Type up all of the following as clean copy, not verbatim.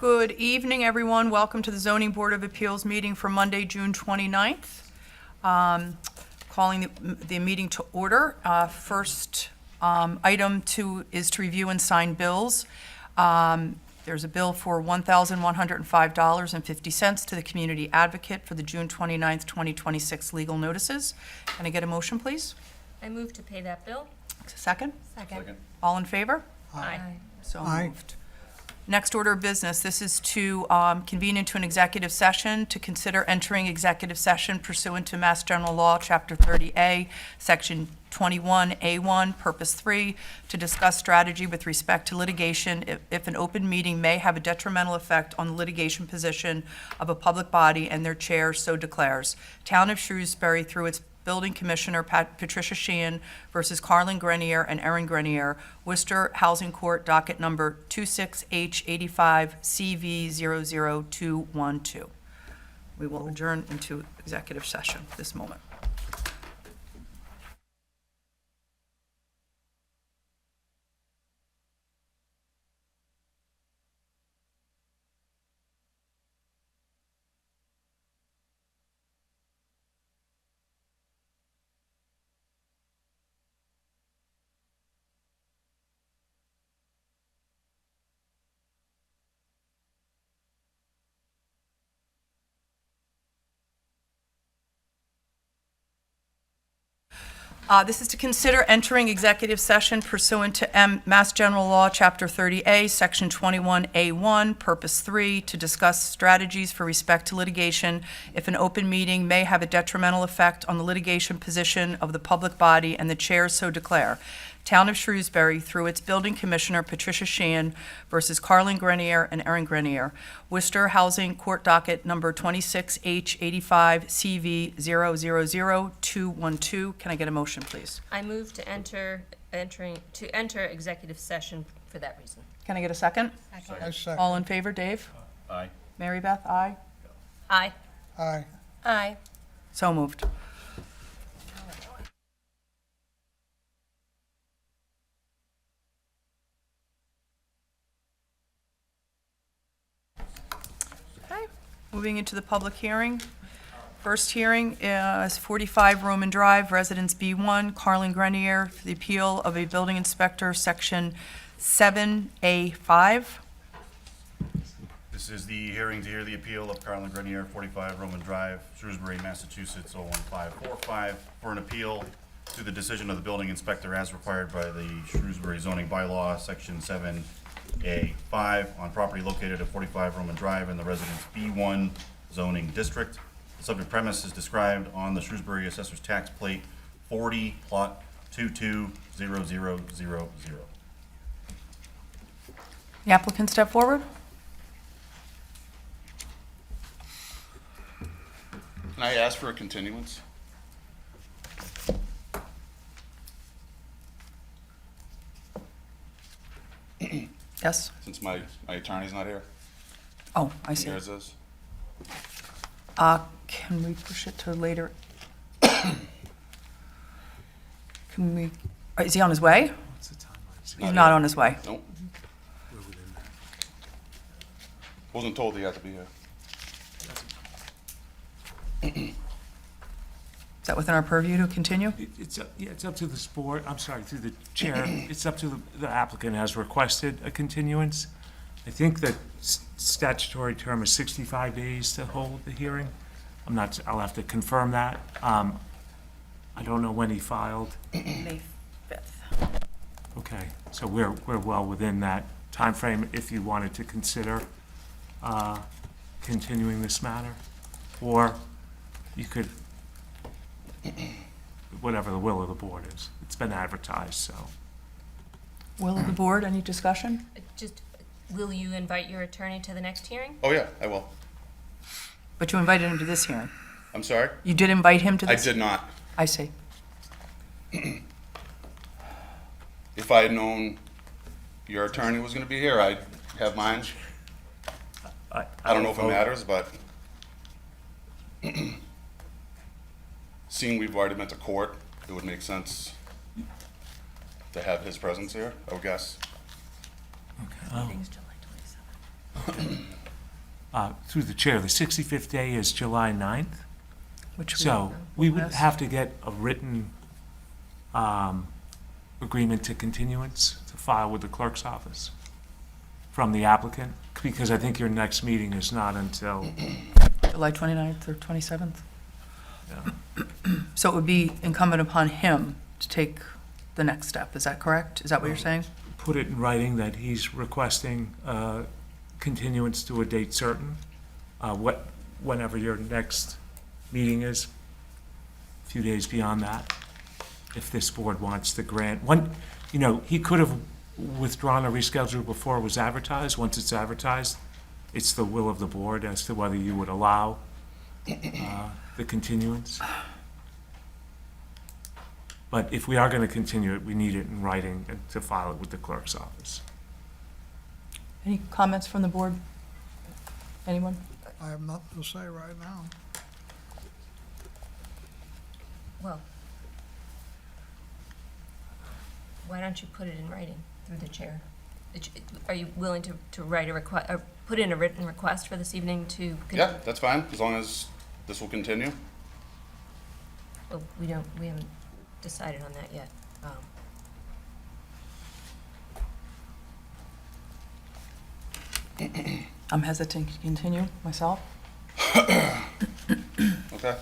Good evening, everyone. Welcome to the Zoning Board of Appeals meeting for Monday, June 29th. Calling the meeting to order. First item is to review and sign bills. There's a bill for $1,105.50 to the Community Advocate for the June 29th, 2026 legal notices. Can I get a motion, please? I move to pay that bill. Second? Second. All in favor? Aye. So Aye. moved. Next order of business, this is to convene into an executive session to consider entering executive session pursuant to Mass General Law, Chapter 30A, Section 21A1, Purpose 3, to discuss strategy with respect to litigation if an open meeting may have a detrimental effect on the litigation position of a public body and their chair so declares. Town of Shrewsbury, through its Building Commissioner Patricia Sheehan versus Carlin Grenier and Erin Grenier, Worcester Housing Court, docket number 26H85CV00212. We will adjourn into executive session this moment. This is to consider entering executive session pursuant to Mass General Law, Chapter 30A, Section 21A1, Purpose 3, to discuss strategies for respect to litigation if an open meeting may have a detrimental effect on the litigation position of the public body and the chair so declare. Town of Shrewsbury, through its Building Commissioner Patricia Sheehan versus Carlin Grenier and Erin Grenier, Worcester Housing Court docket number 26H85CV00212. Can I get a motion, please? I move to enter executive session for that reason. Can I get a second? I second. All in favor, Dave? Aye. Mary Beth, aye. Aye. Aye. Aye. So moved. Okay, moving into the public hearing. First hearing is 45 Roman Drive, Residence B1, Carlin Grenier, for the appeal of a building inspector, Section 7A5. This is the hearing to hear the appeal of Carlin Grenier, 45 Roman Drive, Shrewsbury, Massachusetts, 01545, for an appeal to the decision of the building inspector as required by the Shrewsbury zoning bylaw, Section 7A5, on property located at 45 Roman Drive in the Residence B1 zoning district. The subject premise is described on the Shrewsbury Assessor's Tax Plate 40, Plot 220000. The applicant step forward. Can I ask for a continuance? Yes. Since my attorney's not here? Oh, I see. Yours is? Can we push it to later? Can we, is he on his way? He's not on his way. Nope. Wasn't told he had to be here. Is that within our purview to continue? It's up to this board, I'm sorry, through the chair, it's up to the applicant has requested a continuance. I think the statutory term is 65 days to hold the hearing. I'll have to confirm that. I don't know when he filed. May 5th. Okay, so we're well within that timeframe if you wanted to consider continuing this matter. Or you could, whatever the will of the board is. It's been advertised, so. Will of the board, any discussion? Just, will you invite your attorney to the next hearing? Oh, yeah, I will. But you invited him to this hearing. I'm sorry? You did invite him to I this? did not. I see. If I had known your attorney was gonna be here, I'd have mine. I don't know if it matters, but seeing we've already been to court, it would make sense to have his presence here, I would guess. Meeting's July 27th. through the chair, the 65th day is July 9th. Which So we would Yes. have to get a written agreement to continuance to file with the clerk's office from the applicant, because I think your next meeting is not until, July 29th or 27th. yeah. So it would be incumbent upon him to take the next step. Is that correct? Is that what you're saying? Put it in writing that he's requesting continuance to a date certain, whenever your next meeting is, a few days beyond that, if this board wants to grant. He could have withdrawn or rescheduled before it was advertised. Once it's advertised, it's the will of the board as to whether you would allow the continuance. But if we are going to continue it, we need it in writing and to file it with the clerk's office. Any comments from the board? Anyone? I have nothing to say right now. Well, why don't you put it in writing through the chair? Are you willing to write a request, or put in a written request for this evening to? Yeah, that's fine, as long as this will continue. Well, we haven't decided on that yet. I'm hesitant to continue myself. Okay.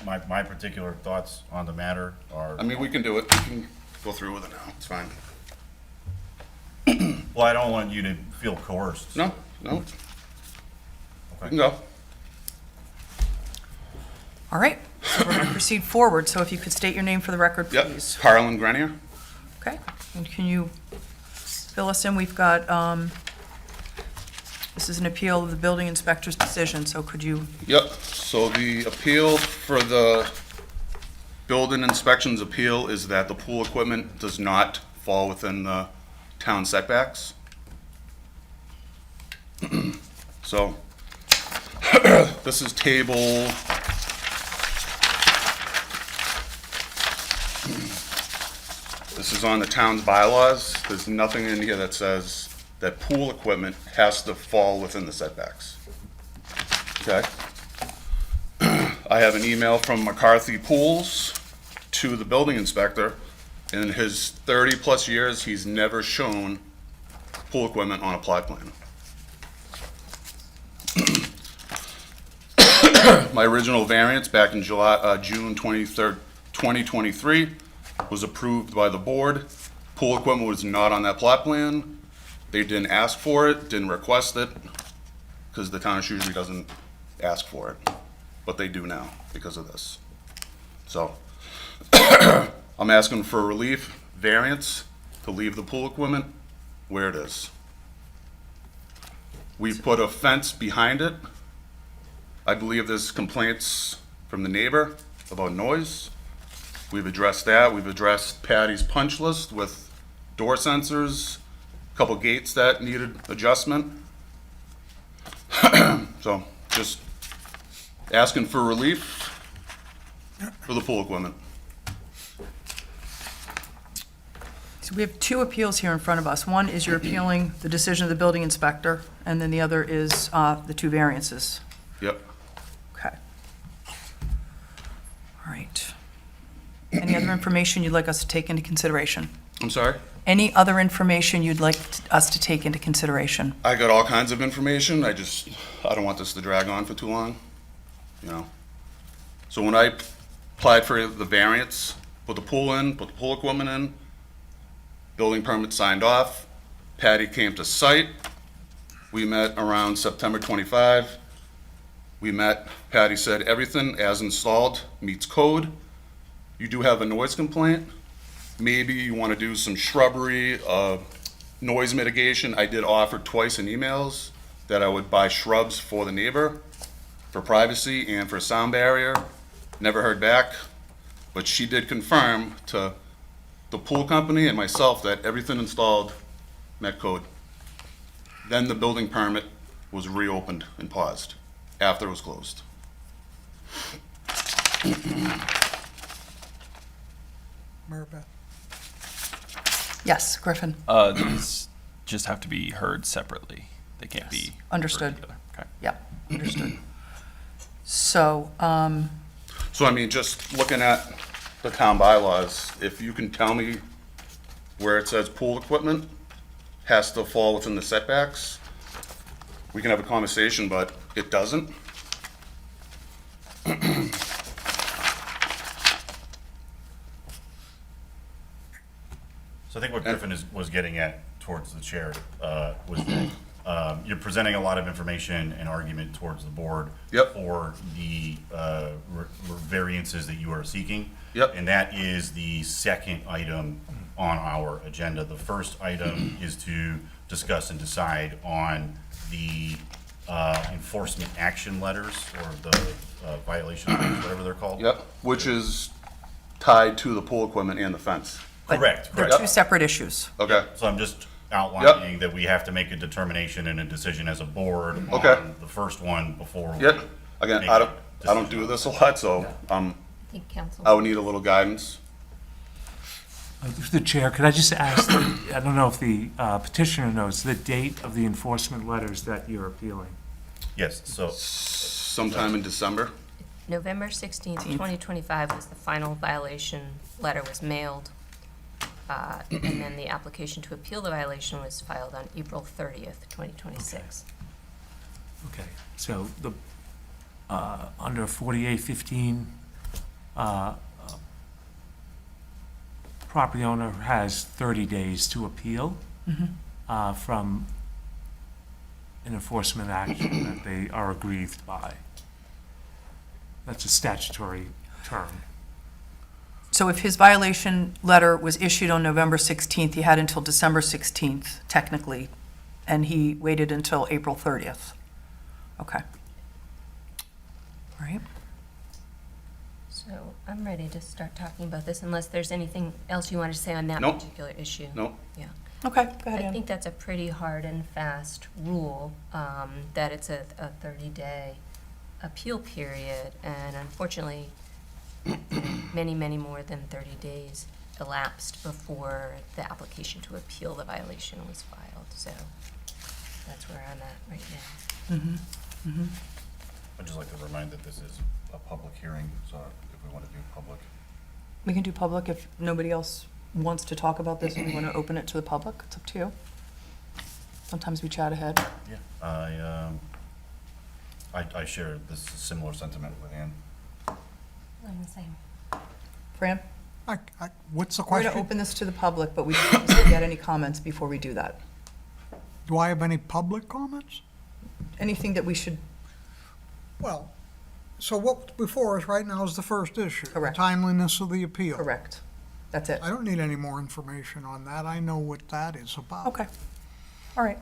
My particular thoughts on the matter are, I mean, we can do it. We can go through with it now. It's fine. well, I don't want you to feel coerced. No, no, we Okay. can go. All right, so we're going to proceed forward. So if you could state your name for the record, Yep, please. Harlan Grenier. Okay, and can you fill us in? We've got, this is an appeal of the building inspector's decision, so could you, Yep, so the appeal for the building inspections appeal is that the pool equipment does not fall within the town setbacks. So, this is table, this is on the town's bylaws. There's nothing in here that says that pool equipment has to fall within the setbacks. Okay? I have an email from McCarthy Pools to the building inspector. In his 30-plus years, he's never shown pool equipment on a plot plan. My original variance back in June 23rd, 2023 was approved by the board. Pool equipment was not on that plot plan. They didn't ask for it, didn't request it, because the town of Shrewsbury doesn't ask for it. But they do now because of this. So, I'm asking for relief, variance, to leave the pool equipment where it is. We put a fence behind it. I believe there's complaints from the neighbor about noise. We've addressed that. We've addressed Patty's punch list with door sensors, a couple gates that needed adjustment. So, just asking for relief for the pool equipment. so we have two appeals here in front of us. One is you're appealing the decision of the building inspector, and then the other is the two variances. Yep. Okay. All right. Any other information you'd like us to take into consideration? I'm sorry? Any other information you'd like us to take into consideration? I got all kinds of information. I don't want this to drag on for too long, you know? So when I applied for the variance, put the pool in, put the pool equipment in, building permit signed off, Patty came to site. We met around September 25. We met, Patty said everything as installed meets code. You do have a noise complaint. Maybe you want to do some shrubbery, noise mitigation. I did offer twice in emails that I would buy shrubs for the neighbor, for privacy and for sound barrier. Never heard back, but she did confirm to the pool company and myself that everything installed met code. Then the building permit was reopened and paused after it was closed. Mary Beth. Yes, Griffin? These just have to be heard separately. They can't Yes. be. Understood. heard together. Okay. Yep, understood. So, So I mean, just looking at the town bylaws, if you can tell me where it says pool equipment has to fall within the setbacks, we can have a conversation, but it doesn't. So I think what Griffin was getting at towards the chair was that you're presenting a lot of information and argument towards the board Yep. for the variances that you are seeking. Yep. And that is the second item on our agenda. The first item is to discuss and decide on the enforcement action letters or the violation letters, whatever they're called. Yep, which is tied to the pool equipment and the fence. but Correct, they're correct. two separate issues. Okay, So I'm just outlining that we have to make a determination and a decision as a board Okay. on the first one before. we yep. Again, make I a don't do decision. this a lot, so I think council. I would need a little guidance. Through the chair, could I just ask, I don't know if the petitioner knows, the date of the enforcement letters that you're appealing? Yes, so, Sometime in December. November 16th, 2025 was the final violation letter was mailed. And then the application to appeal the violation was filed on April 30th, 2026. Okay, so the, under 4815, property owner has 30 days to appeal from an enforcement action that they are aggrieved by. That's a statutory term. So if his violation letter was issued on November 16th, he had until December 16th, technically, and he waited until April 30th. Okay. All right. So I'm ready to start talking about this unless there's anything else you want to say on that Nope. particular issue. Nope. Yeah. Okay, go ahead, I Ann. think that's a pretty hard and fast rule, that it's a 30-day appeal period, and unfortunately, many, many more than 30 days elapsed before the application to appeal the violation was filed, so that's where I'm at right now. I'd just like to remind that this is a public hearing, so if we want to do public. We can do public if nobody else wants to talk about this and we want to open it to the public. It's up to you. Sometimes we chat ahead. Yeah. I share this similar sentiment with Ann. I'm the same. Fran? What's the We're going to question? open this to the public, but we don't get any comments before we do that. Do I have any public comments? Anything that we should, Well, so what's before us right now is the first issue. the Correct. Timeliness of the appeal. correct. That's it. I don't need any more information on that. I know what that is about. Okay. All right.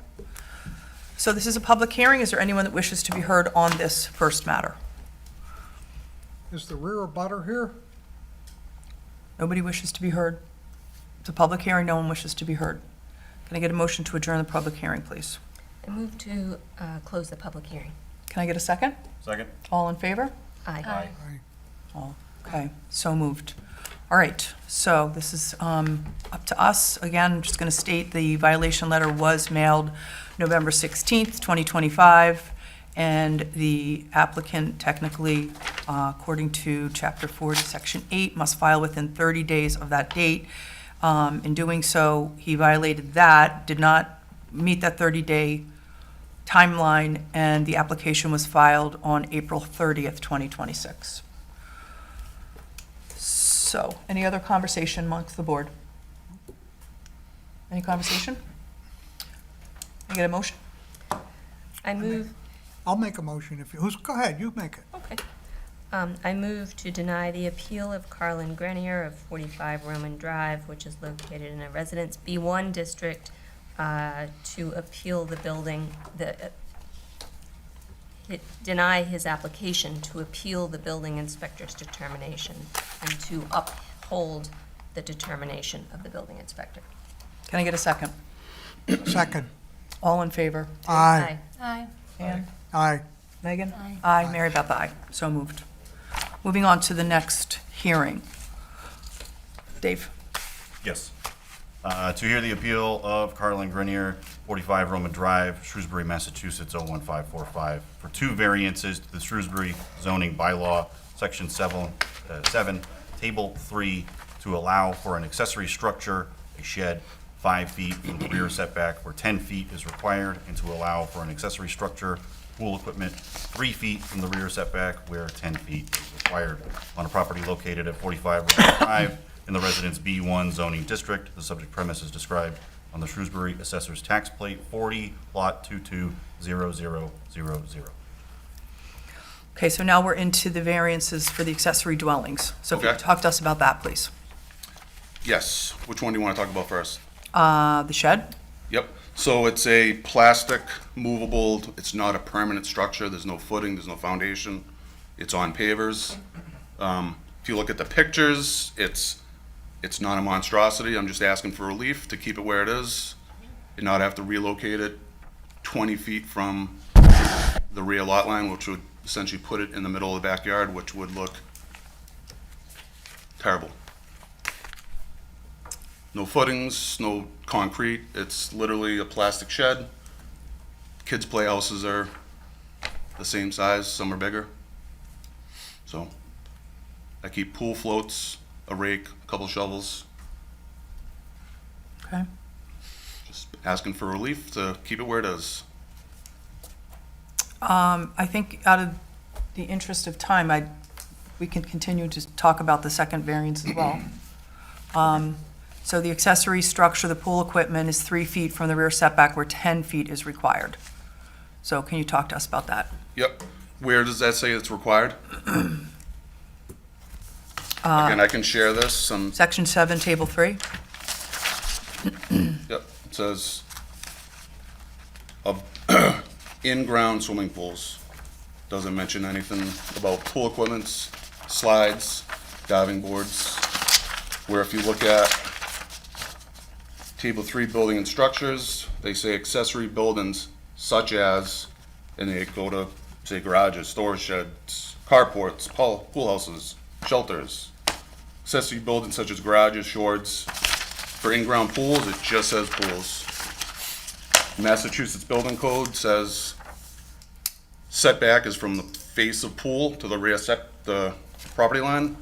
So this is a public hearing. Is there anyone that wishes to be heard on this first matter? Is the rear abutter here? Nobody wishes to be heard? It's a public hearing. No one wishes to be heard. Can I get a motion to adjourn the public hearing, please? I move to close the public hearing. Can I get a second? Second? All in favor? Aye. All, okay, so moved. All right, so this is up to us. Again, I'm just going to state the violation letter was mailed November 16th, 2025, and the applicant technically, according to Chapter 40, Section 8, must file within 30 days of that date. In doing so, he violated that, did not meet that 30-day timeline, and the application was filed on April 30th, 2026. So, any other conversation amongst the board? Any conversation? Can I get a motion? I move, I'll make a motion if you, go ahead, you make it. okay. I move to deny the appeal of Carlin Grenier of 45 Roman Drive, which is located in a Residence B1 district, to appeal the building, deny his application to appeal the building inspector's determination and to uphold the determination of the building inspector. Can I get a second? Second. All in favor? Aye. Aye. Ann? Aye. Megan? Aye. Aye. Mary Beth, aye. So moved. Moving on to the next hearing. Dave? Yes. To hear the appeal of Carlin Grenier, 45 Roman Drive, Shrewsbury, Massachusetts, 01545, for 2 variances to the Shrewsbury zoning bylaw, Section 7, Table 3, to allow for an accessory structure, a shed, 5 feet from the rear setback where 10 feet is required, and to allow for an accessory structure, pool equipment, 3 feet from the rear setback where 10 feet is required on a property located at 45 Roman Drive in the Residence B1 zoning district. The subject premise is described on the Shrewsbury Assessor's Tax Plate 40, Lot 220000. Okay, so now we're into the variances for the accessory dwellings. So if you Okay. could talk to us about that, please. Yes, which one do you want to talk about first? The shed? Yep, so it's a plastic movable, it's not a permanent structure, there's no footing, there's no foundation, it's on pavers. If you look at the pictures, it's not a monstrosity, I'm just asking for relief to keep it where it is and not have to relocate it 20 feet from the rear lot line, which would essentially put it in the middle of the backyard, which would look terrible. No footings, no concrete, it's literally a plastic shed. Kids' playhouses are the same size, some are bigger. So, I keep pool floats, a rake, a couple shovels, Okay. just asking for relief to keep it where it is. I think out of the interest of time, we can continue to talk about the second variance as well. So the accessory structure, the pool equipment is 3 feet from the rear setback where 10 feet is required. So can you talk to us about that? Yep, where does that say it's required? Again, I can share this, Section 7, Table 3? yep, it says of in-ground swimming pools. Doesn't mention anything about pool equipments, slides, diving boards, where if you look at Table 3, building and structures, they say accessory buildings such as, and they go to, say, garages, storage sheds, carports, pool houses, shelters. Accessory buildings such as garages, shorts. For in-ground pools, it just says pools. Massachusetts Building Code says setback is from the face of pool to the rear the property line.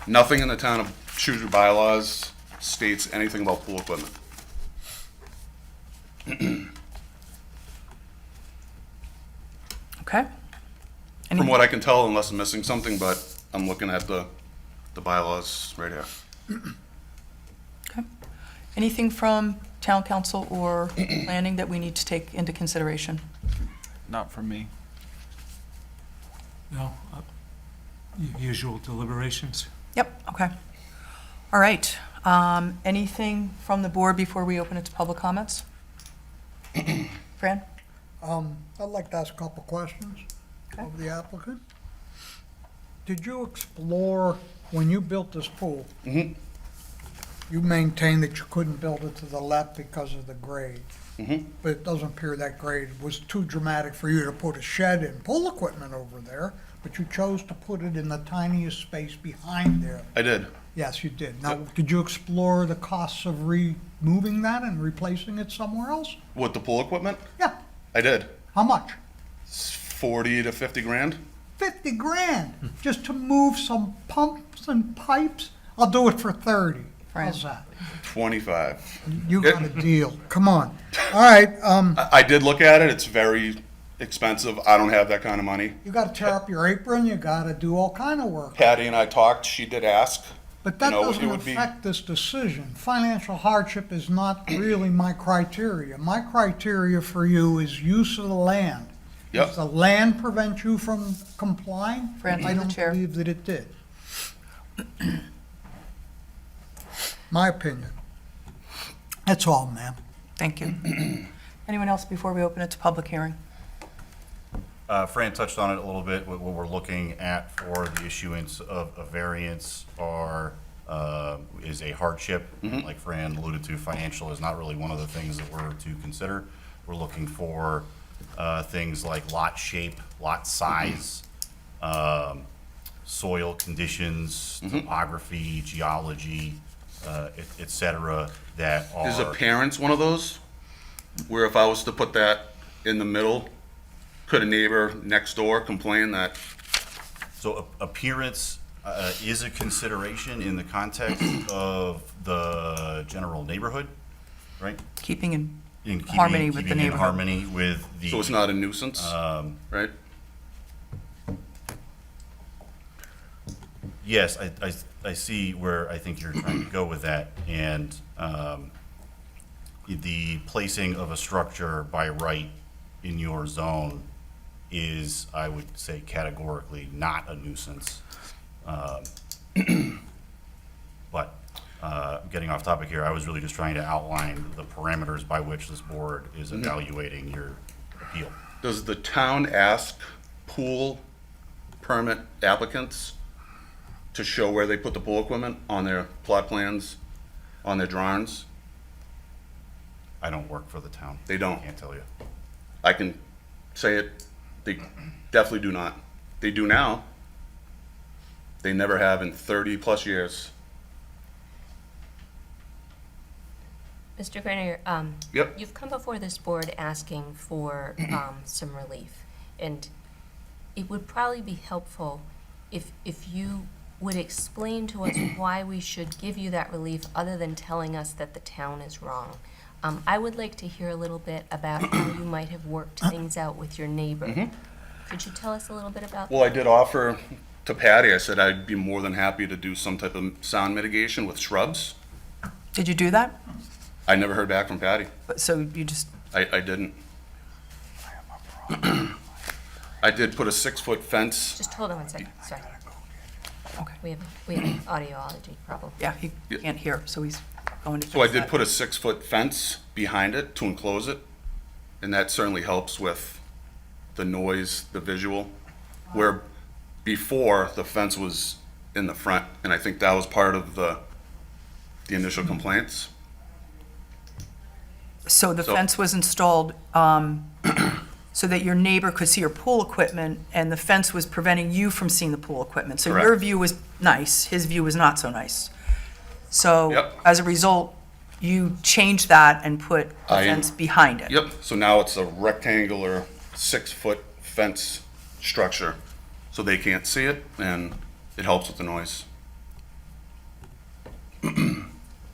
Nothing in the town of Shrewsbury bylaws states anything about pool equipment. Okay. From what I can tell, unless I'm missing something, but I'm looking at the bylaws right here. Okay. Anything from town council or planning that we need to take into consideration? Not from me. No, usual deliberations. Yep, okay. All right. Anything from the board before we open it to public comments? Fran? I'd like to ask a couple questions Okay. of the applicant. Did you explore, when you built this pool, Mhm. you maintained that you couldn't build it to the left because of the grade? Mhm. But it doesn't appear that grade was too dramatic for you to put a shed and pool equipment over there, but you chose to put it in the tiniest space behind there. I did. Yes, you did. Now, did you explore the costs of removing that and replacing it somewhere else? With the pool equipment? Yeah. I did. How much? It's 40 to 50 grand. 50 grand just to move some pumps and pipes? I'll do it for 30. How's that? 25. You got a deal. Come on. All right, I did look at it. It's very expensive. I don't have that kind of money. you gotta tear up your apron, you gotta do all kind of work. Patty and I talked. She did ask. But that You know, it doesn't would be- affect this decision. Financial hardship is not really my criteria. My criteria for you is use of the land. Yep. Does the land prevent you from complying? Fran, I through the don't chair. believe that it did. My opinion. That's all, ma'am. Thank you. Anyone else before we open it to public hearing? Fran touched on it a little bit. What we're looking at for the issuance of a variance is a hardship. Like Fran alluded to, financial is not really one of the things that we're to consider. We're looking for things like lot shape, lot size, soil conditions, topography, geology, et cetera, that are. Is appearance one of those? where if I was to put that in the middle, could a neighbor next door complain that, So appearance is a consideration in the context of the general neighborhood, right? Keeping in In keeping- harmony with the keeping in neighborhood. harmony with the. so it's not a nuisance, right? Yes, I see where I think you're trying to go with that, and the placing of a structure by right in your zone is, I would say categorically, not a nuisance. But, getting off topic here, I was really just trying to outline the parameters by which this board is evaluating your appeal. Does the town ask pool permit applicants to show where they put the pool equipment on their plot plans, on their drawings? I don't work for the town. They don't. Can't tell you. I can say it, they definitely do not. They do now. They never have in 30-plus years. Mr. Grenier, Yep. you've come before this board asking for some relief, and it would probably be helpful if you would explain to us why we should give you that relief other than telling us that the town is wrong. I would like to hear a little bit about how you might have worked things out with your neighbor. Could you tell us a little bit about that? Well, I did offer to Patty, I said I'd be more than happy to do some type of sound mitigation with shrubs. Did you do that? I never heard back from Patty. So you just, I didn't. I did put a 6-foot fence. Just hold on one second, sorry. okay. We have an audiology problem. Yeah, he Yeah. can't hear, so he's going to fix So I did that. put a 6-foot fence behind it to enclose it, and that certainly helps with the noise, the visual. Where before, the fence was in the front, and I think that was part of the initial complaints. So the So- fence was installed so that your neighbor could see your pool equipment, and the fence was preventing you from seeing the pool equipment. So your Correct. view was nice, his view was not so nice. So Yep. as a result, you changed that and put a I- fence behind it. Yep, so now it's a rectangular 6-foot fence structure, so they can't see it, and it helps with the noise. I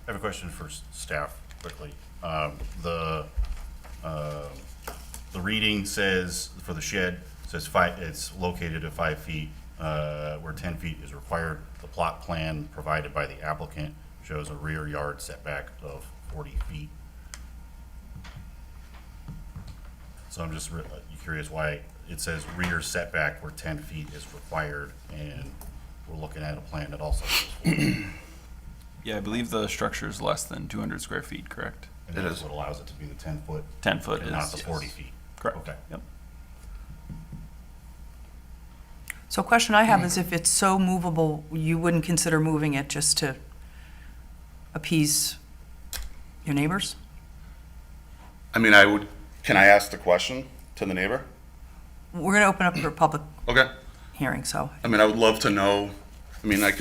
have a question for staff, quickly. The reading says, for the shed, says it's located at 5 feet, where 10 feet is required. The plot plan provided by the applicant shows a rear yard setback of 40 feet. So I'm just curious why it says rear setback where 10 feet is required, and we're looking at a plan that also says 40. Yeah, I believe the structure is less than 200 square feet, correct? And It that's is. what allows it to be the 10 foot 10 foot and is. not the yes. 40 feet. Correct. Okay. Yep. So a question I have is if it's so movable, you wouldn't consider moving it just to appease your neighbors? I mean, can I ask the question to the neighbor? We're going to open up for a public Okay. hearing, so I mean, I would love to know, I mean, I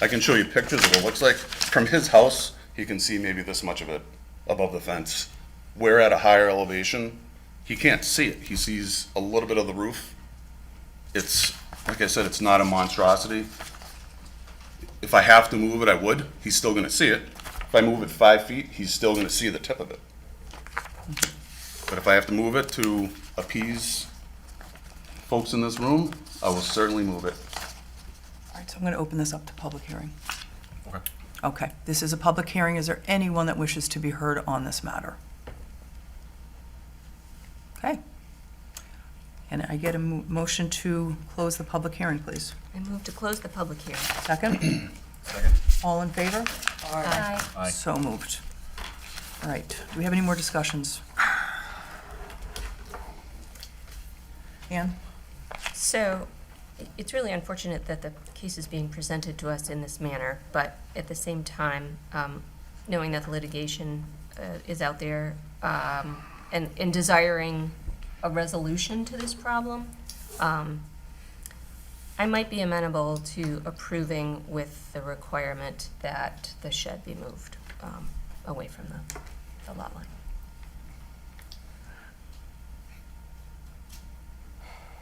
can show you pictures of what it looks like. From his house, he can see maybe this much of it above the fence. We're at a higher elevation, he can't see it. He sees a little bit of the roof. It's, like I said, it's not a monstrosity. If I have to move it, I would. He's still gonna see it. If I move it 5 feet, he's still gonna see the tip of it. But if I have to move it to appease folks in this room, I will certainly move it. all right, so I'm going to open this up to public hearing. Okay. Okay, this is a public hearing. Is there anyone that wishes to be heard on this matter? Okay. Can I get a motion to close the public hearing, please? I move to close the public hearing. Second? Second? All in favor? Aye. Aye. So moved. All right, do we have any more discussions? Ann? So, it's really unfortunate that the case is being presented to us in this manner, but at the same time, knowing that the litigation is out there, and desiring a resolution to this problem, I might be amenable to approving with the requirement that the shed be moved away from the lot line.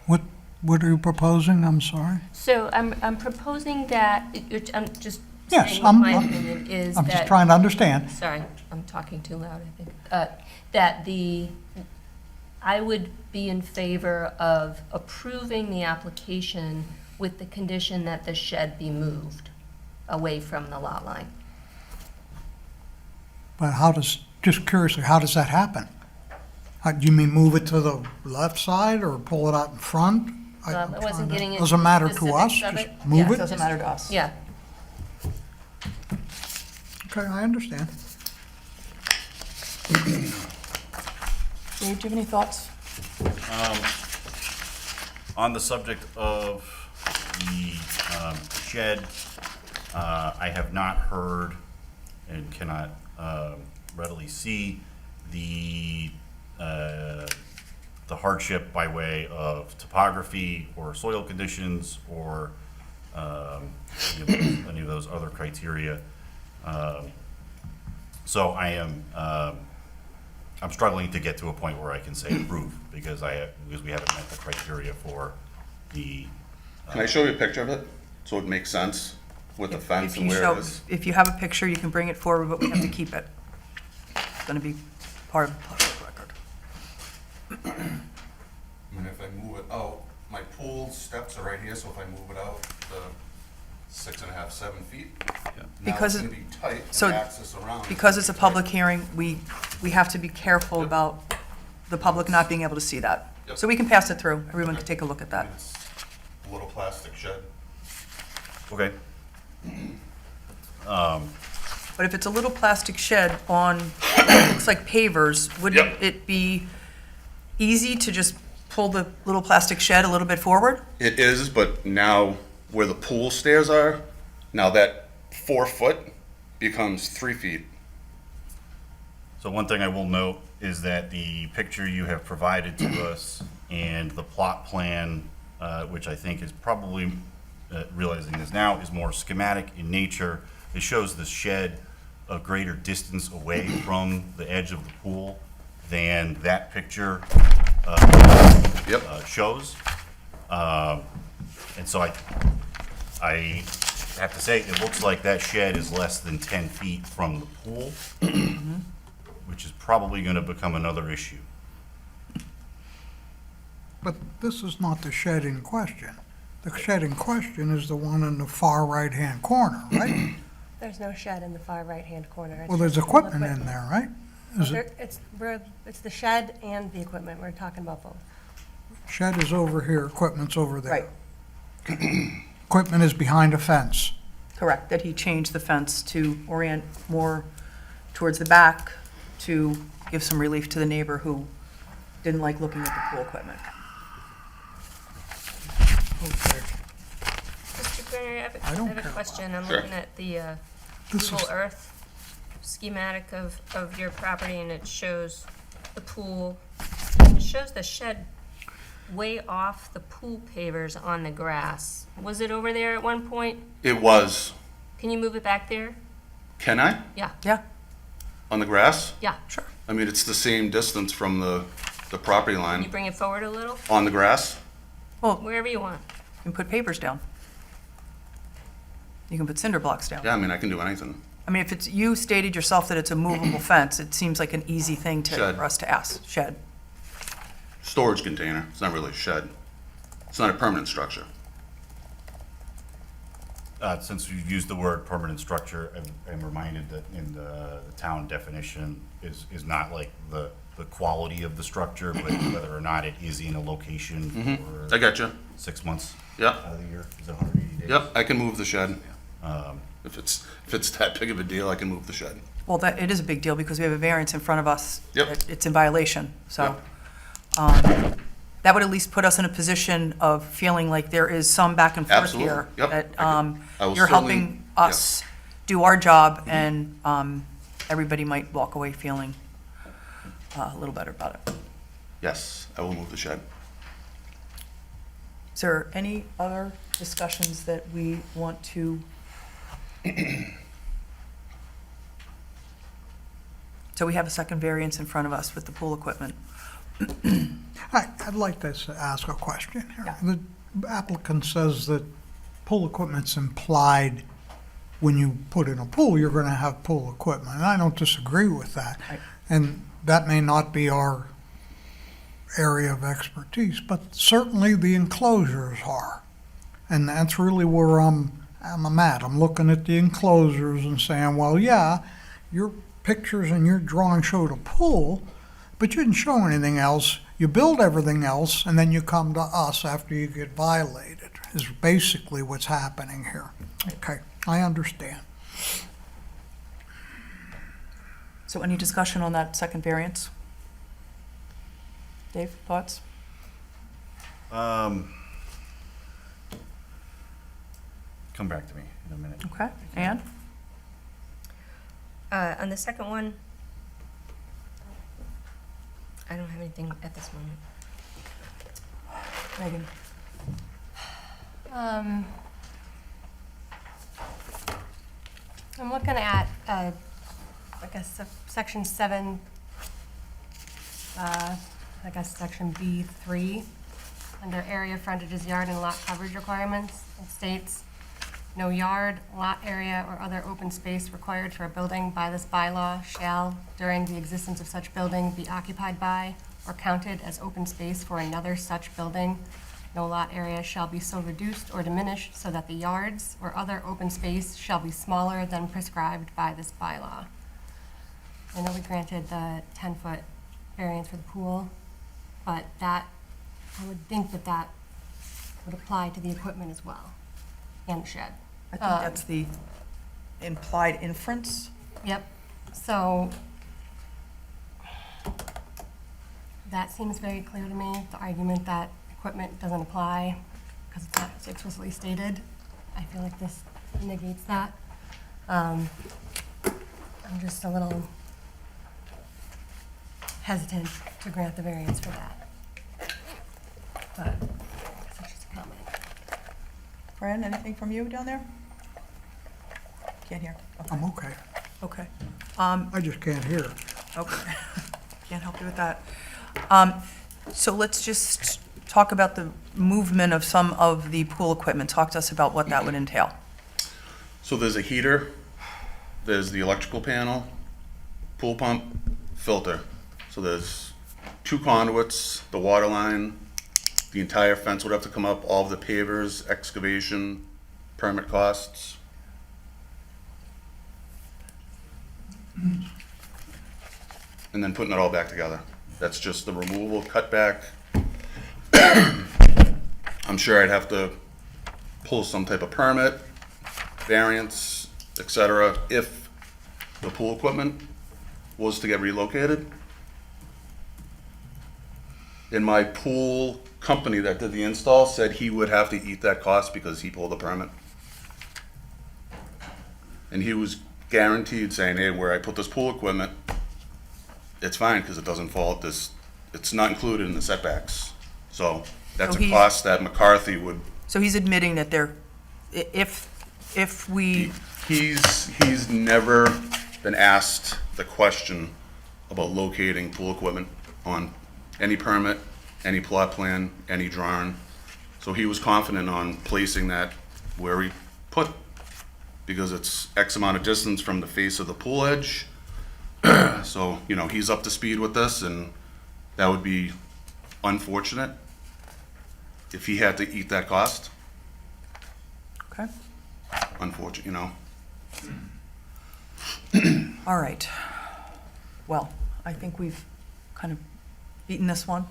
What are you proposing? I'm sorry. So I'm proposing that, I'm just Yes, saying what my I'm- opinion is I'm just that, trying to understand. sorry, I'm talking too loud, I think. I would be in favor of approving the application with the condition that the shed be moved away from the lot line. But just curiously, how does that happen? Do you mean move it to the left side or pull it out in front? I wasn't getting into Doesn't matter to specifics us, of just it. move Yeah, it? Doesn't matter to us. Yeah, Okay, I understand. Dave, do you have any thoughts? On the subject of the shed, I have not heard and cannot readily see the hardship by way of topography or soil conditions or any of those other criteria. So I'm struggling to get to a point where I can say approve because we haven't met the criteria for the. Can I show you a picture of it, so it makes sense with the fence If and you where show, it is? if you have a picture, you can bring it forward, but we have to keep it. It's gonna be part of the public record. I mean, if I move it out, my pool steps are right here, so if I move it out the 6.5, 7 feet, now Because it's it- gonna be tight so and access around. Because it's a public hearing, we have to be careful about the public not being able to see that. Yep. So we can pass it through, everyone can take a look at that. It's a little plastic shed. Okay. But if it's a little plastic shed on, it looks like pavers, wouldn't Yep. it be easy to just pull the little plastic shed a little bit forward? It is, but now where the pool stairs are, now that 4 foot becomes 3 feet. So one thing I will note is that the picture you have provided to us and the plot plan, which I think is probably, realizing this now, is more schematic in nature. It shows the shed a greater distance away from the edge of the pool than that picture Yep. shows. And so I have to say, it looks like that shed is less than 10 feet from the pool, which is probably going to become another issue. But this is not the shed in question. The shed in question is the one in the far right-hand corner, right? There's no shed in the far right-hand corner. It's Well, there's just full equipment in there, right? Is it, It's the shed and the equipment. We're talking about both. shed is over here, equipment's over there. Right, Equipment is behind a fence. correct, that he changed the fence to orient more towards the back to give some relief to the neighbor who didn't like looking at the pool equipment. Okay. Mr. Grenier, I don't I have care a question. I'm Sure. looking at the This Google is- Earth schematic of your property, and it shows the pool. It shows the shed way off the pool pavers on the grass. Was it over there at one point? It was. Can you move it back there? Can I? Yeah, Yeah, On the grass? yeah. sure. I mean, it's the same distance from the property Can you line. bring it forward a little? On the grass? Well, Wherever you want. you can put pavers down. You can put cinder blocks down. Yeah, I mean, I can do anything. I mean, if it's, you stated yourself that it's a movable fence, it seems like an easy thing Shed. for us to ask. Shed. Storage container. It's not really a shed. It's not a permanent structure. Since we've used the word permanent structure, I'm reminded that in the town definition is not like the quality of the structure, but whether or not it is in a location I for got you. 6 months Yep. out of the year, is it 180 days? Yep, I can move the shed. Um, If it's that big of a deal, I can move the shed. Well, that, it is a big deal because we have a variance in front of us. Yep. that It's in violation, so. Yep. That would at least put us in a position of feeling like there is some back and forth Absolutely. here. Yep. That, I will you're certainly- helping us do our job, and everybody might walk away feeling a little better about it. Yes, I will move the shed. Is there any other discussions that we want to? So we have a second variance in front of us with the pool equipment. I'd like to ask a question here. Yeah. The applicant says that pool equipment's implied when you put in a pool, you're gonna have pool equipment, and I don't disagree with that. Right. And that may not be our area of expertise, but certainly the enclosures are. And that's really where I'm at. I'm looking at the enclosures and saying, well, yeah, your pictures and your drawing showed a pool, but you didn't show anything else. You build everything else, and then you come to us after you get violated, is basically what's happening here. Okay, I understand. So any discussion on that second variance? Dave, thoughts? Come back to me in a minute. Okay, Ann? On the second one, I don't have anything at this moment. Megan? I'm looking at, I guess, section 7, I guess, section B3, under area frontages, yard and lot coverage requirements. It states, "No yard, lot area, or other open space required for a building by this bylaw shall, during the existence of such building, be occupied by or counted as open space for another such building. No lot area shall be so reduced or diminished so that the yards or other open space shall be smaller than prescribed by this bylaw." I know we granted the 10-foot variance for the pool, but that, I would think that that would apply to the equipment as well, and the shed. I think that's the implied inference. Yep, so that seems very clear to me, the argument that equipment doesn't apply because it's not explicitly stated. I feel like this negates that. I'm just a little hesitant to grant the variance for that. But I guess that's just a comment. Fran, anything from you down there? Can't hear. I'm okay. Okay. I just can't hear. Okay. Can't help you with that. So let's just talk about the movement of some of the pool equipment. Talk to us about what that would entail. So there's a heater, there's the electrical panel, pool pump, filter. So there's 2 conduits, the water line, the entire fence would have to come up, all of the pavers, excavation, permit costs. And then putting it all back together. That's just the removal, cutback. I'm sure I'd have to pull some type of permit, variance, et cetera, if the pool equipment was to get relocated. And my pool company that did the install said he would have to eat that cost because he pulled the permit. And he was guaranteed saying, hey, where I put this pool equipment, it's fine because it doesn't fall at this, it's not included in the setbacks. So that's So a he's- cost that McCarthy would, So he's admitting that if we, he's never been asked the question about locating pool equipment on any permit, any plot plan, any drawing. So he was confident on placing that where he put, because it's X amount of distance from the face of the pool edge. So, you know, he's up to speed with this, and that would be unfortunate if he had to eat that cost. okay, Unfortunate, you know. all right. Well, I think we've kind of beaten this one.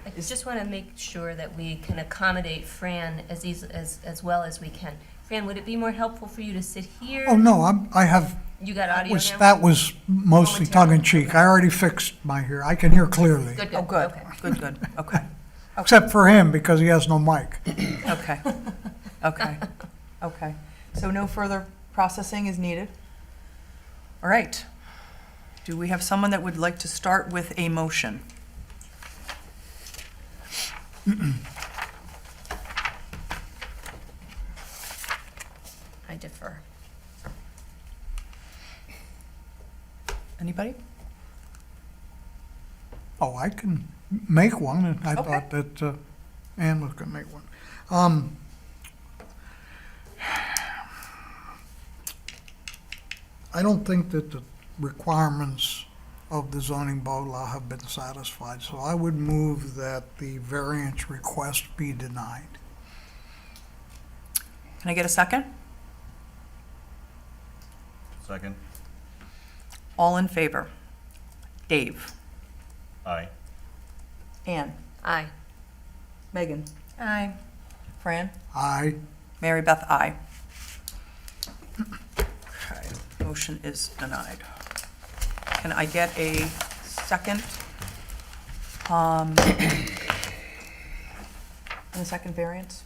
I just want to make sure that we can accommodate Fran as well as we can. Fran, would it be more helpful for you to sit here? Oh, no, I have, You got audio now? that was mostly tongue-in-cheek. I already fixed my hear. I can hear clearly. Good, Oh, good, okay. good, okay, Except for him, because he has no mic. okay, okay, okay. So no further processing is needed? All right. Do we have someone that would like to start with a motion? I defer. Anybody? Oh, I can make one, and I Okay. thought that Ann was gonna make one. I don't think that the requirements of the zoning bylaw have been satisfied, so I would move that the variance request be denied. Can I get a second? Second. All in favor? Dave? Aye. Ann? Aye. Megan? Aye. Fran? Aye. Mary Beth, aye. Okay, motion is denied. Can I get a second? And a second variance?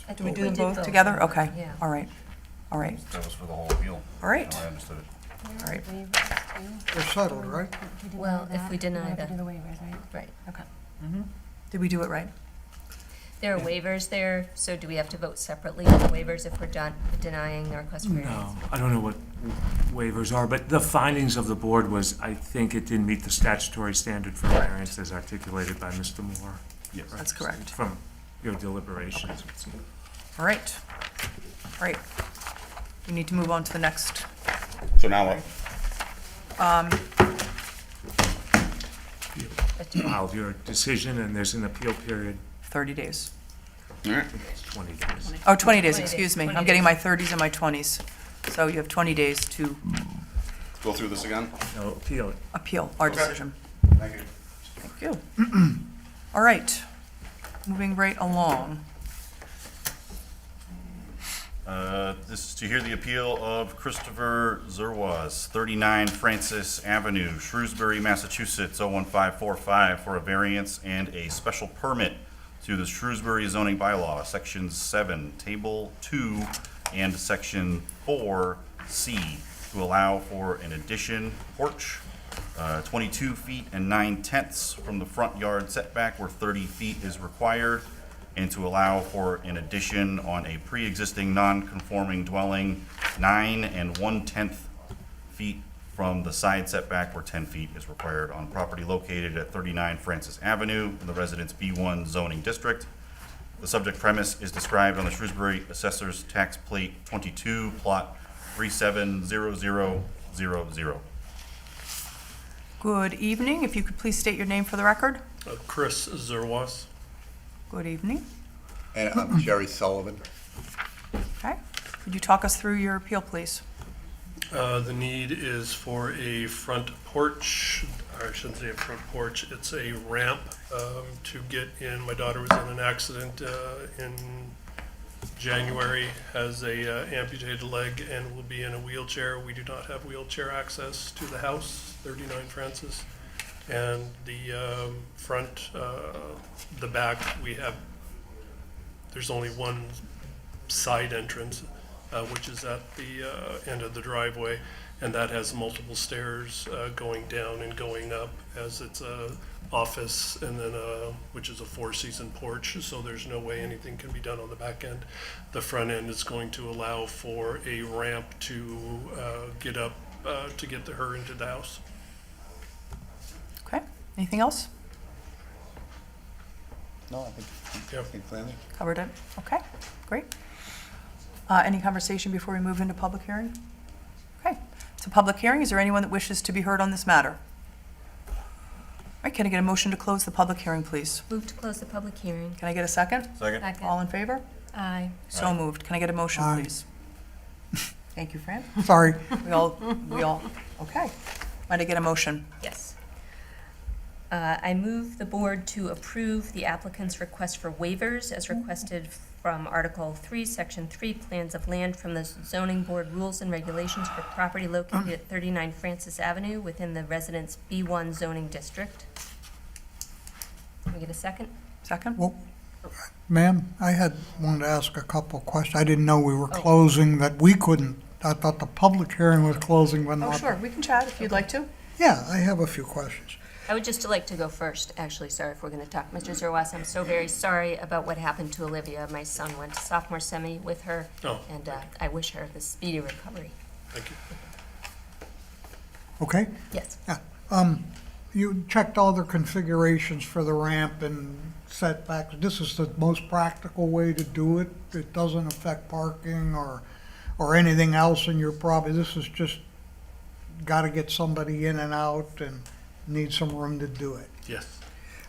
I Do we think do them did both together? Okay, Yeah. all right, all right, That was for the whole appeal. all right, No, I understood it. all right. They're settled, right? Well, if we deny We have to the- do the waivers, right? Right. Okay. Did we do it right? There are waivers there, so do we have to vote separately on the waivers if we're denying the request for variance? No, I don't know what waivers are, but the findings of the board was, I think it didn't meet the statutory standard for variance as articulated by Mr. Moore. Yes. That's correct. From your deliberations. All right, all right. We need to move on to the next. So now what? File your decision, and there's an appeal period, 30 days. All right. it's 20 days. Oh, 20 days, 20 excuse me. 20 I'm getting days. my 30s and my 20s. So you have 20 days to Go through this again? No, appeal it. appeal our Okay. decision. Thank you. Thank you. All right, moving right along. This is to hear the appeal of Christopher Zerwas, 39 Francis Avenue, Shrewsbury, Massachusetts, 01545, for a variance and a special permit to the Shrewsbury zoning bylaw, Section 7, Table 2, and Section 4C, to allow for an addition porch, 22 feet and 9/10 from the front yard setback where 30 feet is required, and to allow for an addition on a pre-existing non-conforming dwelling, 9 1/10 feet from the side setback where 10 feet is required on property located at 39 Francis Avenue in the Residence B1 zoning district. The subject premise is described on the Shrewsbury Assessor's Tax Plate 22, Plot 370000. Good evening. If you could please state your name for the record. Chris Zerwas. Good evening. And I'm Jerry Sullivan. Okay. Could you talk us through your appeal, please? The need is for a front porch, or I shouldn't say a front porch, it's a ramp to get in. My daughter was in an accident in January, has a amputated leg and will be in a wheelchair. We do not have wheelchair access to the house, 39 Francis. And the front, the back, there's only one side entrance, which is at the end of the driveway, and that has multiple stairs going down and going up, as it's a office, and then which is a four-season porch, so there's no way anything can be done on the back end. The front end is going to allow for a ramp to get up, to get her into the house. Okay. Anything else? No, I Yep. think clearly. Covered it? Okay, great. Any conversation before we move into public hearing? Okay, it's a public hearing. Is there anyone that wishes to be heard on this matter? All right, can I get a motion to close the public hearing, please? Move to close the public hearing. Can I get a second? Second? All in favor? Aye. So moved. Can I get a motion, Aye. please? Thank you, Fran. Sorry. We all, okay. Might I get a motion? Yes. I move the board to approve the applicant's request for waivers as requested from Article 3, Section 3, Plans of Land from the Zoning Board Rules and Regulations for property located at 39 Francis Avenue within the Residence B1 zoning district. Can we get a second? Second? Well, ma'am, I wanted to ask a couple of questions. I didn't know we were closing, that we couldn't. I thought the public hearing was closing, but Oh, not. sure, we can chat if you'd like to. Yeah, I have a few questions. I would just like to go first, actually, sorry if we're going to talk. Mr. Zerwas, I'm so very sorry about what happened to Olivia. My son went to sophomore semi with her, Oh, and I wish her the speedy recovery. thank you. Okay? Yes. Yeah. you checked all their configurations for the ramp and setbacks. This is the most practical way to do it. It doesn't affect parking or anything else in your property. This is just, gotta get somebody in and out and need some room to do it. Yes.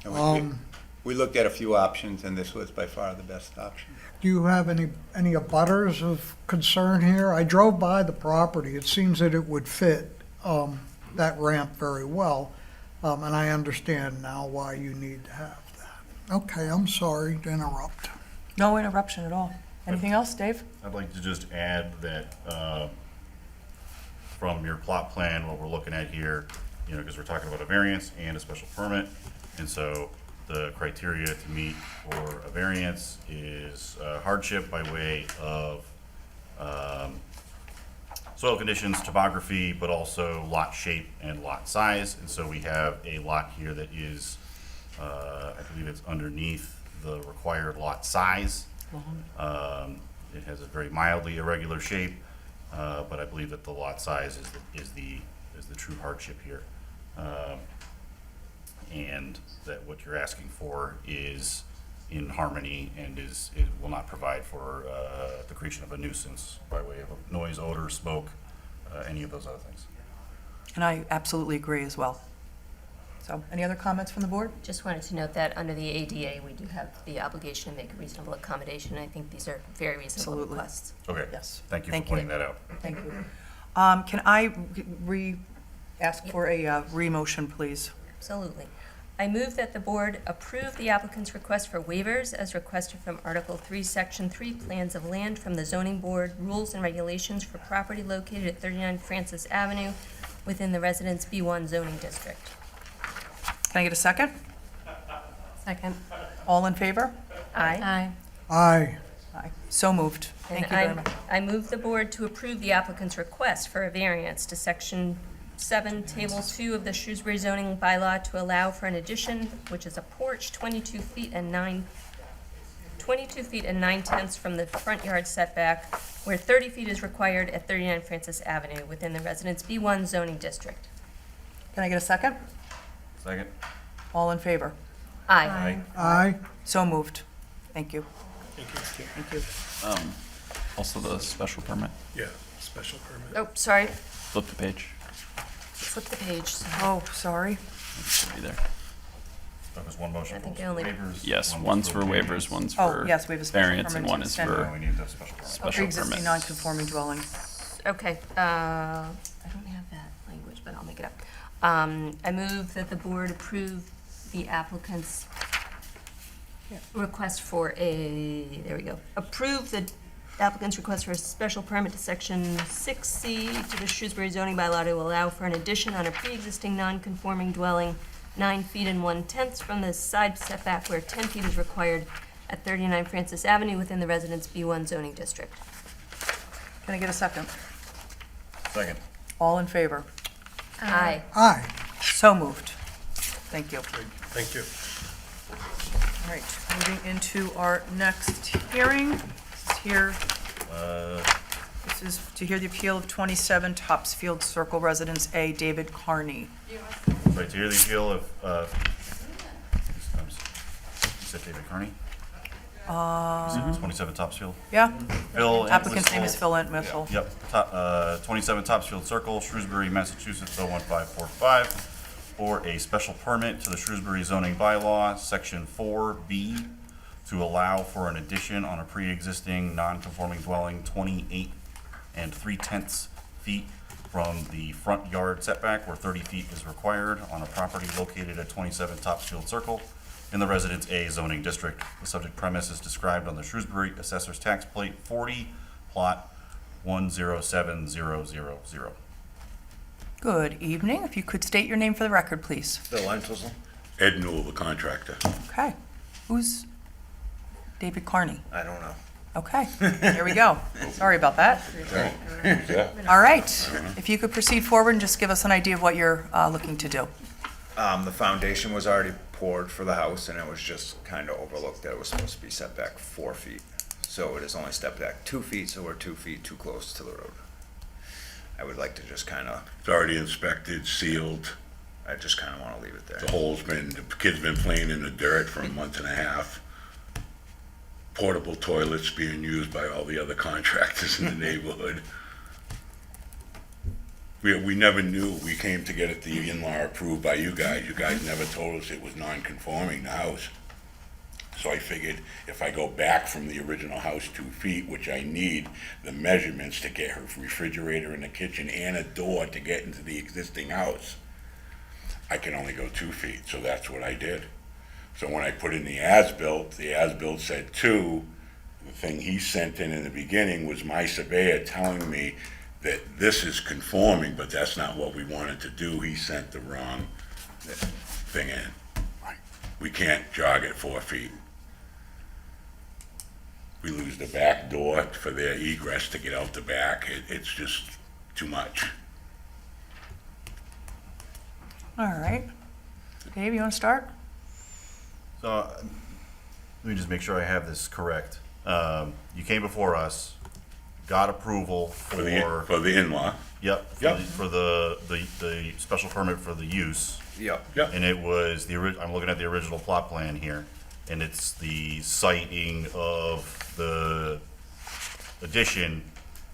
And Um, we looked at a few options, and this was by far the best option. Do you have any abutters of concern here? I drove by the property. It seems that it would fit that ramp very well, and I understand now why you need to have that. Okay, I'm sorry to interrupt. No interruption at all. Anything else, Dave? I'd like to just add that, from your plot plan, what we're looking at here, because we're talking about a variance and a special permit, and so the criteria to meet for a variance is hardship by way of soil conditions, topography, but also lot shape and lot size. And so we have a lot here that is, I believe it's underneath the required lot size. It has a very mildly irregular shape, but I believe that the lot size is the true hardship here. And that what you're asking for is in harmony and it will not provide for the creation of a nuisance by way of noise, odor, smoke, any of those other things. And I absolutely agree as well. So, any other comments from the board? Just wanted to note that under the ADA, we do have the obligation to make a reasonable accommodation. I think these are very reasonable Absolutely. requests. Okay. Yes. Thank you for Thank you. pointing that out. Thank you. Can I ask for a re-motion, please? Absolutely. I move that the board approve the applicant's request for waivers as requested from Article 3, Section 3, Plans of Land from the Zoning Board, Rules and Regulations for property located at 39 Francis Avenue within the Residence B1 zoning district. Can I get a second? Second. All in favor? Aye. Aye. Aye. Aye. So moved. Thank you very much. I move the board to approve the applicant's request for a variance to Section 7, Table 2 of the Shrewsbury zoning bylaw to allow for an addition, which is a porch 22 feet and 9/10 from the front yard setback, where 30 feet is required at 39 Francis Avenue within the Residence B1 zoning district. Can I get a second? Second? All in favor? Aye. Aye. So moved. Thank you. Thank you. Thank you. Also the special permit. Yeah, special permit. Oh, sorry, Flip the page. flip the page. Oh, sorry. It should be there. That was one motion. I think for I only- waivers, Yes, one one's for variance. waivers, one's Oh, for yes, we have a special variance, and permit to one is extend No, for we need the special permit. special Pre-existing permit. non-conforming dwelling. Okay, I don't have that language, but I'll make it up. I move that the board approve the applicant's request for approve the applicant's request for a special permit to Section 6C to the Shrewsbury zoning bylaw to allow for an addition on a pre-existing non-conforming dwelling 9 feet and 1/10 from the side setback where 10 feet is required at 39 Francis Avenue within the Residence B1 zoning district. Can I get a second? Second. All in favor? Aye. Aye. So moved. Thank you. Great. Thank you. All right, moving into our next hearing. This is to hear the appeal of 27 Topsfield Circle Residence A, David Carney. Right, to hear the appeal of, you said David Kearney? You said 27 Topsfield? Yeah, Phil applicant's name is Entwistle. Phil Entwistle. Yep, 27 Topsfield Circle, Shrewsbury, Massachusetts, 01545, for a special permit to the Shrewsbury zoning bylaw, Section 4B, to allow for an addition on a pre-existing non-conforming dwelling 28 3/10 feet from the front yard setback, where 30 feet is required on a property located at 27 Topsfield Circle in the Residence A zoning district. The subject premise is described on the Shrewsbury Assessor's Tax Plate 40, Plot 107000. Good evening. If you could state your name for the record, please. Bill Entwistle? Ed Newell, the contractor. Okay. Who's David Carney? I don't know. Okay, there we go. Sorry about that. All right. If you could proceed forward and just give us an idea of what you're looking to do. The foundation was already poured for the house, and it was just kind of overlooked that it was supposed to be set back 4 feet. So it is only stepped back 2 feet, so we're 2 feet too close to the road. I would like to just kind of, It's already inspected, sealed, I just kinda wanna leave it there. The kid's been playing in the dirt for a month and a half. Portable toilets being used by all the other contractors in the neighborhood. We never knew. We came to get the in-law approved by you guys. You guys never told us it was non-conforming, the house. So I figured if I go back from the original house 2 feet, which I need the measurements to get her refrigerator in the kitchen and a door to get into the existing house, I can only go 2 feet, so that's what I did. So when I put in the as-built said 2. The thing he sent in the beginning was my surveyor telling me that this is conforming, but that's not what we wanted to do. He sent the wrong thing in. We can't jog it 4 feet. We lose the back door for their egress to get out the back. It's just too much. All right. Dave, you want to start? So, let me just make sure I have this correct. You came before us, got approval For the in-law. Yep. Yep. For the special permit for the use. Yep. Yep. And it was I'm looking at the original plot plan here, and it's the siting of the addition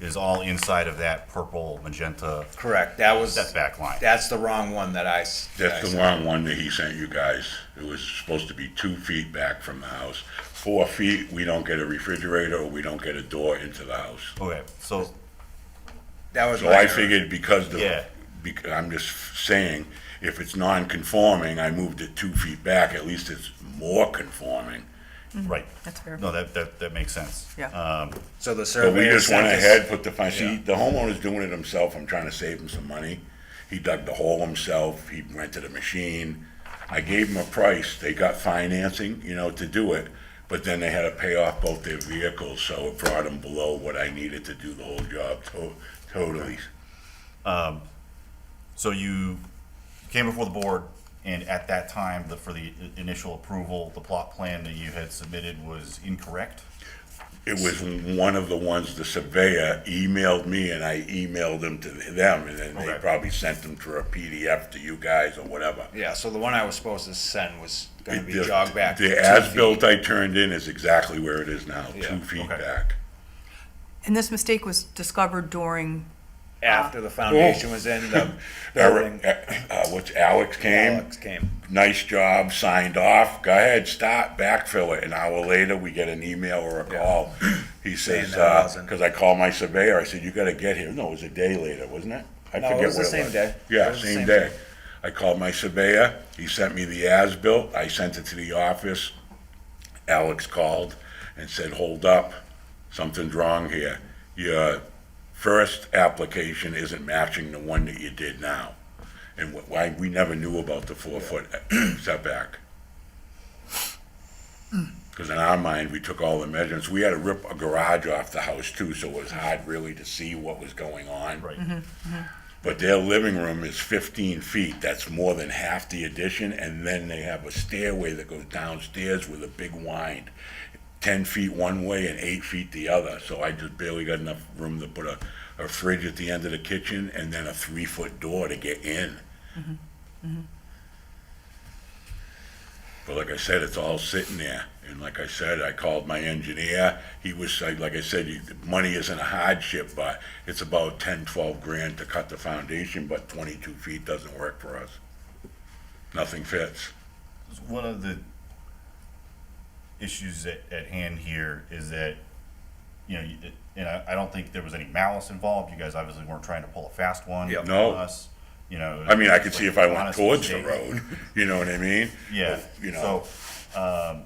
is all inside of that purple magenta Correct, that was, setback line. that's the wrong one that That's the wrong one that he sent you guys. It was supposed to be 2 feet back from the house. 4 feet, we don't get a refrigerator or we don't get a door into the house. Okay, so, That was So my I error. figured because Yeah. I'm just saying, if it's non-conforming, I moved it 2 feet back, at least it's more conforming. right. That's fair. No, that makes sense. Yeah. So the But surveyor we just went sent us- ahead, put the, see, Yeah. the homeowner's doing it himself, I'm trying to save him some money. He dug the hole himself, he rented a machine. I gave him a price, they got financing, to do it, but then they had to pay off both their vehicles, so it brought them below what I needed to do the whole job, totally. So you came before the board, and at that time, for the initial approval, the plot plan that you had submitted was incorrect? It was one of the ones the surveyor emailed me and I emailed them to them, and then they Okay. probably sent them for a PDF to you guys or whatever. Yeah, so the one I was supposed to send was gonna be The- jogged back. The 2 as-built feet. I turned in is exactly where it is now, Yeah, 2 feet okay. back. And this mistake was discovered during, After the foundation was in, the building, Alex came, Alex came. nice job, signed off, go ahead, start, backfill it. An hour later, we get an email or a call. He Saying says, that wasn't- because I called my surveyor, I said, you gotta get here. No, it was a day later, wasn't it? I No, it forget was the what same day. Yeah, It was the same same day. day. I called my surveyor, he sent me the as-built, I sent it to the office. Alex called and said, hold up, something's wrong here. Your first application isn't matching the one that you did now. And why, we never knew about the 4-foot setback. Because in our mind, we took all the measurements. We had to rip a garage off the house too, so it was hard really to see what was going on. Right. But their living room is 15 feet. That's more than half the addition. And then they have a stairway that goes downstairs with a big wind. 10 feet one way and 8 feet the other. So I just barely got enough room to put a fridge at the end of the kitchen and then a 3-foot door to get in. But like I said, it's all sitting there. And like I said, I called my engineer. He was, like I said, money isn't a hardship, but it's about 10, 12 grand to cut the foundation, but 22 feet doesn't work for us. Nothing fits. One of the issues at hand here is that, and I don't think there was any malice involved. You guys obviously weren't trying to pull a fast one Yep. on No. us. I mean, I could see if I went honest towards the mistake. road, you know what I mean? Yeah, You know. so,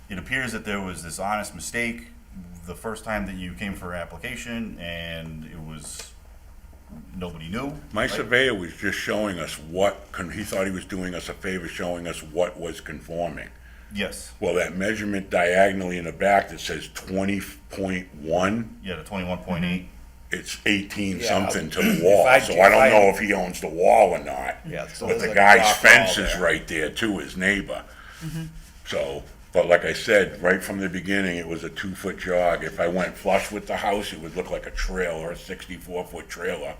it appears that there was this honest mistake the first time that you came for application, and it was, nobody knew. My right? surveyor was just showing us he thought he was doing us a favor, showing us what was conforming. Yes, Well, that measurement diagonally in the back that says 20.1, yeah, the 21.8. it's 18 Yeah, something to if the wall, I- so if I don't I- know if he owns the wall or not. Yeah, so But there's the like a guy's rock fence wall is there. right there too, his neighbor. So, But like I said, right from the beginning, it was a 2-foot jog. If I went flush with the house, it would look like a trailer, a 64-foot trailer.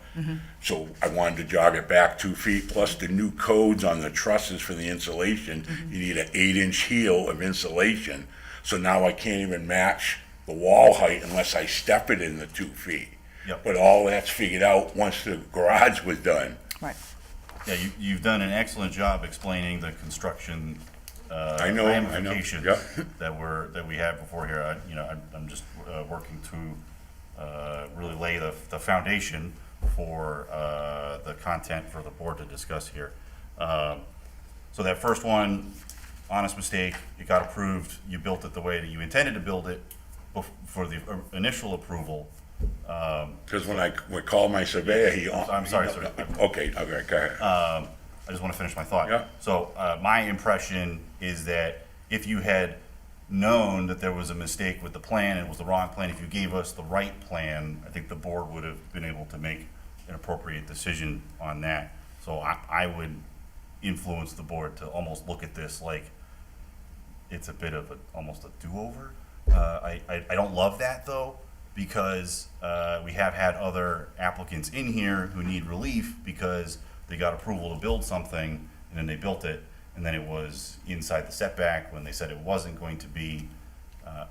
So I wanted to jog it back 2 feet, plus the new codes on the trusses for the insulation. You need an 8-inch heel of insulation. So now I can't even match the wall height unless I step it in the 2 feet. Yep. But all that's figured out once the garage was done. Right. Yeah, you've done an excellent job explaining the construction I know. ramifications Yep. that we have before here. I'm just working to really lay the foundation for the content for the board to discuss here. So that first one, honest mistake, it got approved, you built it the way that you intended to build it for the initial approval. Because when I called my surveyor, he. I'm sorry, sir. Okay, go ahead. I just want to finish my thought. Yeah. So my impression is that if you had known that there was a mistake with the plan and it was the wrong plan, if you gave us the right plan, I think the board would have been able to make an appropriate decision on that. So I would influence the board to almost look at this like it's a bit of almost a do-over. I don't love that though, because we have had other applicants in here who need relief because they got approval to build something and then they built it and then it was inside the setback when they said it wasn't going to be.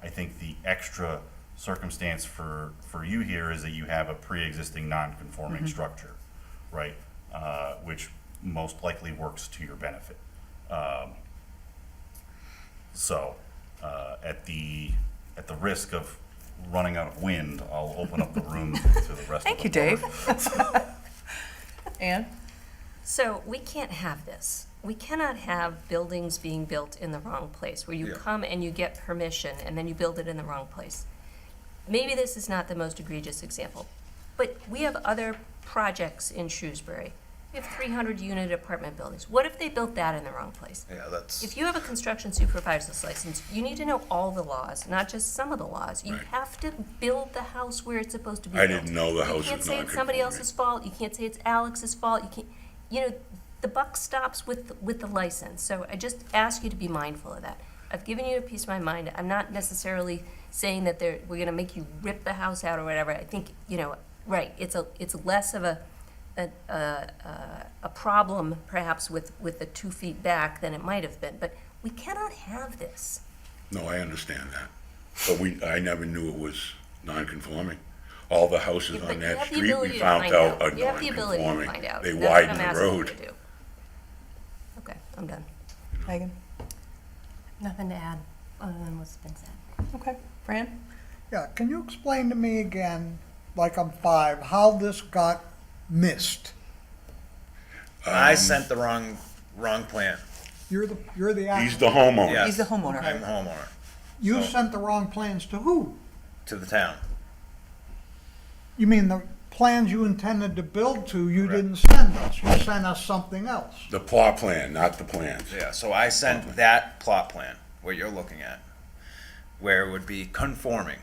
I think the extra circumstance for you here is that you have a pre-existing non-conforming structure, right? Which most likely works to your benefit. So at the risk of running out of wind, I'll open up the room to the rest Thank of the you, board. Dave. Ann? So we can't have this. We cannot have buildings being built in the wrong place, where you come and you get permission and then you build it in the wrong place. Maybe this is not the most egregious example, but we have other projects in Shrewsbury. We have 300-unit apartment buildings. What if they built that in the wrong place? Yeah, that's, If you have a construction supervisor's license, you need to know all the laws, not just some of the laws. You Right. have to build the house where it's supposed to be I built. didn't know the house was You can't say it's somebody non-conforming. else's fault. You can't say it's Alex's fault. You can't, the buck stops with the license. So I just ask you to be mindful of that. I've given you a piece of my mind. I'm not necessarily saying that we're going to make you rip the house out or whatever. I think, right, it's less of a problem perhaps with the 2 feet back than it might have been, but we cannot have this. No, I understand that. But I never knew it was non-conforming. All the houses But on you that have the street, ability we to found find out are You have the ability to non-conforming. find out. They That's what I'm widened the asking you road. to do. Okay, I'm done. Megan? Nothing to add, other than what's been said. Okay. Fran? Yeah, can you explain to me again, like I'm 5, how this got missed? I sent the wrong plan. You're the He's applicant. the homeowner. Yes. He's the homeowner. I'm a homeowner, You so- sent the wrong plans to who? to the town. You mean the plans you intended to build to, you Correct. didn't send us, you sent us something else. The plot plan, not the plans. Yeah, so I sent that plot plan, what you're looking at, where it would be conforming.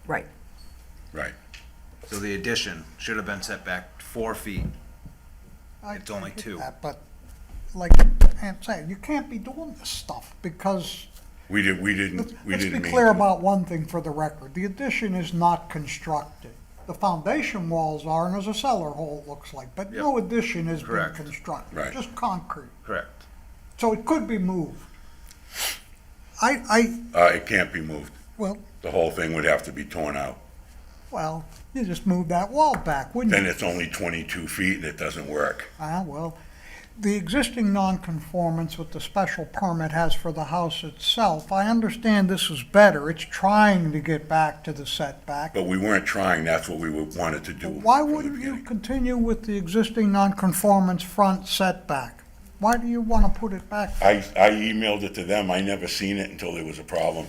Right. Right. So the addition should have been set back 4 feet. I It's only get 2. that, but like Ann said, you can't be doing this stuff because, We didn't let's be mean clear to. about one thing for the record. The addition is not constructed. The foundation walls are, and there's a cellar hole, it looks like, but no addition has been Correct. constructed, Right. just concrete. Correct. So it could be moved. It can't be moved. Well, The whole thing would have to be torn out. you just move that wall back, wouldn't you? Then it's only 22 feet and it doesn't work. The existing nonconformance with the special permit has for the house itself, I understand this is better. It's trying to get back to the setback. But we weren't trying, that's what we wanted to do. Why from the wouldn't you beginning. continue with the existing nonconformance front setback? Why do you want to put it back? I emailed it to them, I never seen it until there was a problem.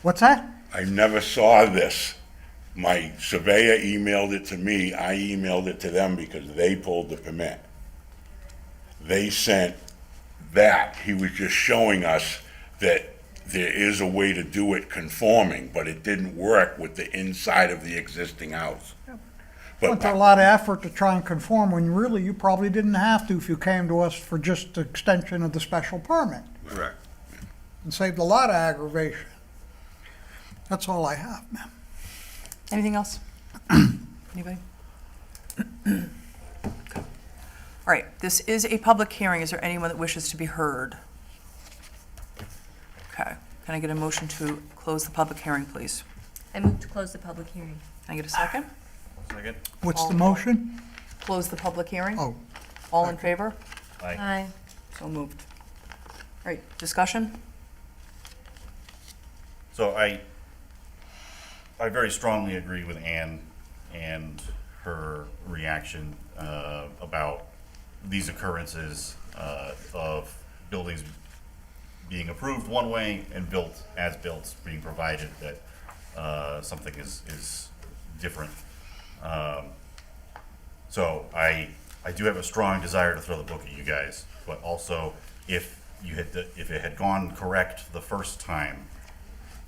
What's that? I never saw this. My surveyor emailed it to me, I emailed it to them because they pulled the permit. They sent that, he was just showing us that there is a way to do it conforming, but it didn't work with the inside of the existing house. Went through a lot of effort to try and conform when really you probably didn't have to if you came to us for just the extension of the special permit. Correct. and saved a lot of aggravation. That's all I have, ma'am. Anything else? Anybody? Okay. All right, this is a public hearing. Is there anyone that wishes to be heard? Okay, can I get a motion to close the public hearing, please? I move to close the public hearing. Can I get a second? Second? What's the motion? Close the public hearing? Oh, All in favor? Aye. So moved. All right, discussion? So I very strongly agree with Ann and her reaction about these occurrences of buildings being approved one way and built as built being provided that something is different. So I do have a strong desire to throw the book at you guys, but also if it had gone correct the first time,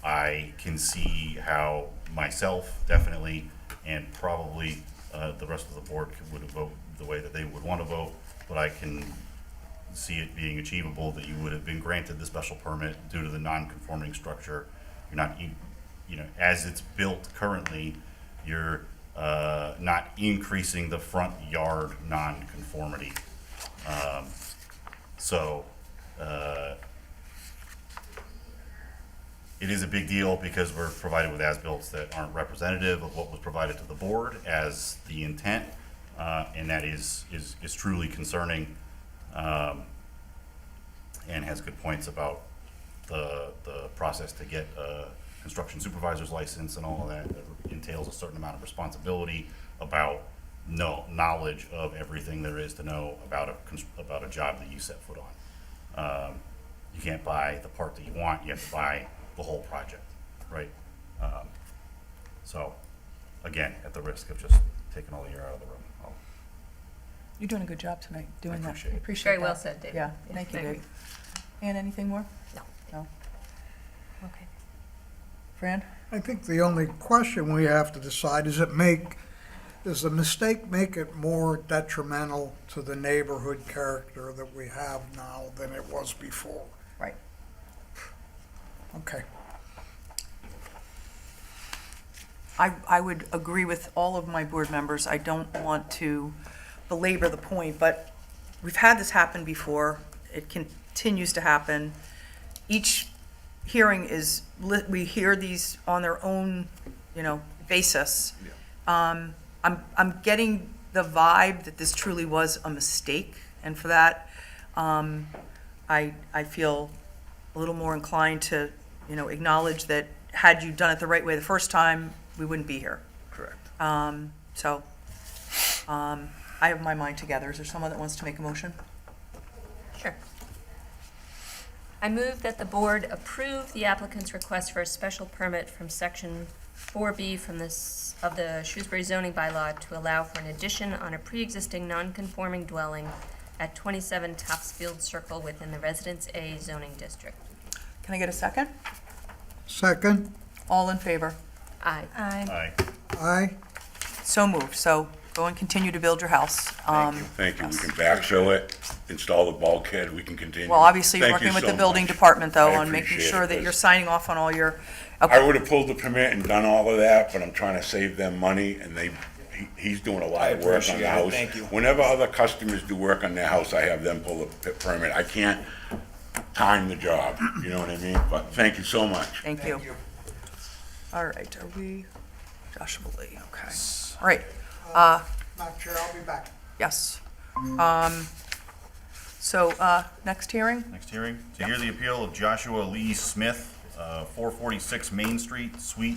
I can see how myself definitely and probably the rest of the board would vote the way that they would want to vote, but I can see it being achievable that you would have been granted the special permit due to the non-conforming structure. You're not, as it's built currently, you're not increasing the front yard non-conformity. It is a big deal because we're provided with as-bills that aren't representative of what was provided to the board as the intent, and that is truly concerning, and has good points about the process to get a construction supervisor's license and all of that. That entails a certain amount of responsibility about knowledge of everything there is to know about a job that you set foot on. You can't buy the part that you want, you have to buy the whole project, right? So, again, at the risk of just taking all the air out of the room, You're doing a good job tonight doing that. appreciate it. Appreciate Very that. well said, David. Yeah, thank you, Thank you. Dave. And anything more? No. No? Okay. Fran? I think the only question we have to decide is does the mistake make it more detrimental to the neighborhood character that we have now than it was before? Right. Okay. I would agree with all of my board members. I don't want to belabor the point, but we've had this happen before. It continues to happen. Each hearing we hear these on their own, basis. I'm getting the vibe that this truly was a mistake, and for that, I feel a little more inclined to, acknowledge that had you done it the right way the first time, we wouldn't be here. Correct. I have my mind together. Is there someone that wants to make a motion? Sure. I move that the board approve the applicant's request for a special permit from section 4B of the Shrewsbury zoning bylaw to allow for an addition on a pre-existing non-conforming dwelling at 27 Topsfield Circle within the Residence A zoning district. Can I get a second? Second? All in favor? Aye. Aye. Aye? So moved. So go and continue to build your house. Thank you. We can backfill it, install the bulkhead, we can continue. Well, obviously, you're Thank you working with so the building much. department, though, I on making appreciate sure it, that you're 'cause signing off on all your, I would have pulled the permit and done all of that, but I'm trying to save them money, and he's doing a lot of work on appreciate the it. house. Thank you. Whenever other customers do work on their house, I have them pull the permit. I can't time the job, you know what I mean? But thank you so much. thank you. All right, are we, Joshua Lee, okay. All right, Madam Chair, I'll be back. yes. Next hearing? Next hearing, to hear the appeal of Joshua Lee Smith, 446 Main Street, Suite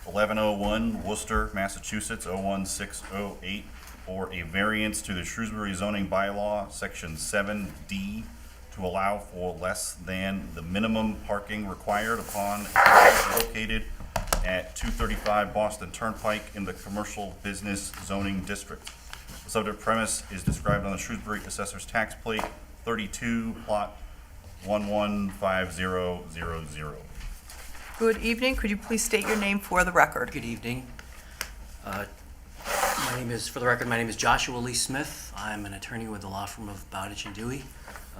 1101, Worcester, Massachusetts, 01608, for a variance to the Shrewsbury zoning bylaw, section 7D, to allow for less than the minimum parking required upon a property located at 235 Boston Turnpike in the commercial business zoning district. The subject premise is described on the Shrewsbury Assessor's Tax Plate 32, plot 115000. Good evening, could you please state your name for the record? Good evening. For the record, my name is Joshua Lee Smith. I'm an attorney with the law firm of Bowditch and Dewey.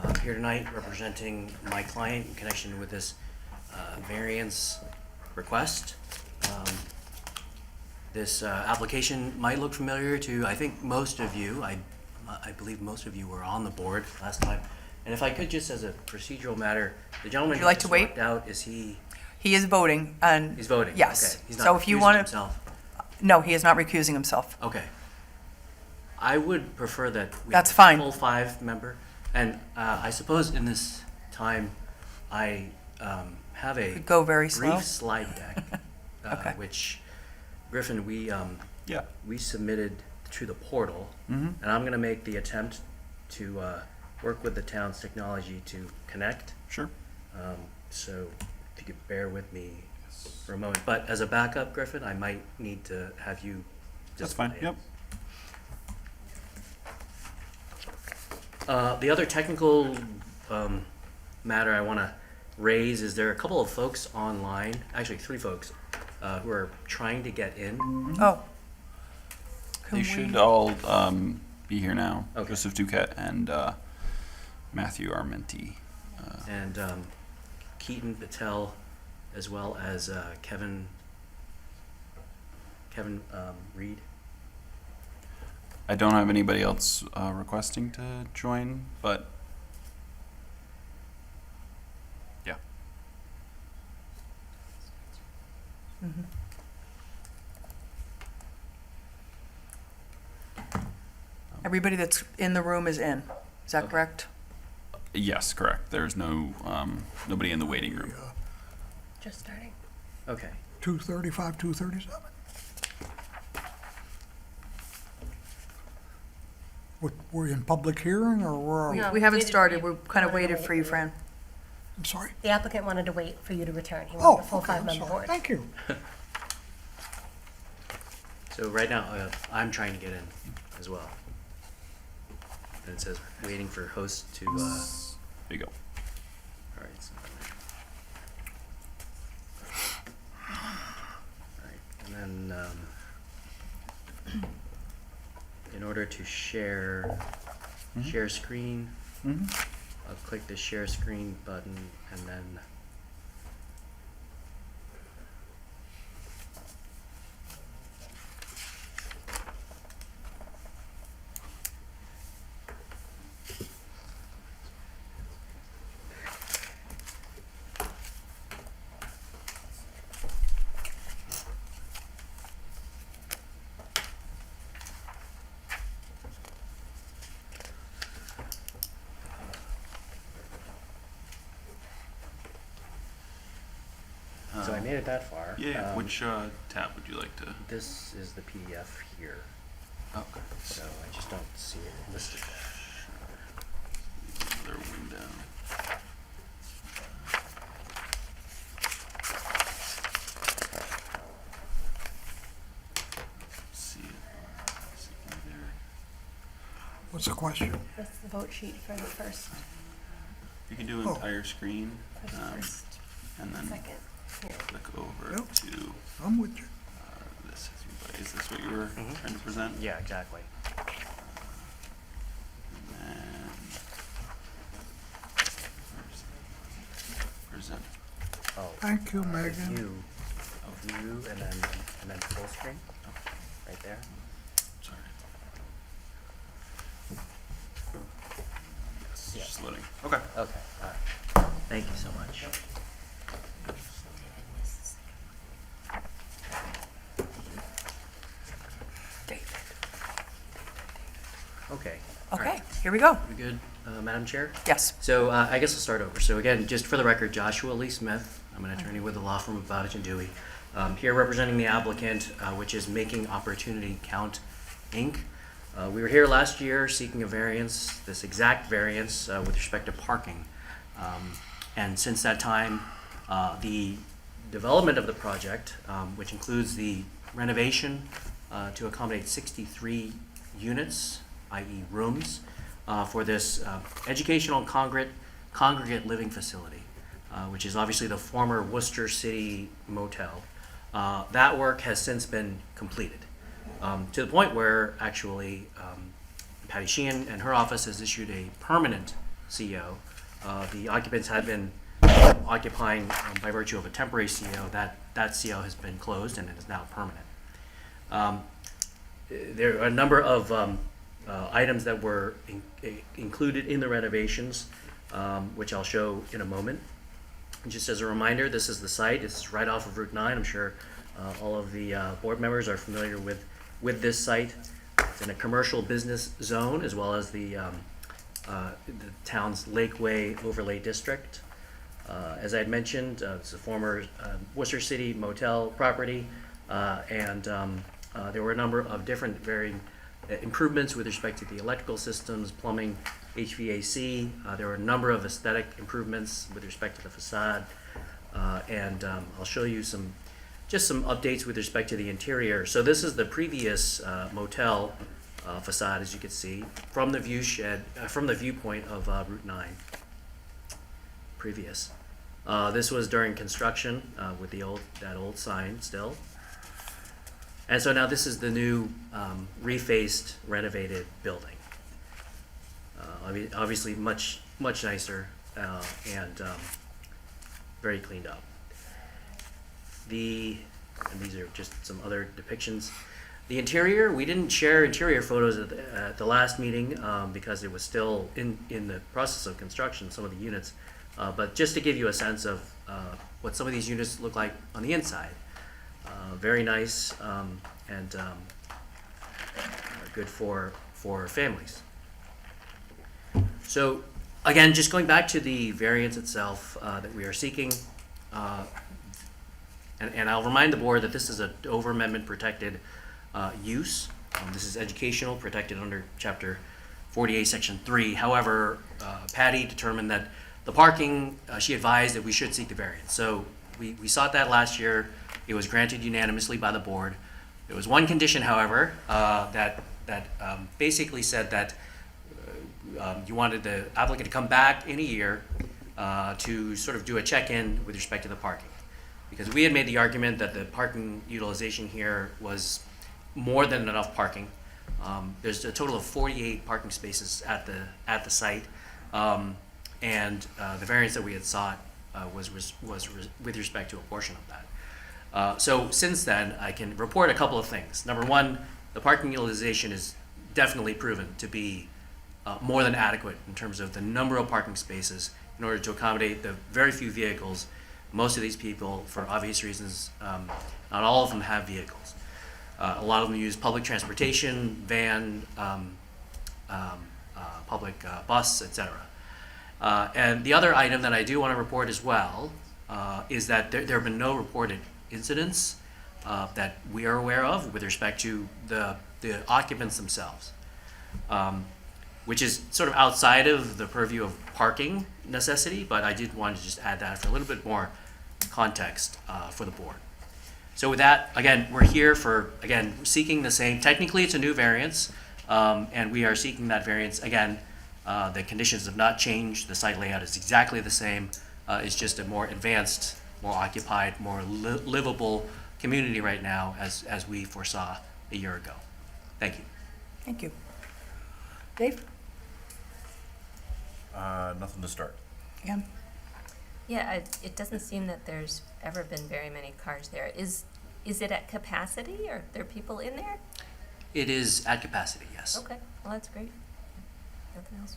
I'm here tonight representing my client in connection with this variance request. This application might look familiar to, I think, most of you. I believe most of you were on the board last time. And if I could, just as a procedural matter, the gentleman Would you who like to just wait? walked out, is he, He is voting, and. he's voting? Yes. Okay. He's So not if you recusing want to, himself? no, he is not recusing himself. Okay. I would prefer that we That's have a fine. full 5-member. And I suppose in this time, I have a Could go very slow. brief slide deck, Okay. which, Griffin, Yeah. we submitted to the portal, Mm-hmm. and I'm going to make the attempt to work with the town's technology to connect. Sure. So if you could bear with me for a moment. But as a backup, Griffin, I might need to have you That's fine. display it. Yep. The other technical matter I want to raise is there are a couple of folks online, actually 3 folks, who are trying to get in. Oh. Can They we- should all be here now. Okay. Joseph Duquette and Matthew Armenti. And Keaton Patel, as well as Kevin Reed. I don't have anybody else requesting to join, but yeah. Mhm. Everybody that's in the room is in. Is that Okay. correct? Yes, correct. There's no nobody in the waiting room. Just starting. Okay. 235, 237. Were you in public hearing, or where are we? No. We haven't we didn't started. wait. We kind of Wanted to waited wait. for you, Fran. I'm sorry? The applicant wanted to wait for you to return. He Oh, wanted a full okay, I'm 5-member sorry. board. Thank you. So right now, I'm trying to get in as well. And it says waiting for host to, all There you go. right. So, all right, and then, in order to share screen, Mm-hmm. I'll click the share screen button and then so I made it that far. Yeah. Which tab would you like to? This is the PDF here, Oh, so I just don't see it listed there. another window. See it. See it there. What's the question? That's the vote sheet for the first, You can do Oh. entire screen, for the first, and then second. Here. click over Yep. to I'm with you. this. Is this what you were trying to present? Yeah, exactly. And then present. Oh, Thank you, Megan. view, and then full screen, right there. Sorry. Yes, Yeah. just loading. Okay. Okay, all right. Thank you so much. Okay. all right. Okay, here we go. We good, Madam Chair? Yes. So I guess I'll start over. So again, just for the record, Joshua Lee Smith. I'm an attorney with the law firm of Bowditch and Dewey. Here representing the applicant, which is Making Opportunity Count, Inc. We were here last year seeking a variance, this exact variance with respect to parking. And since that time, the development of the project, which includes the renovation to accommodate 63 units, i.e. rooms, for this educational congregate living facility, which is obviously the former Worcester City Motel. That work has since been completed, to the point where actually Patty Sheehan and her office has issued a permanent CO. The occupants had been occupying by virtue of a temporary CO. That CO has been closed and it is now permanent. There are a number of items that were included in the renovations, which I'll show in a moment. Just as a reminder, this is the site. It's right off of Route 9. I'm sure all of the board members are familiar with this site. It's in a commercial business zone as well as the town's Lakeway Overlay District. As I had mentioned, it's a former Worcester City motel property, and there were a number of different varying improvements with respect to the electrical systems, plumbing, HVAC. There were a number of aesthetic improvements with respect to the facade, and I'll show you just some updates with respect to the interior. So this is the previous motel facade, as you can see, from the viewpoint of Route 9. Previous. This was during construction with that old sign still. And so now this is the new refaced, renovated building. Obviously much nicer and very cleaned up. And these are just some other depictions. The interior, we didn't share interior photos at the last meeting because it was still in the process of construction, some of the units. But just to give you a sense of what some of these units look like on the inside. Very nice and good for families. So again, just going back to the variance itself that we are seeking, and I'll remind the board that this is an over-amendment protected use. This is educational, protected under Chapter 48, Section 3. However, Patty determined that the parking, she advised that we should seek the variance. So we sought that last year. It was granted unanimously by the board. There was one condition, however, that basically said that you wanted the applicant to come back in a year to sort of do a check-in with respect to the parking. Because we had made the argument that the parking utilization here was more than enough parking. There's a total of 48 parking spaces at the site, and the variance that we had sought was with respect to a portion of that. So since then, I can report a couple of things. Number one, the parking utilization is definitely proven to be more than adequate in terms of the number of parking spaces in order to accommodate the very few vehicles. Most of these people, for obvious reasons, not all of them have vehicles. A lot of them use public transportation, van, public bus, etc. And the other item that I do want to report as well is that there have been no reported incidents that we are aware of with respect to the occupants themselves, which is sort of outside of the purview of parking necessity, but I did want to just add that for a little bit more context for the board. So with that, again, we're here for, again, seeking the same, technically it's a new variance, and we are seeking that variance. Again, the conditions have not changed, the site layout is exactly the same, it's just a more advanced, more occupied, more livable community right now as we foresaw a year ago. Thank you. Thank you. Dave? Nothing to start. Ann? Yeah, it doesn't seem that there's ever been very many cars there. Is it at capacity, or are there people in there? It is at capacity, yes. Okay, well, that's great. Nothing else?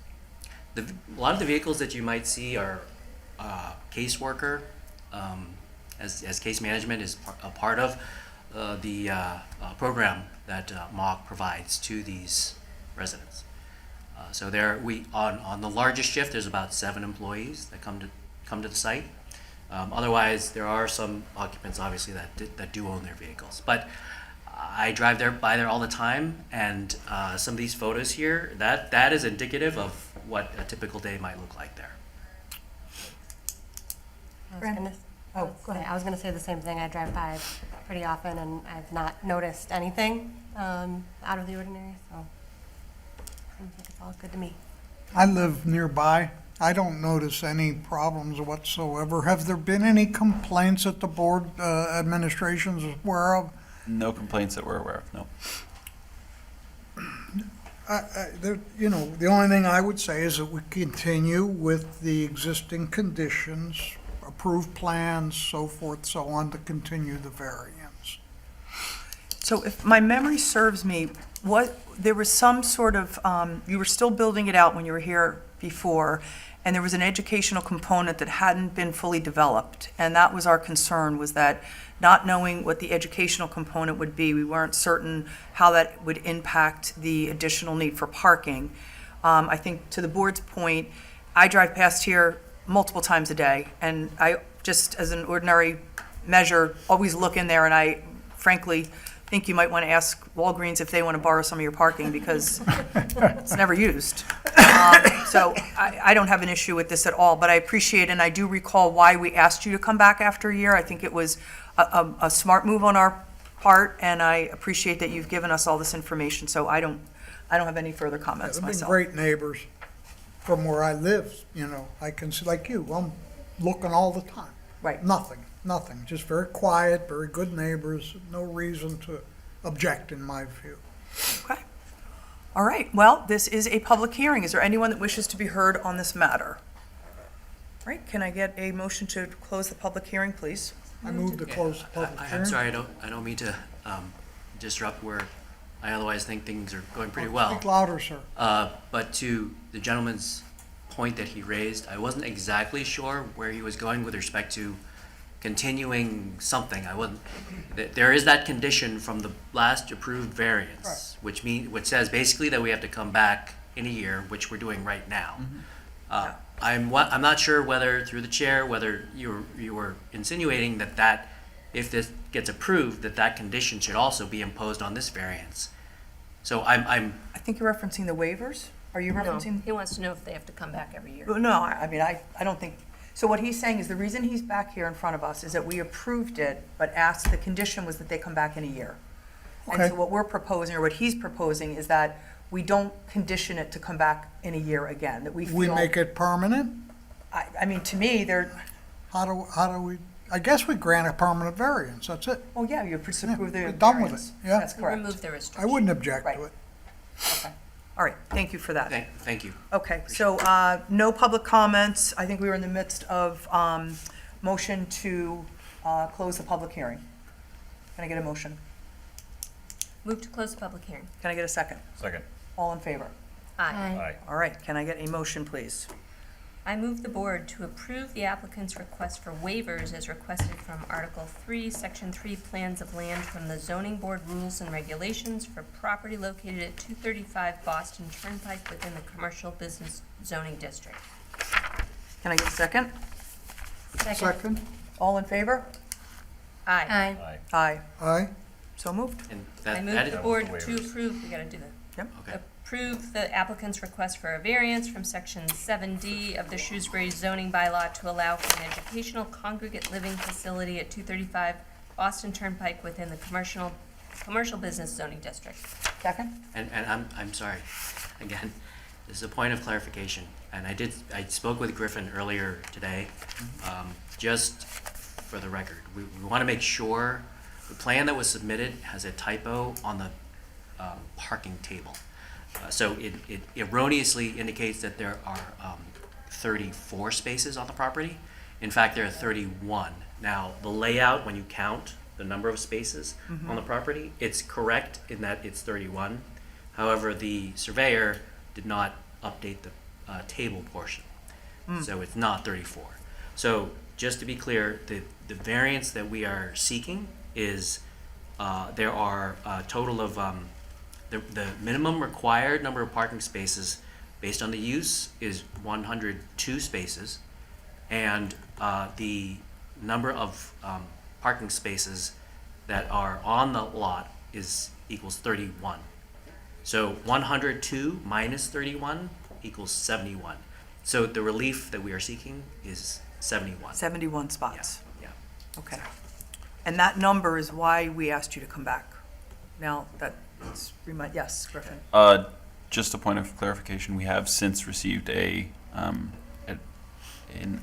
A lot of the vehicles that you might see are caseworker, as case management is a part of the program that MOC provides to these residents. So there, on the largest shift, there's about 7 employees that come to the site. Otherwise, there are some occupants, obviously, that do own their vehicles. But I drive by there all the time, and some of these photos here, that is indicative of what a typical day might look like there. Go ahead. I was gonna say the same thing. I drive by pretty often, and I've not noticed anything out of the ordinary, so seems like it's all good to me. I live nearby. I don't notice any problems whatsoever. Have there been any complaints that the board administration's aware of? No complaints that we're aware of, no. You know, the only thing I would say is that we continue with the existing conditions, approved plans, so forth, so on, to continue the variance. So if my memory serves me, there was some sort of, you were still building it out when you were here before, and there was an educational component that hadn't been fully developed. And that was our concern, was that not knowing what the educational component would be, we weren't certain how that would impact the additional need for parking. I think to the board's point, I drive past here multiple times a day, and I just, as an ordinary measure, always look in there, and I frankly think you might want to ask Walgreens if they want to borrow some of your parking, because it's never used. So I don't have an issue with this at all, but I appreciate, and I do recall why we asked you to come back after a year. I think it was a smart move on our part, and I appreciate that you've given us all this information, so I don't have any further comments They've been myself. great neighbors from where I live, you know. I can see, like you, I'm looking all the time. Right. Nothing, just very quiet, very good neighbors, no reason to object in my view. Okay. All right, well, this is a public hearing. Is there anyone that wishes to be heard on this matter? All right, can I get a motion to close the public hearing, please? I move to close the public hearing. I'm sorry, I don't mean to disrupt where I otherwise think things are going pretty well. Speak louder, sir. But to the gentleman's point that he raised, I wasn't exactly sure where he was going with respect to continuing something. I wasn't. There is that condition from the last approved variance, which says basically that we have to come back in a year, which we're doing right now. I'm not sure whether through the chair whether you were insinuating that if this gets approved, that condition should also be imposed on this variance. So I think you're referencing the waivers? Are you No, referencing? he wants to know if they have to come back every year. Well, no, I mean, I don't think, so what he's saying is the reason he's back here in front of us is that we approved it, but the condition was that they come back in a year. And Okay. so what we're proposing, or what he's proposing, is that we don't condition it to come back in a year again, that we feel. We make it permanent? I mean, to me, How do we, I guess we grant a permanent variance, that's it. oh, yeah, you just approve the we're done with variance. it, yeah. That's We correct. remove the I restriction. wouldn't object to Right. it. Okay. All right, thank you for that. thank you. Okay, so no public comments. I think we were in the midst of motion to close the public hearing. Can I get a motion? Move to close the public hearing. Can I get a second? Second. All in favor? Aye. All right, can I get a motion, please? I move the board to approve the applicant's request for waivers as requested from Article 3, Section 3, Plans of Land from the Zoning Board Rules and Regulations for property located at 235 Boston Turnpike within the Commercial Business Zoning District. Can I get a second? Second? All in favor? Aye. Aye. Aye? So moved. And I that move is the board to approve, we gotta do that. Yep. okay. Approve the applicant's request for a variance from Section 7D of the Shrewsbury zoning bylaw to allow for an educational congregate living facility at 235 Boston Turnpike within the commercial business zoning district. Second? And I'm sorry, again, this is a point of clarification, and I spoke with Griffin earlier today, just for the record. We want to make sure the plan that was submitted has a typo on the parking table. So it erroneously indicates that there are 34 spaces on the property. In fact, there are 31. Now, the layout, when you count the number of spaces on the property, it's correct in that it's 31. However, the surveyor did not update the table portion, so it's not 34. So just to be clear, the variance that we are seeking is there are a total of the minimum required number of parking spaces based on the use is 102 spaces, and the number of parking spaces that are on the lot equals 31. So 102 minus 31 equals 71. So the relief that we are seeking is 71. 71 spots. Yeah. Okay. And that number is why we asked you to come back. Now, yes, Griffin. Just a point of clarification, we have since received an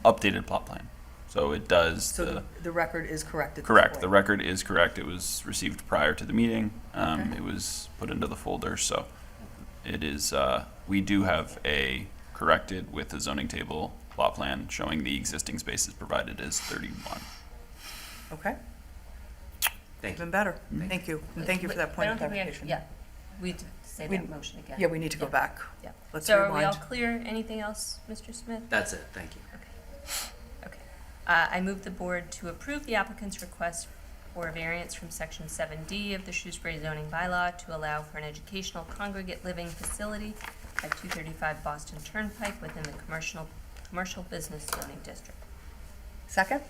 updated plot plan. So it does, So the record is correct at this correct, point. the record is correct. It was received prior to the meeting. Okay. It was put into the folder, so it is, we do have a corrected with the zoning table plot plan showing the existing spaces provided is 31. Okay, Thank you. even better. Thank you, and thank you for that point I of don't think we have- clarification. Yeah, we have to say We- that motion again. Yeah, we need to go Yeah. back. Yeah. Let's So are we all rewind. clear? Anything else, Mr. Smith? That's it, thank you. Okay. I move the board to approve the applicant's request for a variance from section 7D of the Shrewsbury zoning bylaw to allow for an educational congregate living facility at 235 Boston Turnpike within the commercial business zoning district. Second,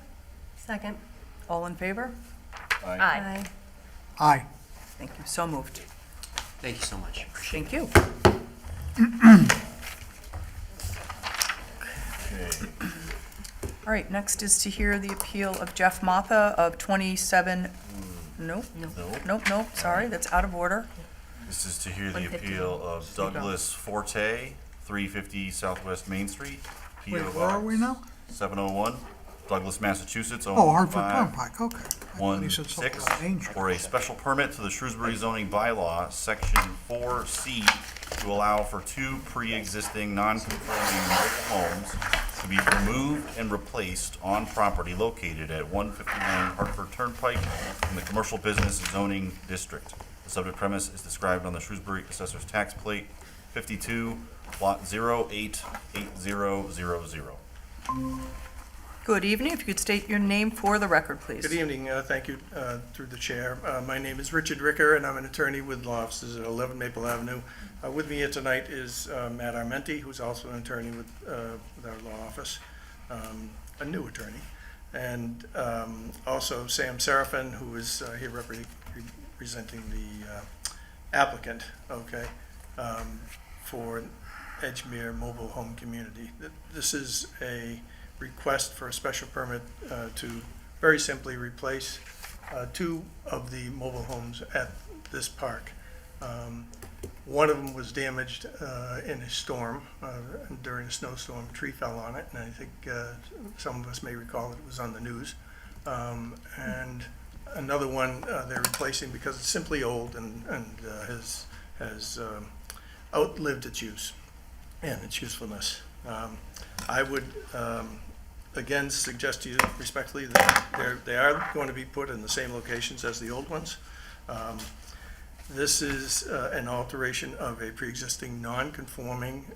Second. all in favor? Aye. Aye. Thank you, so moved. Thank you so much. Appreciate it. Thank you. All right, next is to hear the appeal of Jeff Matha of 27, nope, nope, sorry, that's out of order. This is to hear the 150. appeal of Douglas Forte, 350 Southwest Main Street, Wait, P.O. where are we now? 701, Douglas, Massachusetts, Oh, Hartford 015. Turnpike, okay. I thought he said something 16 about Angel. for a special permit to the Shrewsbury zoning bylaw, section 4C, to allow for 2 pre-existing non-conforming homes to be removed and replaced on property located at 159 Hartford Turnpike in the commercial business zoning district. The subject premise is described on the Shrewsbury Assessor's Tax Plate 52, lot 088000. Good evening, if you could state your name for the record, please. Good evening, thank you through the chair. My name is Richard Ricker, and I'm an attorney with law offices at 11 Maple Avenue. With me here tonight is Matt Armenti, who's also an attorney with our law office, a new attorney, and also Sam Seraphin, who is here representing the applicant, okay, for Edgemere Mobile Home Community. This is a request for a special permit to very simply replace 2 of the mobile homes at this park. One of them was damaged in a storm, during a snowstorm. A tree fell on it, and I think some of us may recall it was on the news. And another one they're replacing because it's simply old and has outlived its use and its usefulness. I would again suggest to you respectfully that they are going to be put in the same locations as the old ones. This is an alteration of a pre-existing non-conforming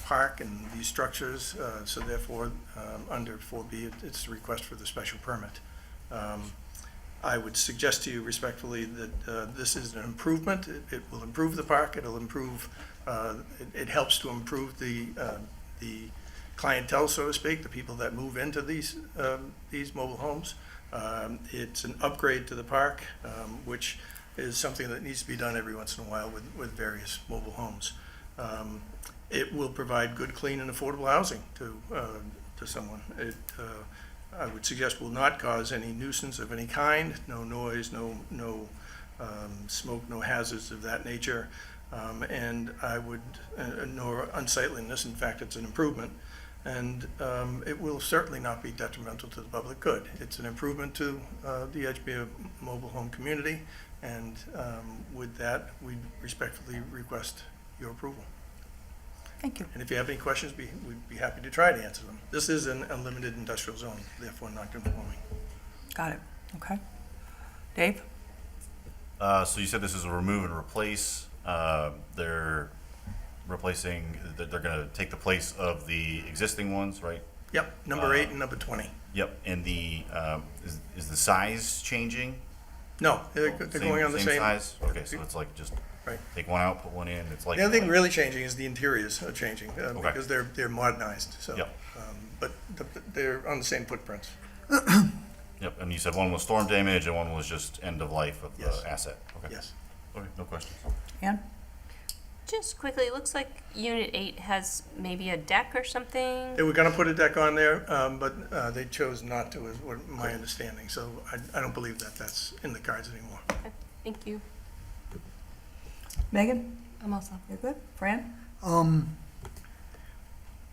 park and these structures, so therefore, under 4B, it's a request for the special permit. I would suggest to you respectfully that this is an improvement. It will improve the park. It'll improve, it helps to improve the clientele, so to speak, the people that move into these mobile homes. It's an upgrade to the park, which is something that needs to be done every once in a while with various mobile homes. It will provide good, clean, and affordable housing to someone. It, I would suggest, will not cause any nuisance of any kind, no noise, no smoke, no hazards of that nature, and I would, nor unsightliness. In fact, it's an improvement. And it will certainly not be detrimental to the public good. It's an improvement to the Edgemere mobile home community, and with that, we respectfully request your approval. Thank you. And if you have any questions, we'd be happy to try to answer them. This is an unlimited industrial zone, therefore not conforming. Got it, okay. Dave? So you said this is a remove and replace. They're replacing, they're gonna take the place of the existing ones, right? Yep, number 8 and number 20. Yep, and the, is the size changing? No, they're going on the same. Size? Okay, so it's like just Right. take one out, put one in, it's like. The other thing really changing is the interiors are changing, because Okay. they're modernized, so. Yep. But they're on the same footprints. Yep, and you said one was storm damage and one was just end of life of Yes. the asset. Okay. Yes. Okay, no questions. Ann? Just quickly, it looks like Unit 8 has maybe a deck or something. They were gonna put a deck on there, but they chose not to, is what my understanding, so I don't believe that that's in the cards anymore. Okay, thank you. Megan? I'm also. You're good? Fran?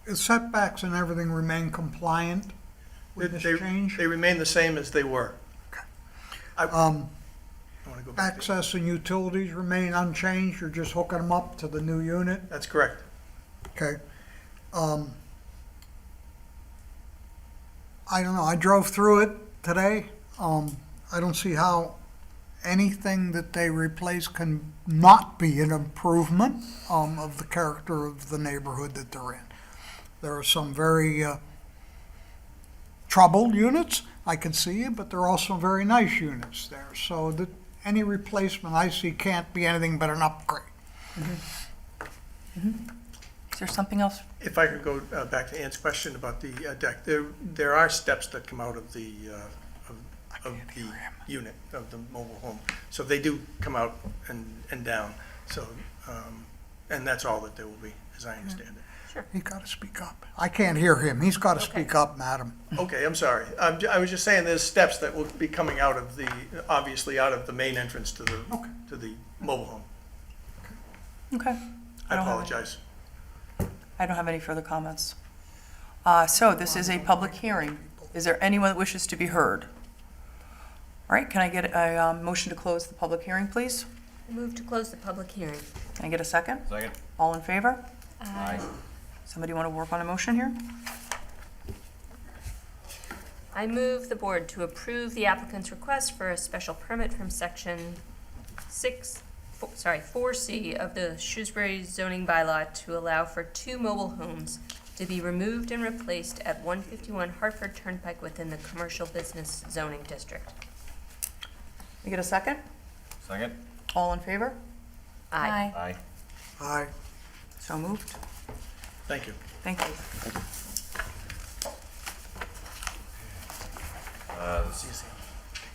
Is setbacks and everything remain compliant with this change? They remain the same as they were. I want to go back. Access and utilities remain unchanged, you're just hooking them up to the new unit? That's correct. Okay. I don't know, I drove through it today. I don't see how anything that they replace can not be an improvement, of the character of the neighborhood that they're in. There are some very, troubled units, I can see it, but there are also very nice units there. So that any replacement I see can't be anything but an upgrade. Is there something else? If I could go back to Ann's question about the deck, there are steps that come out of the unit, of the mobile home. So they do come out and down. So, and that's all that there will be, as I understand it. He's got to speak up. I can't hear him. He's got to speak up, madam. Okay, I'm sorry. I was just saying there's steps that will be coming out of obviously out of the main entrance to the mobile home. Okay. I apologize. I don't have any further comments. So this is a public hearing. Is there anyone that wishes to be heard? All right, can I get a motion to close the public hearing, please? Move to close the public hearing. Can I get a second? Second. All in favor? Aye. Somebody want to work on a motion here? I move the board to approve the applicant's request for a special permit from section 4C of the Shrewsbury zoning bylaw to allow for 2 mobile homes to be removed and replaced at 151 Hartford Turnpike within the commercial business zoning district. Can I get a second? Second. All in favor? Aye. Aye. Aye. So moved. Thank you. Thank you.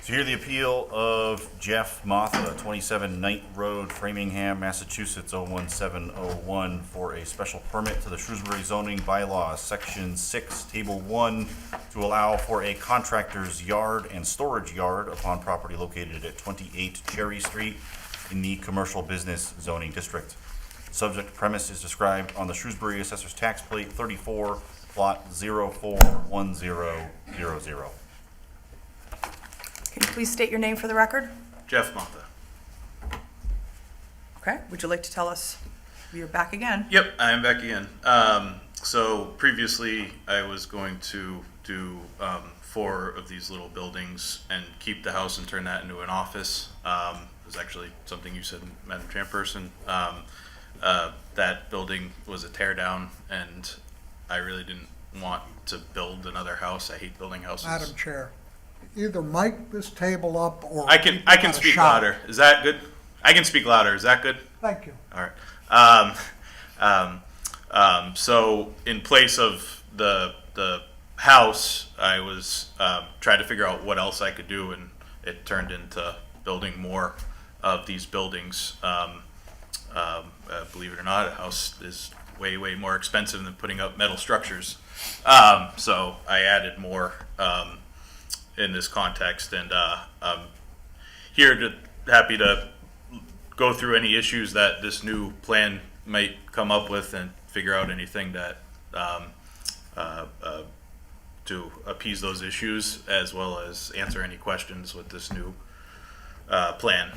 So hear the appeal of Jeff Motha, 27 Knight Road, Framingham, Massachusetts, 01701, for a special permit to the Shrewsbury zoning bylaws, Section 6, Table 1, to allow for a contractor's yard and storage yard upon property located at 28 Cherry Street in the commercial business zoning district. Subject premise is described on the Shrewsbury Assessor's Tax Plate 34, Plot 041000. Can you please state your name for the record? Jeff Motha. Okay, would you like to tell us, you're back again? Yep, I am back again. So previously, I was going to do 4 of these little buildings and keep the house and turn that into an office. It was actually something you said, Madam Chairperson. That building was a tear down, and I really didn't want to build another house. I hate building houses. Madam Chair, either mic this table up or. I can speak louder. Is that good? I can speak louder. Is that good? Thank you. All right. So in place of the house, I was trying to figure out what else I could do, and it turned into building more of these buildings. Believe it or not, a house is way, way more expensive than putting up metal structures. So I added more in this context, and I'm happy to go through any issues that this new plan might come up with and figure out anything that to appease those issues, as well as answer any questions with this new plan.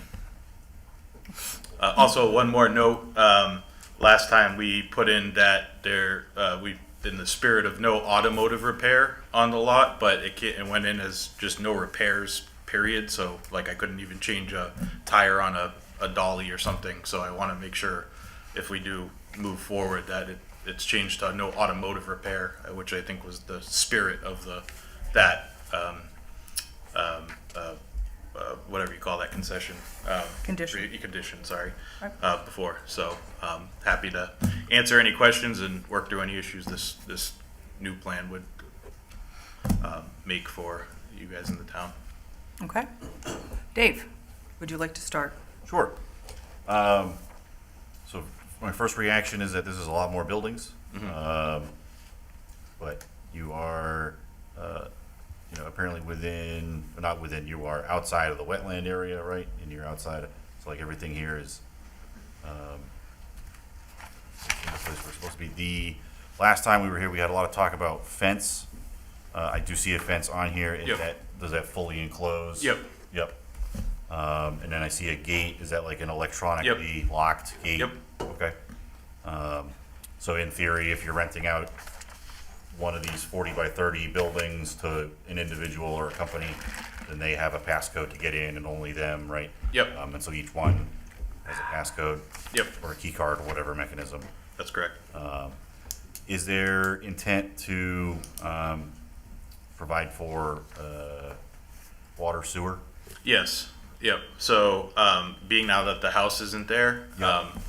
Also, one more note. Last time we put in that in the spirit of no automotive repair on the lot, but it went in as just no repairs, period. So like I couldn't even change a tire on a dolly or something. So I want to make sure if we do move forward that it's changed to no automotive repair, which I think was the spirit of that whatever you call that concession. Condition. Condition, sorry, Right. before. So happy to answer any questions and work through any issues this new plan would make for you guys in the town. Okay. Dave, would you like to start? Sure. So my first reaction is that this is a lot more buildings. But you are, apparently you are outside of the wetland area, right? And you're outside, so like everything here is, in the place we're supposed to be. The last time we were here, we had a lot of talk about fence. I do see a fence on here. Yep. Does that fully enclose? Yep. Yep. And then I see a gate. Is that like an electronically locked gate? Yep. Okay. So in theory, if you're renting out one of these 40 by 30 buildings to an individual or a company, then they have a passcode to get in and only them, right? Yep. And so each one has a passcode. Yep. Or a key card or whatever mechanism. That's correct. Is there intent to provide for water, sewer? Yes. Yep. So, being now that the house isn't there,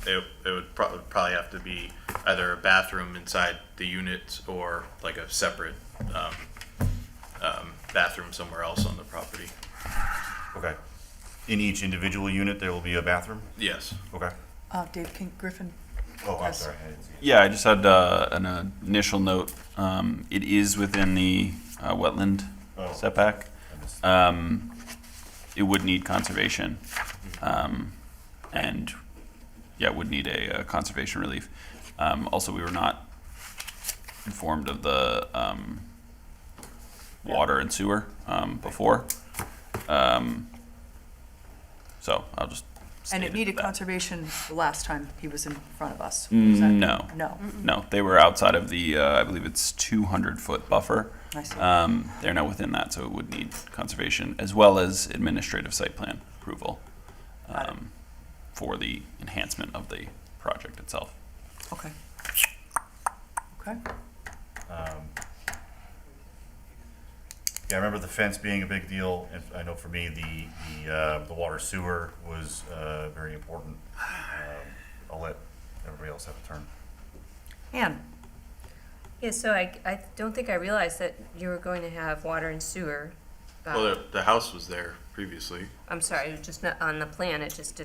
it would probably have to be either a bathroom inside the unit or like a separate bathroom somewhere else on the property. Okay. In each individual unit, there will be a bathroom? Yes. Okay. Dave Griffin. Oh, I'm Yes. sorry. I didn't see it. Yeah, I just had an initial note. It is within the wetland Oh. setback. I missed It would need conservation, and yeah, would need a conservation relief. Also, we were not informed of the water and sewer before, so I'll just. And it state needed that. conservation the last time he was in front of us. Mm, Was that- no. No. No, they were outside of the, I believe it's 200-foot buffer. I see. They're not within that, so it would need conservation as well as administrative site plan approval Got it. for the enhancement of the project itself. Okay. Okay. Yeah, I remember the fence being a big deal, and I know for me, the water sewer was very important. I'll let everybody else have a turn. Ann? Yeah, so I don't think I realized that you were going to have water and sewer. Well, the house was there previously. I'm sorry, it was just not on the plan, it just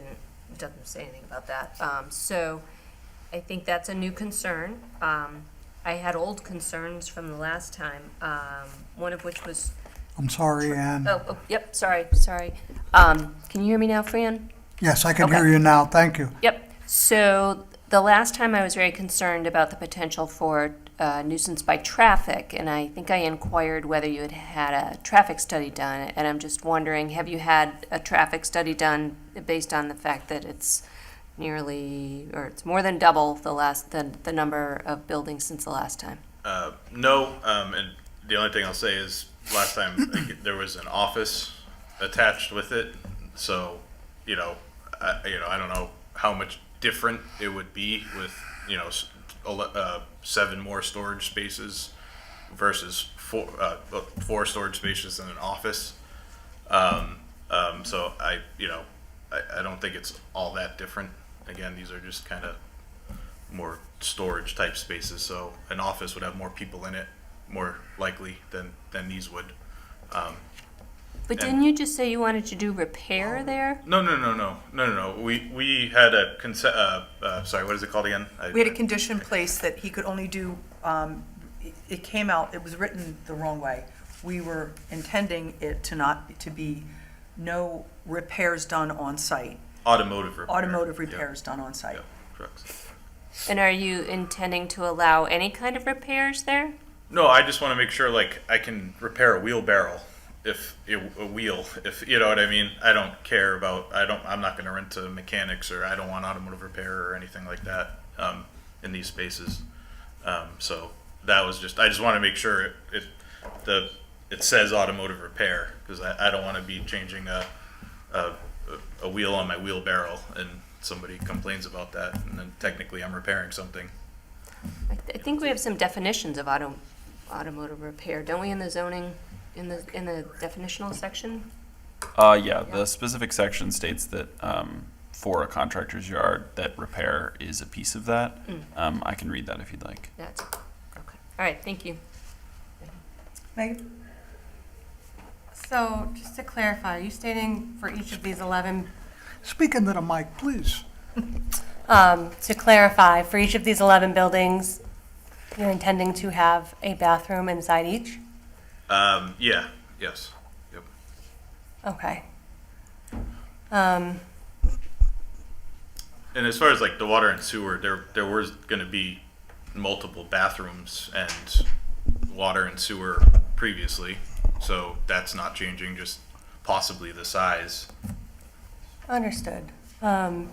doesn't say anything about that. So I think that's a new concern. I had old concerns from the last time, one of which was, I'm sorry, Ann. yep, sorry. Can you hear me now, Fran? Yes, I can Okay. hear you now. Thank you. Yep. So the last time I was very concerned about the potential for nuisance by traffic, and I think I inquired whether you had had a traffic study done, and I'm just wondering, have you had a traffic study done based on the fact that it's nearly, or it's more than double the number of buildings since the last time? No, and the only thing I'll say is last time there was an office attached with it, so I don't know how much different it would be with 7 more storage spaces versus 4 storage spaces in an office. So I don't think it's all that different. Again, these are just kind of more storage type spaces. So an office would have more people in it, more likely than these would. But didn't you just say you wanted to do repair there? No. We had a sorry, what is it called again? We had a condition placed that he could only do, it came out, it was written the wrong way. We were intending it to be no repairs done on site. Automotive repair. Automotive repairs done on site. Yeah, trucks. And are you intending to allow any kind of repairs there? No, I just want to make sure I can repair a wheelbarrow if you know what I mean. I don't care about, I'm not going to rent to mechanics, or I don't want automotive repair or anything like that in these spaces. So that was I just want to make sure it says automotive repair, because I don't want to be changing a wheel on my wheelbarrow and somebody complains about that, and then technically I'm repairing something. I think we have some definitions of automotive repair, don't we, in the zoning, in the definitional section? Yeah, the specific section states that for a contractor's yard, that repair is a piece of that. I can read that if you'd like. That's, okay. All right, thank you. Megan? So, just to clarify, are you stating for each of these 11, Speak into the mic, please. to clarify, for each of these 11 buildings, you're intending to have a bathroom inside each? Yeah, yes, yep. Okay. And as far as the water and sewer, there was going to be multiple bathrooms and water and sewer previously, so that's not changing, just possibly the size. Understood. I'll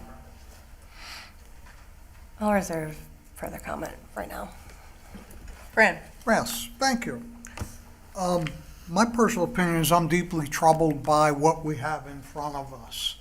reserve further comment right now. Fran? Yes, thank you. My personal opinion is I'm deeply troubled by what we have in front of us.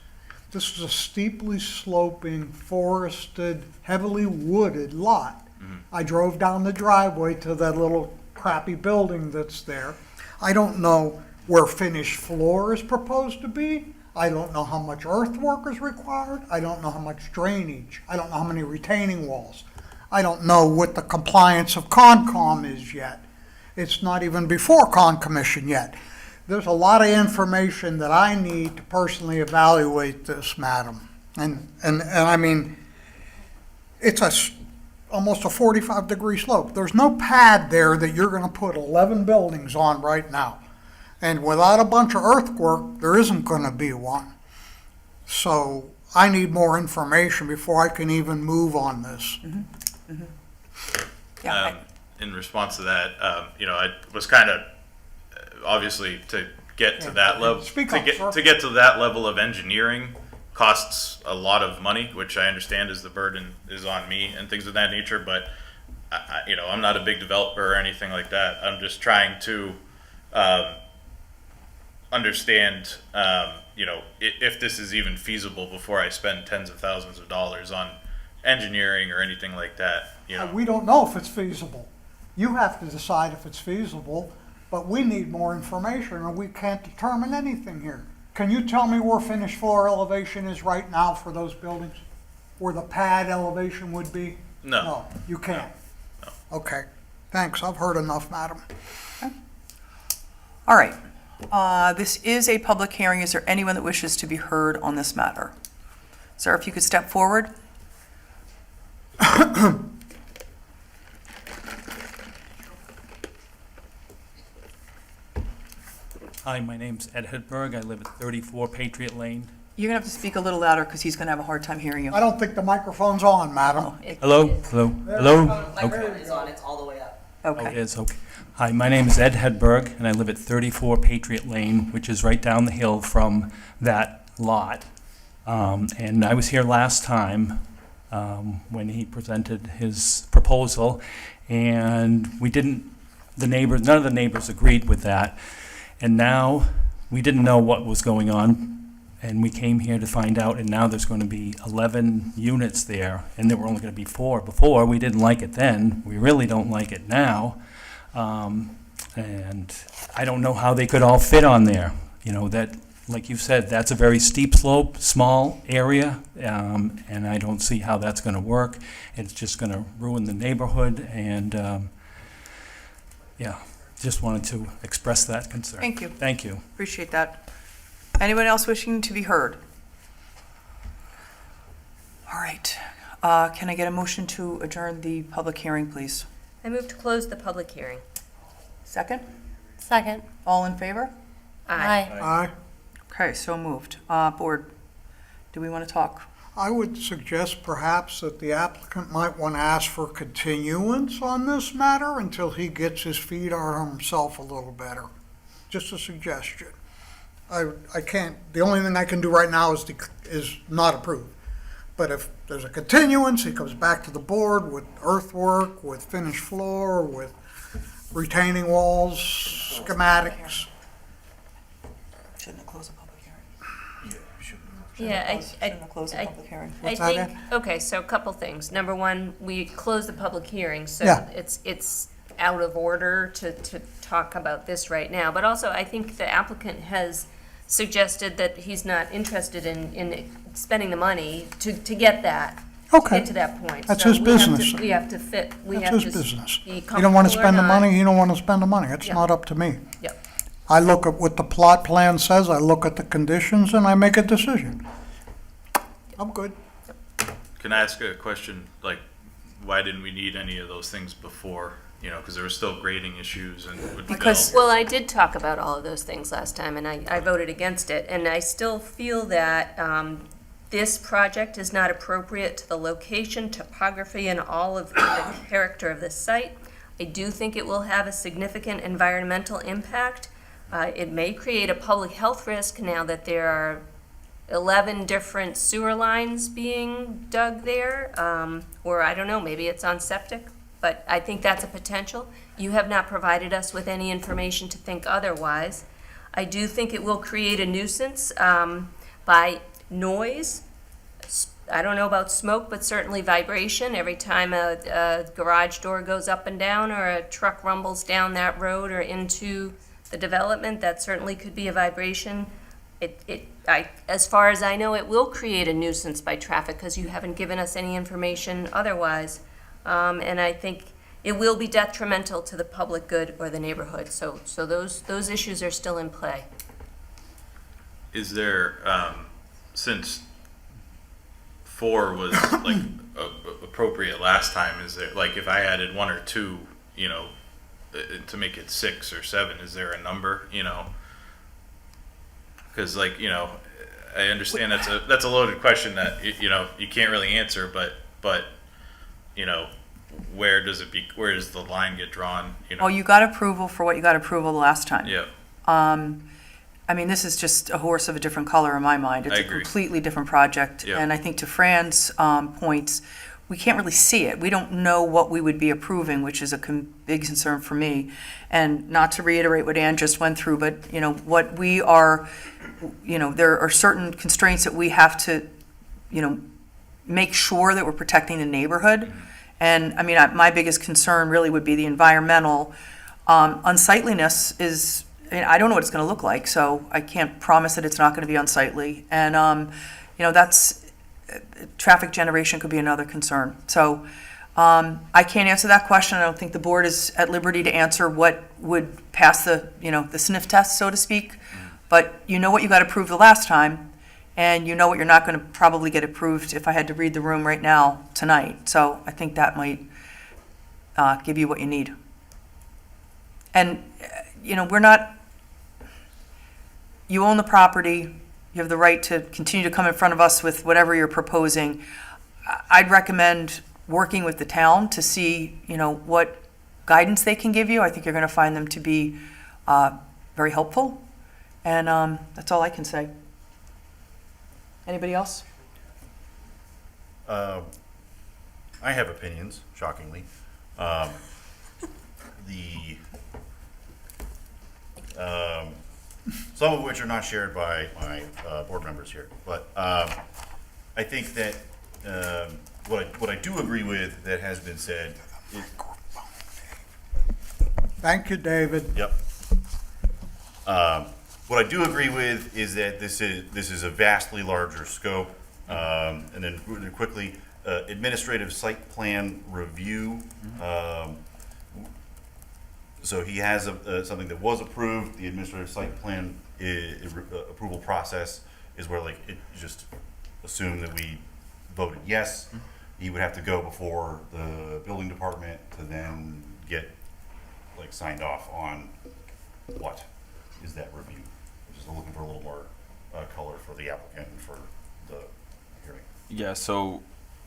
This is a steeply sloping, forested, heavily wooded lot. I drove down the driveway to that little crappy building that's there. I don't know where finished floor is proposed to be. I don't know how much earthwork is required. I don't know how much drainage. I don't know how many retaining walls. I don't know what the compliance of Concom is yet. It's not even before Con Commission yet. There's a lot of information that I need to personally evaluate this, madam. And I mean, it's almost a 45-degree slope. There's no pad there that you're gonna put 11 buildings on right now. And without a bunch of earthwork, there isn't gonna be one. So I need more information before I can even move on this. Yeah, In response to that, I was kind of, obviously, to get to that level, Speak up, sir. to get to that level of engineering costs a lot of money, which I understand is the burden is on me and things of that nature, but I'm not a big developer or anything like that. I'm just trying to understand, if this is even feasible before I spend tens of thousands of dollars on engineering or anything like that, We don't know if it's feasible. You have to decide if it's feasible, but we need more information or we can't determine anything here. Can you tell me where finished floor elevation is right now for those buildings? Where the pad elevation would be? No. No, you can't? No. Okay, thanks, I've heard enough, madam. all right. This is a public hearing. Is there anyone that wishes to be heard on this matter? Sir, if you could step forward. Hi, my name's Ed Hedberg. I live at 34 Patriot Lane. You're gonna have to speak a little louder because he's gonna have a hard time hearing you. I don't think the microphone's on, madam. Hello? Hello? Hello? Microphone is on, it's all the way up. Oh, it Okay. is, okay. Hi, my name is Ed Hedberg, and I live at 34 Patriot Lane, which is right down the hill from that lot. And I was here last time when he presented his proposal, and none of the neighbors agreed with that. And now, we didn't know what was going on, and we came here to find out, and now there's going to be 11 units there, and there were only going to be 4 before. We didn't like it then. We really don't like it now. And I don't know how they could all fit on there. That, like you said, that's a very steep slope, small area, and I don't see how that's going to work. It's just going to ruin the neighborhood, and just wanted to express that concern. Thank you. Thank you. Appreciate that. Anyone else wishing to be heard? All right. Can I get a motion to adjourn the public hearing, please? I move to close the public hearing. Second? Second. All in favor? Aye. Aye. Okay, so moved. Board, do we want to talk? I would suggest perhaps that the applicant might want to ask for continuance on this matter until he gets his feet on himself a little better. Just a suggestion. I can't, the only thing I can do right now is not approve. But if there's a continuance, he comes back to the board with earthwork, with finished floor, with retaining walls, schematics. Shouldn't have closed the public hearing. Yeah, Shouldn't have closed the public hearing. I What's that, think, Ed? okay, so a couple things. Number one, we closed the public hearing, so Yeah. it's out of order to talk about this right now. But also, I think the applicant has suggested that he's not interested in spending the money to get that, to Okay. get to that point. That's So his we have to- business. We have to fit, we That's have his to business. be You don't want to comfortable or spend the not. money, you don't want to spend the money. It's Yeah. not up to me. Yep. I look at what the plot plan says, I look at the conditions, and I make a decision. I'm good. Can I ask a question? Like, why didn't we need any of those things before? Because there were still grading issues and would Because- Well, I did talk about all of those things last time, and I voted against it. And I still feel that this project is not appropriate to the location, topography, and all of the character of this site. I do think it will have a significant environmental impact. It may create a public health risk now that there are 11 different sewer lines being dug there, or I don't know, maybe it's on septic, but I think that's a potential. You have not provided us with any information to think otherwise. I do think it will create a nuisance by noise. I don't know about smoke, but certainly vibration. Every time a garage door goes up and down, or a truck rumbles down that road or into the development, that certainly could be a vibration. As far as I know, it will create a nuisance by traffic, because you haven't given us any information otherwise. And I think it will be detrimental to the public good or the neighborhood. So those issues are still in play. Is there, since 4 was like appropriate last time, is there, like, if I added 1 or 2, you know, to make it 6 or 7, is there a number, you know? Because, like, you know, I understand that's a loaded question that you know you can't really answer, but you know, where does the line get drawn? You know. Well, you got approval for what you got approval the last time. Yeah. I mean, this is just a horse of a different color in my mind. It's I a agree. completely different project. Yeah. And I think to Fran's points, we can't really see it. We don't know what we would be approving, which is a big concern for me. And not to reiterate what Ann just went through, but, you know, what we are, you know, there are certain constraints that we have to, you know, make sure that we're protecting the neighborhood. And, I mean, my biggest concern really would be the environmental. Unsightliness is, I don't know what it's going to look like, so I can't promise that it's not going to be unsightly. And, you know, traffic generation could be another concern. So I can't answer that question. I don't think the board is at liberty to answer what would pass the, you know, the sniff test, so to speak. But you know what you got approved the last time, and you know what you're not going to probably get approved if I had to read the room right now tonight. So I think that might give you what you need. And, you know, you own the property. You have the right to continue to come in front of us with whatever you're proposing. I'd recommend working with the town to see, you know, what guidance they can give you. I think you're going to find them to be very helpful. And that's all I can say. Anybody else? I have opinions, shockingly. Some of which are not shared by my board members here. But I think that what I do agree with that has been said is, Thank you, David. yep. What I do agree with is that this is a vastly larger scope. And then really quickly, administrative site plan review. So he has something that was approved. The administrative site plan approval process is where, like, it just assumed that we voted yes. He would have to go before the building department to then get, like, signed off on what is that review. Just looking for a little more color for the applicant and for the hearing. Yeah, so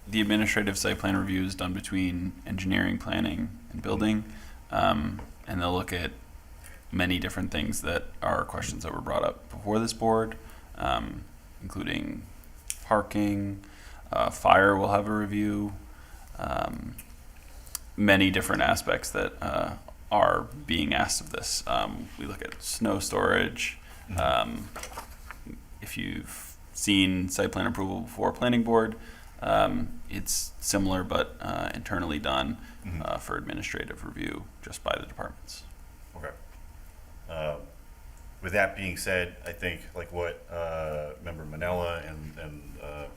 the administrative site plan review is done between engineering, planning, and building. And they'll look at many different things that are questions that were brought up before this board, including parking, fire will have a review, many different aspects that are being asked of this. We look at snow storage. If you've seen site plan approval before planning board, it's similar but internally done for administrative review just by the departments. Okay. With that being said, I think, like what Member Manella and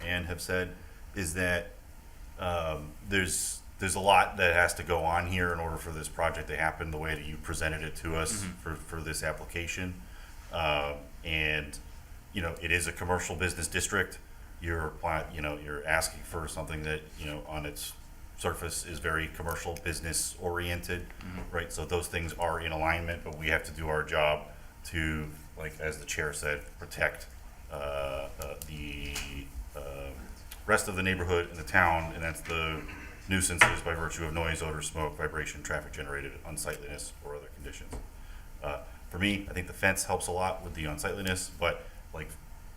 Ann have said, is that there's a lot that has to go on here in order for this project to happen the way that you presented it to us for this application. And, you know, it is a commercial business district. You're asking for something that, you know, on its surface is very commercial business oriented, right? So those things are in alignment, but we have to do our job to, like, as the chair said, protect the rest of the neighborhood and the town, and that's the nuisances by virtue of noise, odor, smoke, vibration, traffic generated, unsightliness, or other conditions. For me, I think the fence helps a lot with the unsightliness, but like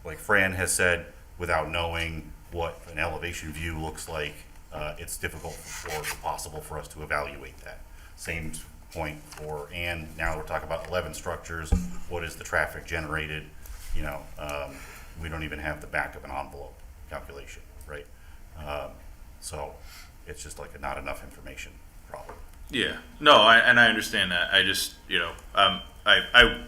like Fran has said, without knowing what an elevation view looks like, it's difficult or impossible for us to evaluate that. Same point for, and now we're talking about 11 structures. What is the traffic generated? You know, we don't even have the back of an envelope calculation, right? So it's just like not enough information problem. Yeah, no, I understand that. I just, you know, I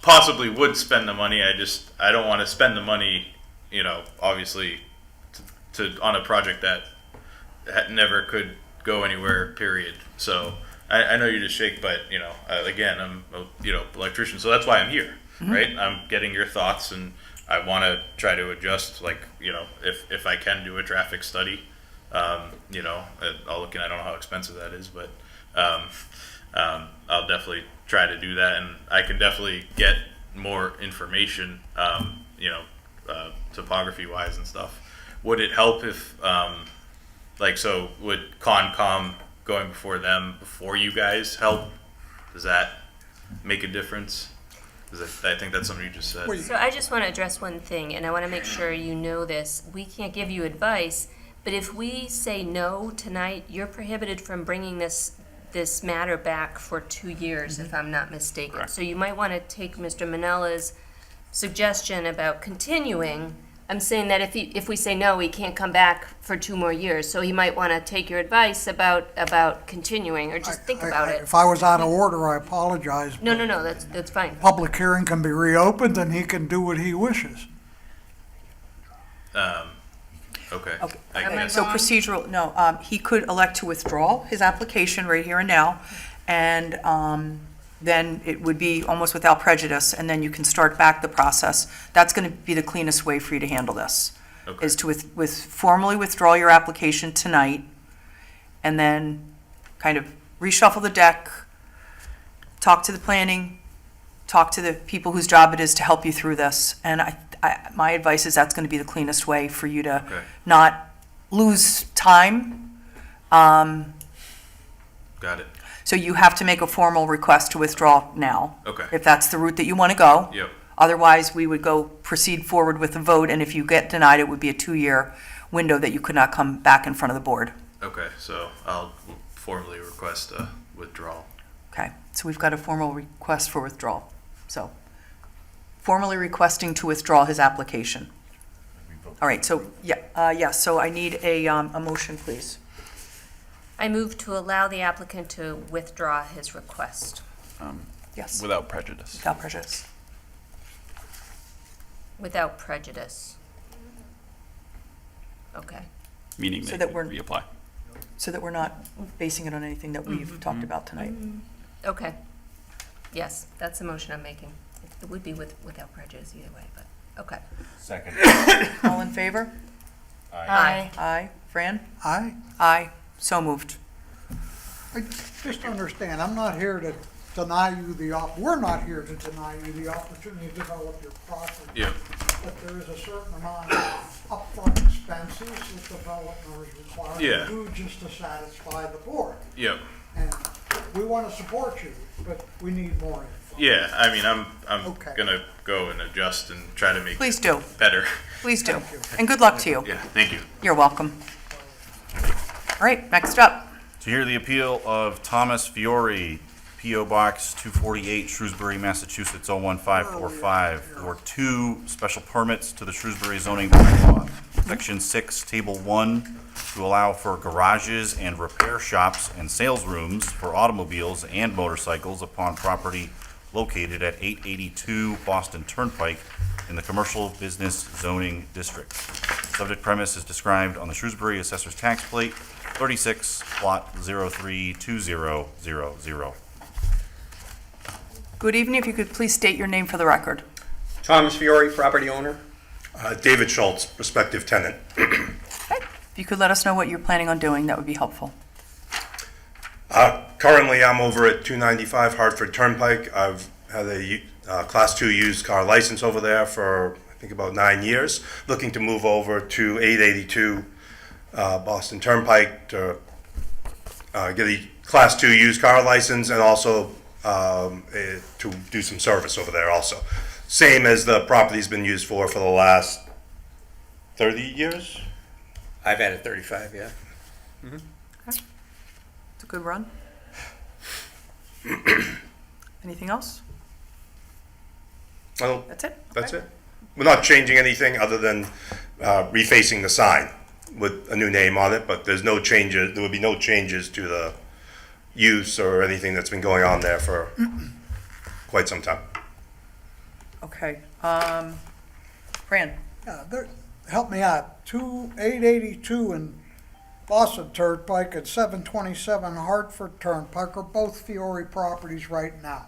possibly would spend the money. I don't want to spend the money, you know, obviously to on a project that never could go anywhere, period. So I know you just shake, but, you know, again, I'm a, you know, electrician, so that's why I'm here, right? I'm getting your thoughts, and I want to try to adjust, like, you know, if I can do a traffic study, you know, I'll look, and I don't know how expensive that is, but I'll definitely try to do that, and I can definitely get more information, you know, topography wise and stuff. Would it help if, like, so would Concom going before them, before you guys help? Does that make a difference? Because I think that's something you just said. So I just want to address one thing, and I want to make sure you know this. We can't give you advice, but if we say no tonight, you're prohibited from bringing this matter back for 2 years, if I'm not mistaken. Correct. So you might want to take Mr. Manella's suggestion about continuing. I'm saying that if we say no, he can't come back for 2 more years. So he might want to take your advice about continuing, or just think about it. If I was out of order, I apologize. No, that's fine. Public hearing can be reopened and he can do what he wishes. Okay. Okay. I guess. So procedural, no, he could elect to withdraw his application right here and now, and then it would be almost without prejudice, and then you can start back the process. That's going to be the cleanest way for you to handle this, Okay. is to formally withdraw your application tonight, and then kind of reshuffle the deck, talk to the planning, talk to the people whose job it is to help you through this. And my advice is that's going to be the cleanest way for you to Okay. not lose time. Got it. So you have to make a formal request to withdraw now. Okay. If that's the route that you want to go. Yep. Otherwise, we would proceed forward with the vote, and if you get denied, it would be a 2-year window that you could not come back in front of the board. Okay, so I'll formally request a withdrawal. Okay, so we've got a formal request for withdrawal. So formally requesting to withdraw his application. All right, so, so I need a motion, please. I move to allow the applicant to withdraw his request. Yes, Without prejudice. without prejudice. Without prejudice. Okay. Meaning So they that could we're- reapply. So that we're not basing it on anything that we've talked about tonight. Okay. Yes, that's the motion I'm making. It would be without prejudice either way, but, okay. Second. All in favor? Aye. Aye. Fran? Aye. Aye. So moved. Just understand, I'm not here to deny you we're not here to deny you the opportunity to develop your property. Yep. But there is a certain amount of upfront expenses that developer is required Yeah. to do just to satisfy the board. Yep. And we want to support you, but we need more info. Yeah, I mean, I'm Okay. gonna go and adjust and try to make Please do. it better. Please do. Thank you. And good luck to you. Yeah, thank you. You're welcome. All right, next up. To hear the appeal of Thomas Fiore, P.O. Box 248, Shrewsbury, Massachusetts 01545, for 2 special permits to the Shrewsbury zoning bylaw. Section 6, Table 1, to allow for garages and repair shops and sales rooms for automobiles and motorcycles upon property located at 882 Boston Turnpike in the Commercial Business Zoning District. Subject premise is described on the Shrewsbury Assessor's Tax Plate, 36, Lot 032000. Good evening. If you could please state your name for the record. Thomas Fiore, property owner. David Schultz, prospective tenant. If you could let us know what you're planning on doing, that would be helpful. Currently, I'm over at 295 Hartford Turnpike. I've had a Class 2 used car license over there for, I think, about 9 years. Looking to move over to 882 Boston Turnpike to get a Class 2 used car license, and also to do some service over there also. same as the property's been used for the last 30 years. I've had it 35, yeah. It's a good run. Anything else? Well, That's it? that's Okay. it. We're not changing anything other than refacing the sign with a new name on it, but there's no changes, there would be no changes to the use or anything that's been going on there for quite some time. Okay. Fran? Help me out, 882 and Boston Turnpike and 727 Hartford Turnpike are both Fiore properties right now.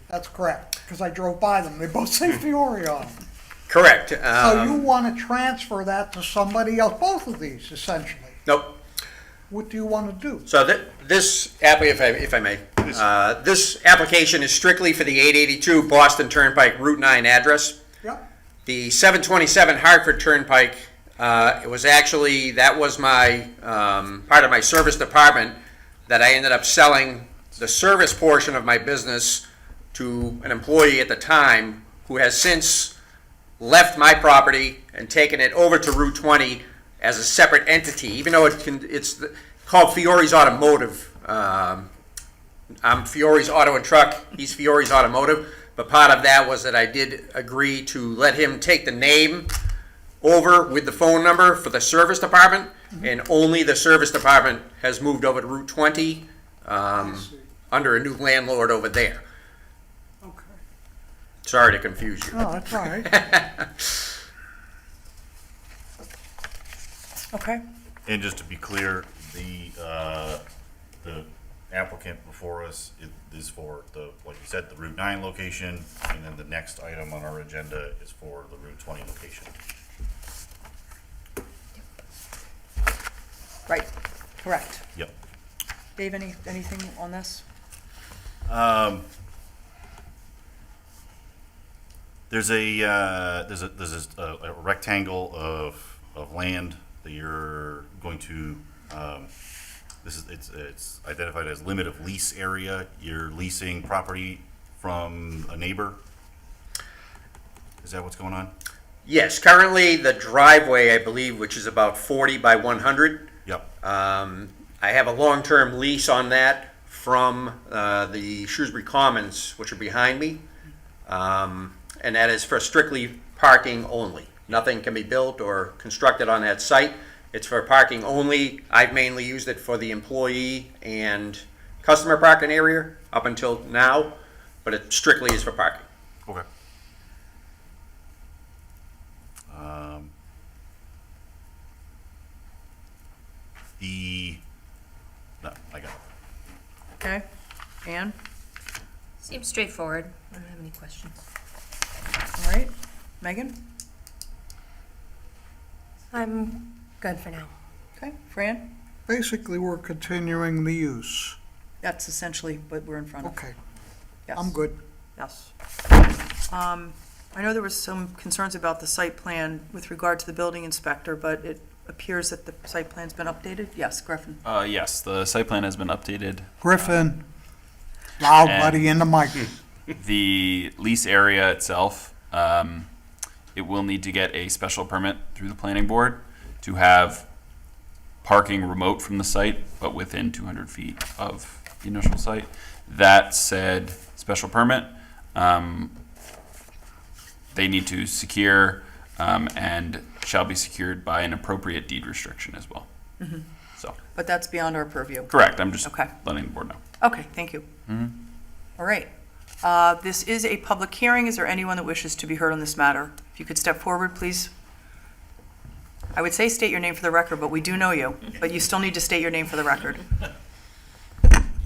That's correct, because I drove by them, they both say Fiore on them. Correct. So you want to transfer that to somebody else, both of these essentially? Nope. What do you want to do? So this, if I may, this application is strictly for the 882 Boston Turnpike Route 9 address. Yep. The 727 Hartford Turnpike, it was actually, that was my, part of my service department that I ended up selling the service portion of my business to an employee at the time who has since left my property and taken it over to Route 20 as a separate entity, even though it's called Fiore's Automotive. I'm Fiore's Auto and Truck, he's Fiore's Automotive, but part of that was that I did agree to let him take the name over with the phone number for the service department, and only the service department has moved over to Route 20 under a new landlord over there. Okay. Sorry to confuse you. No, that's all right. Okay. And just to be clear, the applicant before us is for the, like you said, the Route 9 location, and then the next item on our agenda is for the Route 20 location. Right, correct. Yep. Dave, anything on this? There's a rectangle of land that you're going to, it's identified as limit of lease area. You're leasing property from a neighbor. Is that what's going on? Yes, currently the driveway, I believe, which is about 40 by 100. Yep. I have a long-term lease on that from the Shrewsbury Commons, which are behind me. And that is for strictly parking only. Nothing can be built or constructed on that site. It's for parking only. I've mainly used it for the employee and customer parking area up until now, but it strictly is for parking. Okay. No, I got it. Okay. Ann? Seems straightforward. I don't have any questions. All right. Megan? I'm good for now. Okay. Fran? Basically, we're continuing the use. That's essentially what we're in front of. Okay, Yes. I'm good. Yes. I know there was some concerns about the site plan with regard to the building inspector, but it appears that the site plan's been updated? Yes, Griffin? Yes, the site plan has been updated. Griffin, loud, and buddy, in the mic. The lease area itself, it will need to get a special permit through the planning board to have parking remote from the site, but within 200 feet of the initial site. That said, special permit, they need to secure and shall be secured by an appropriate deed restriction as well. Mhm. So, But that's beyond our purview. correct, I'm just Okay. letting the board know. Okay, thank you. Mhm. All right. This is a public hearing. Is there anyone that wishes to be heard on this matter? If you could step forward, please. I would say state your name for the record, but we do know you. But you still need to state your name for the record.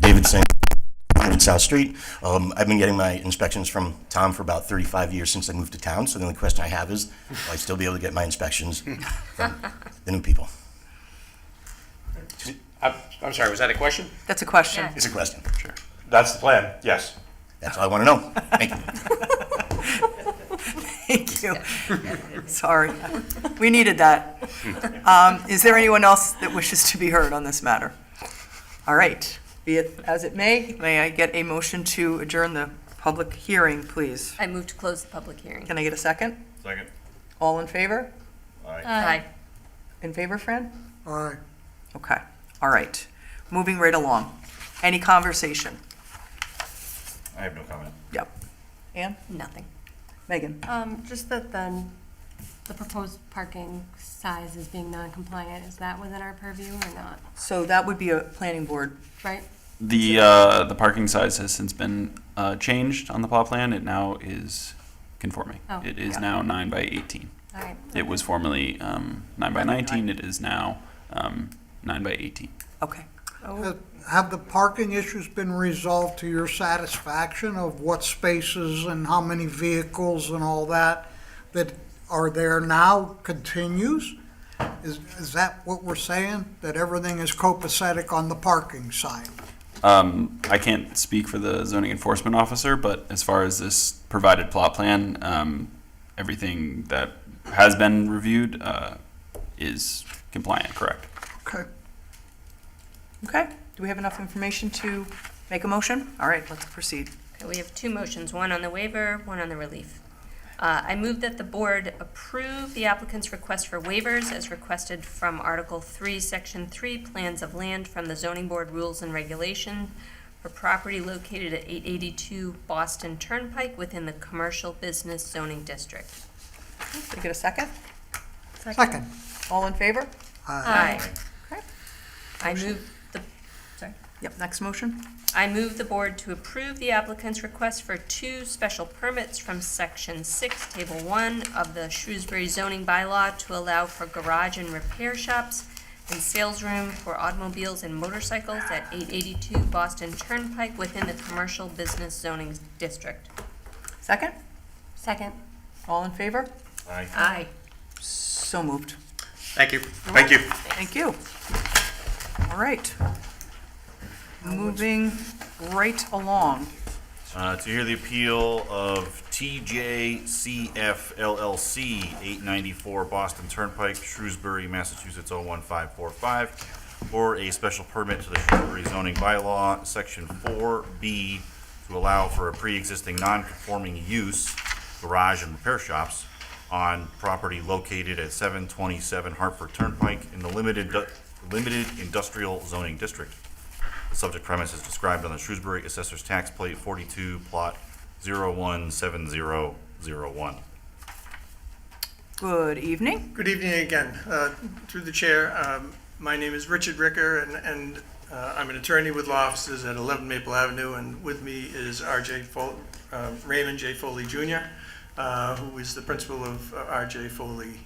David Singh, 100 South Street. I've been getting my inspections from Tom for about 35 years since I moved to town, so the only question I have is, will I still be able to get my inspections from the new people? I'm sorry, was that a question? That's a question. It's a question. Sure. That's the plan, yes. That's all I want to know. Thank you. Thank you. Sorry. We needed that. Is there anyone else that wishes to be heard on this matter? All right. Be it as it may I get a motion to adjourn the public hearing, please. I move to close the public hearing. Can I get a second? Second. All in favor? Aye. In favor, Fran? Aye. Okay, all right. Moving right along. Any conversation? I have no comment. Yep. Ann? Nothing. Megan? Just that the proposed parking size is being non-compliant, is that within our purview or not? So that would be a planning board. Right? The parking size has since been changed on the plot plan. It now is conforming. Oh, It is yeah. now 9 by 18. All right. It was formerly 9 by 19. It is now 9 by 18. Okay. Have the parking issues been resolved to your satisfaction of what spaces and how many vehicles and all that are there now continues? Is that what we're saying? That everything is copacetic on the parking side? I can't speak for the zoning enforcement officer, but as far as this provided plot plan, everything that has been reviewed is compliant, correct? Okay. Okay, do we have enough information to make a motion? All right, let's proceed. Okay, we have two motions, one on the waiver, one on the relief. I move that the board approve the applicant's request for waivers as requested from Article 3, Section 3, Plans of Land from the Zoning Board Rules and Regulation for property located at 882 Boston Turnpike within the Commercial Business Zoning District. Can I get a second? Second. All in favor? Aye. Okay. I move the, sorry. Yep, next motion. I move the board to approve the applicant's request for two special permits from Section 6, Table 1 of the Shrewsbury zoning bylaw to allow for garage and repair shops and sales room for automobiles and motorcycles at 882 Boston Turnpike within the Commercial Business Zoning District. Second? Second. All in favor? Aye. Aye. So moved. Thank you. Thank you. Thank you. All right. Moving right along. To hear the appeal of TJCF LLC, 894 Boston Turnpike, Shrewsbury, Massachusetts 01545, for a special permit to the Shrewsbury zoning bylaw, Section 4B, to allow for a pre-existing non-conforming use, garage and repair shops, on property located at 727 Hartford Turnpike in the limited industrial zoning district. The subject premise is described on the Shrewsbury Assessor's Tax Plate 42, Plot 017001. Good evening. Good evening again. Through the chair, my name is Richard Ricker, and I'm an attorney with law offices at 11 Maple Avenue, and with me is Raymond J. Foley Jr., who is the principal of R.J. Foley,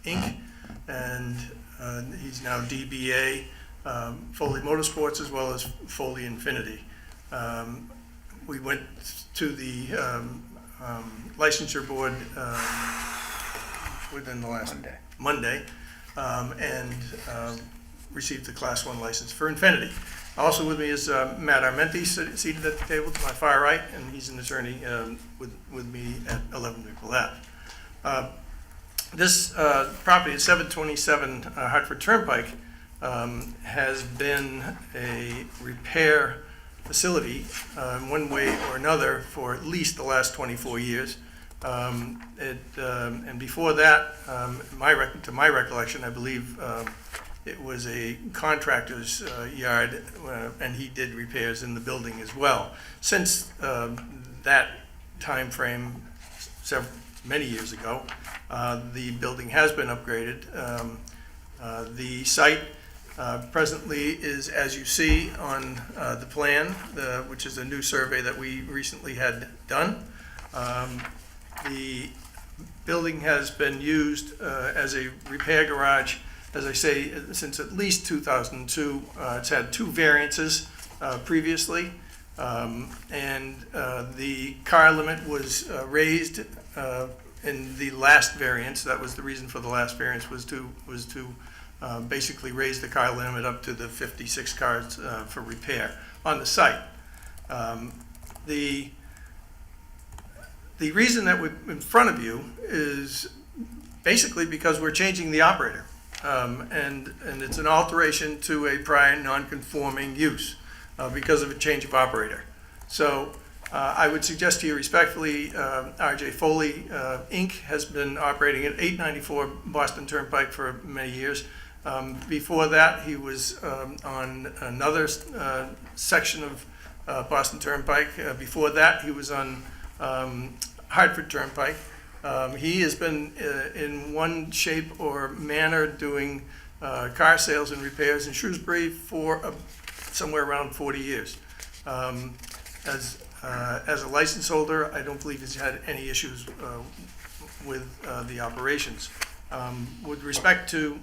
Inc., and he's now DBA Foley Motorsports as well as Foley Infinity. We went to the licensure board within the last Monday and received the Class 1 license for Infinity. Also with me is Matt Armenti, seated at the table to my far right, and he's an attorney with me at 11 Maple Ave. This property at 727 Hartford Turnpike has been a repair facility in one way or another for at least the last 24 years. And before that, to my recollection, I believe it was a contractor's yard, and he did repairs in the building as well. Since that time frame, many years ago, the building has been upgraded. The site presently is, as you see on the plan, which is a new survey that we recently had done. The building has been used as a repair garage, as I say, since at least 2002. It's had two variances previously, and the car limit was raised in the last variance. That was the reason for the last variance, was to basically raise the car limit up to the 56 cars for repair on the site. The reason that we're in front of you is basically because we're changing the operator. And it's an alteration to a prior non-conforming use because of a change of operator. So I would suggest to you respectfully, R.J. Foley, Inc. has been operating at 894 Boston Turnpike for many years. Before that, he was on another section of Boston Turnpike. Before that, he was on Hartford Turnpike. He has been in one shape or manner doing car sales and repairs in Shrewsbury for somewhere around 40 years. As a license holder, I don't believe he's had any issues with the operations. With respect to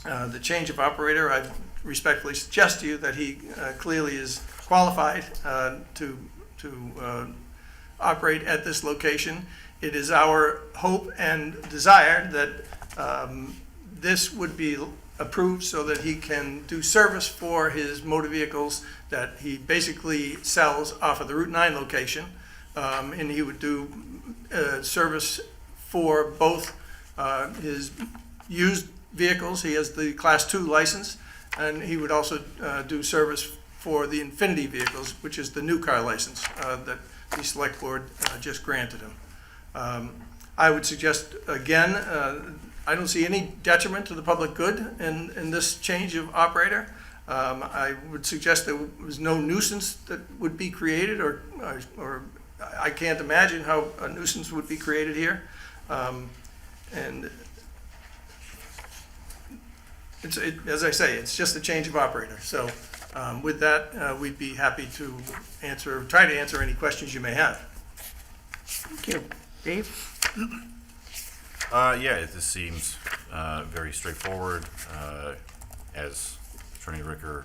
the change of operator, I respectfully suggest to you that he clearly is qualified to operate at this location. It is our hope and desire that this would be approved so that he can do service for his motor vehicles that he basically sells off of the Route 9 location. And he would do service for both his used vehicles. He has the Class 2 license, and he would also do service for the Infinity vehicles, which is the new car license that the Select Board just granted him. I would suggest, again, I don't see any detriment to the public good in this change of operator. I would suggest there was no nuisance that would be created, or I can't imagine how a nuisance would be created here. And as I say, it's just a change of operator. So with that, we'd be happy to try to answer any questions you may have. Thank you. Dave? Yeah, this seems very straightforward. As Attorney Ricker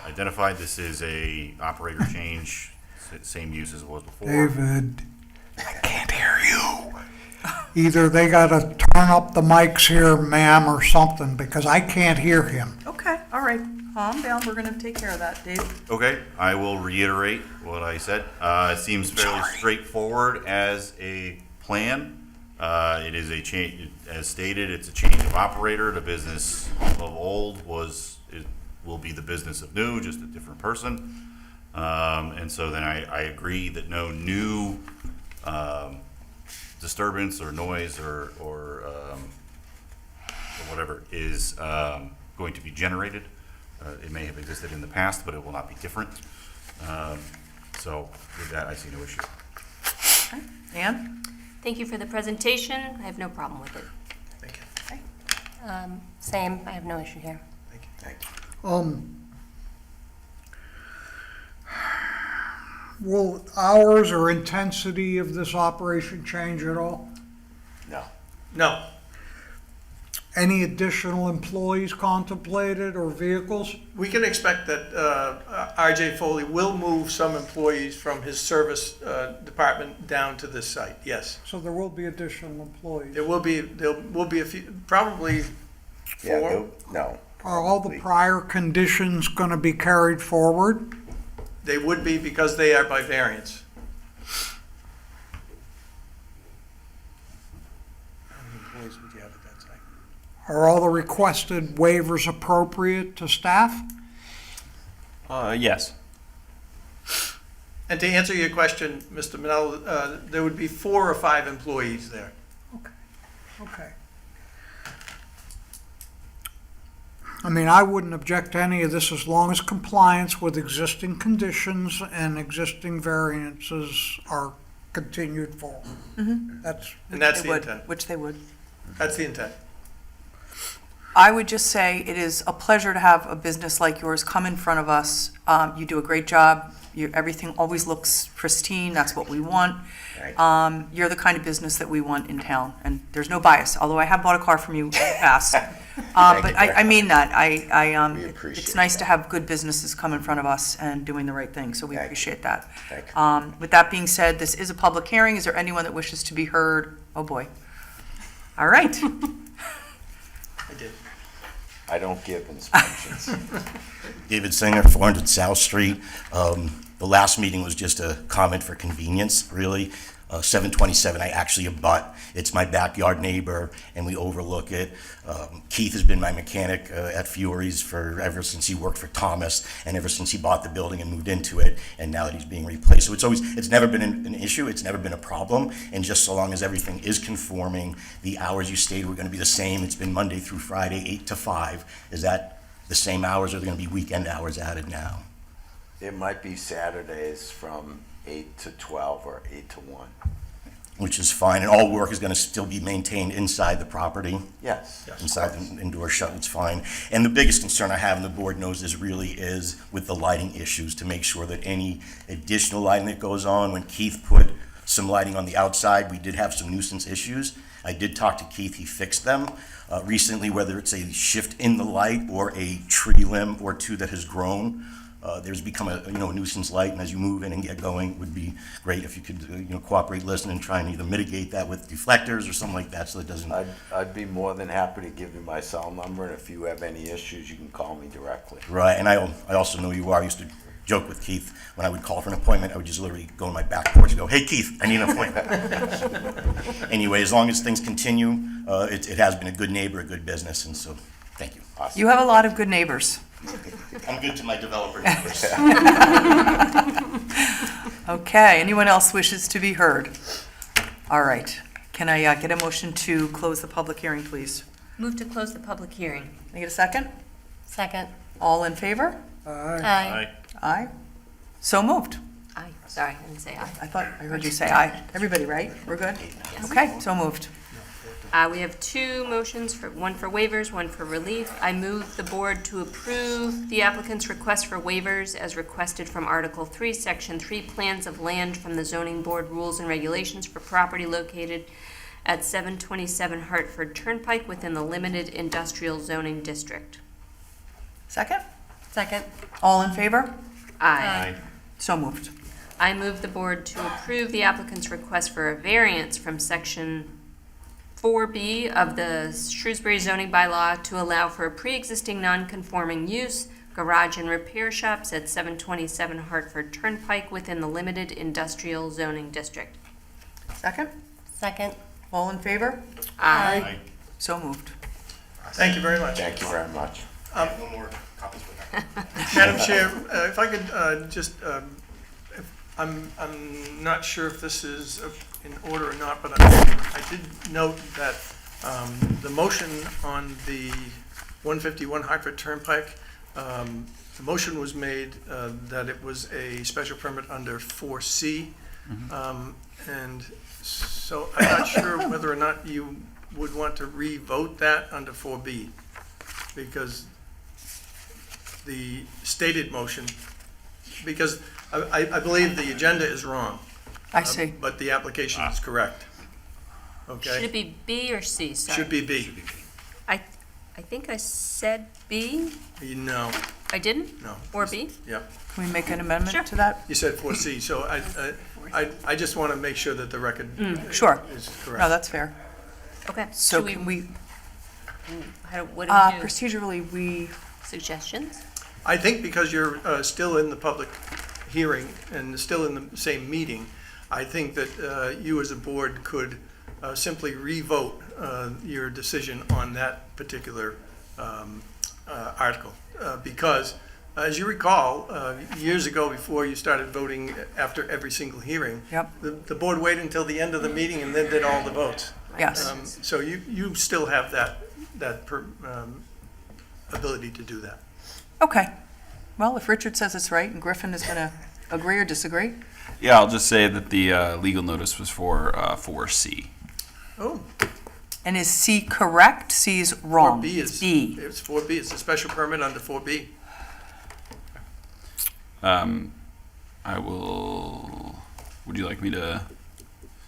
identified, this is a operator change, same use as it was before. David, I can't hear you. Either they gotta turn up the mics here, ma'am, or something, because I can't hear him. Okay, all right. Calm down, we're gonna take care of that, Dave. Okay, I will reiterate what I said. It seems fairly straightforward as a plan. It is a change, as stated, it's a change of operator. The business of old will be the business of new, just a different person. And so then I agree that no new disturbance or noise or whatever is going to be generated. It may have existed in the past, but it will not be different. So with that, I see no issue. Okay. Ann? Thank you for the presentation. I have no problem with it. Thank you. Same, I have no issue here. Thank you. Will hours or intensity of this operation change at all? No. No. Any additional employees contemplated or vehicles? We can expect that R.J. Foley will move some employees from his service department down to this site, yes. So there will be additional employees? There will be a few, probably four. No. Are all the prior conditions gonna be carried forward? They would be because they are by variance. How many employees would you have at that site? Are all the requested waivers appropriate to staff? Yes. And to answer your question, Mr. Manel, there would be 4 or 5 employees there. Okay. I mean, I wouldn't object to any of this as long as compliance with existing conditions and existing variances are continued forward. That's, And that's They the would, intent. which they would. That's the intent. I would just say it is a pleasure to have a business like yours come in front of us. You do a great job. Everything always looks pristine. That's what we want. You're the kind of business that we want in town, and there's no bias, although I have bought a car from you in the past. But I mean that. We appreciate It's nice to that. have good businesses come in front of us and doing the right thing, so we Thank you. appreciate that. Thank you. With that being said, this is a public hearing. Is there anyone that wishes to be heard? Oh, boy. All right. I did. I don't give instructions. David Singer, 400 South Street. The last meeting was just a comment for convenience, really. 727, I actually abut. It's my backyard neighbor, and we overlook it. Keith has been my mechanic at Fiore's ever since he worked for Thomas, and ever since he bought the building and moved into it, and now that he's being replaced. So it's never been an issue, it's never been a problem, and just so long as everything is conforming, the hours you stated were going to be the same. It's been Monday through Friday, 8 to 5. Is that the same hours, or are there going to be weekend hours added now? It might be Saturdays from 8 to 12 or 8 to 1. Which is fine, and all work is going to still be maintained inside the property? Yes. Inside the indoor shut, it's fine. And the biggest concern I have, and the board knows this, really is with the lighting issues, to make sure that any additional lighting that goes on, when Keith put some lighting on the outside, we did have some nuisance issues. I did talk to Keith, he fixed them. Recently, whether it's a shift in the light or a tree limb or two that has grown, there's become a nuisance light, and as you move in and get going, it would be great if you could cooperate, listen, and try and either mitigate that with deflectors or something like that, so it doesn't. I'd be more than happy to give you my cell number, and if you have any issues, you can call me directly. Right, and I also know you are. I used to joke with Keith when I would call for an appointment. I would just literally go on my back porch and go, "Hey Keith, I need an appointment." Anyway, as long as things continue, it has been a good neighbor, a good business, and so thank you. Awesome. You have a lot of good neighbors. I'm good to my developer neighbors. Okay, anyone else wishes to be heard? All right, can I get a motion to close the public hearing, please? Move to close the public hearing. Can I get a second? Second. All in favor? Aye. Aye. So moved. Aye, sorry, I didn't say aye. I thought I heard you say aye. Everybody, right? We're good? Okay, so moved. We have two motions, one for waivers, one for relief. I move the board to approve the applicant's request for waivers as requested from Article 3, Section 3, plans of land from the Zoning Board Rules and Regulations for property located at 727 Hartford Turnpike within the limited industrial zoning district. Second? Second. All in favor? Aye. So moved. I move the board to approve the applicant's request for a variance from Section 4B of the Shrewsbury zoning bylaw to allow for a pre-existing non-conforming use, garage and repair shops at 727 Hartford Turnpike within the limited industrial zoning district. Second? Second. All in favor? Aye. So moved. Thank you very much. Thank you very much. No more copies for that. Madam Chair, if I could I'm not sure if this is in order or not, but I did note that the motion on the 151 Hartford Turnpike, the motion was made that it was a special permit under 4C. And so I'm not sure whether or not you would want to re-vote that under 4B, because the stated motion, because I believe the agenda is wrong. I see. But the application is correct. Okay? Should it be B or C? Sorry. Should be B. I think I said B. No, I didn't? no. Or B? Yep. Can we make an amendment Sure. to that? You said 4C, so I just want to make sure that the record Sure. is No, correct. that's fair. Okay. So Should can we, what do we do? procedurally, we, Suggestions? I think because you're still in the public hearing and still in the same meeting, I think that you as a board could simply re-vote your decision on that particular article. Because, as you recall, years ago, before you started voting after every single hearing, Yep. the board waited until the end of the meeting and then did all the votes. yes. So you still have that ability to do that. Okay. Well, if Richard says it's right and Griffin is going to agree or disagree, Yeah, I'll just say that the legal notice was for 4C. Oh, and is C correct? C is wrong. 4B It's is, B. it's 4B, it's a special permit under 4B. I will. Would you like me to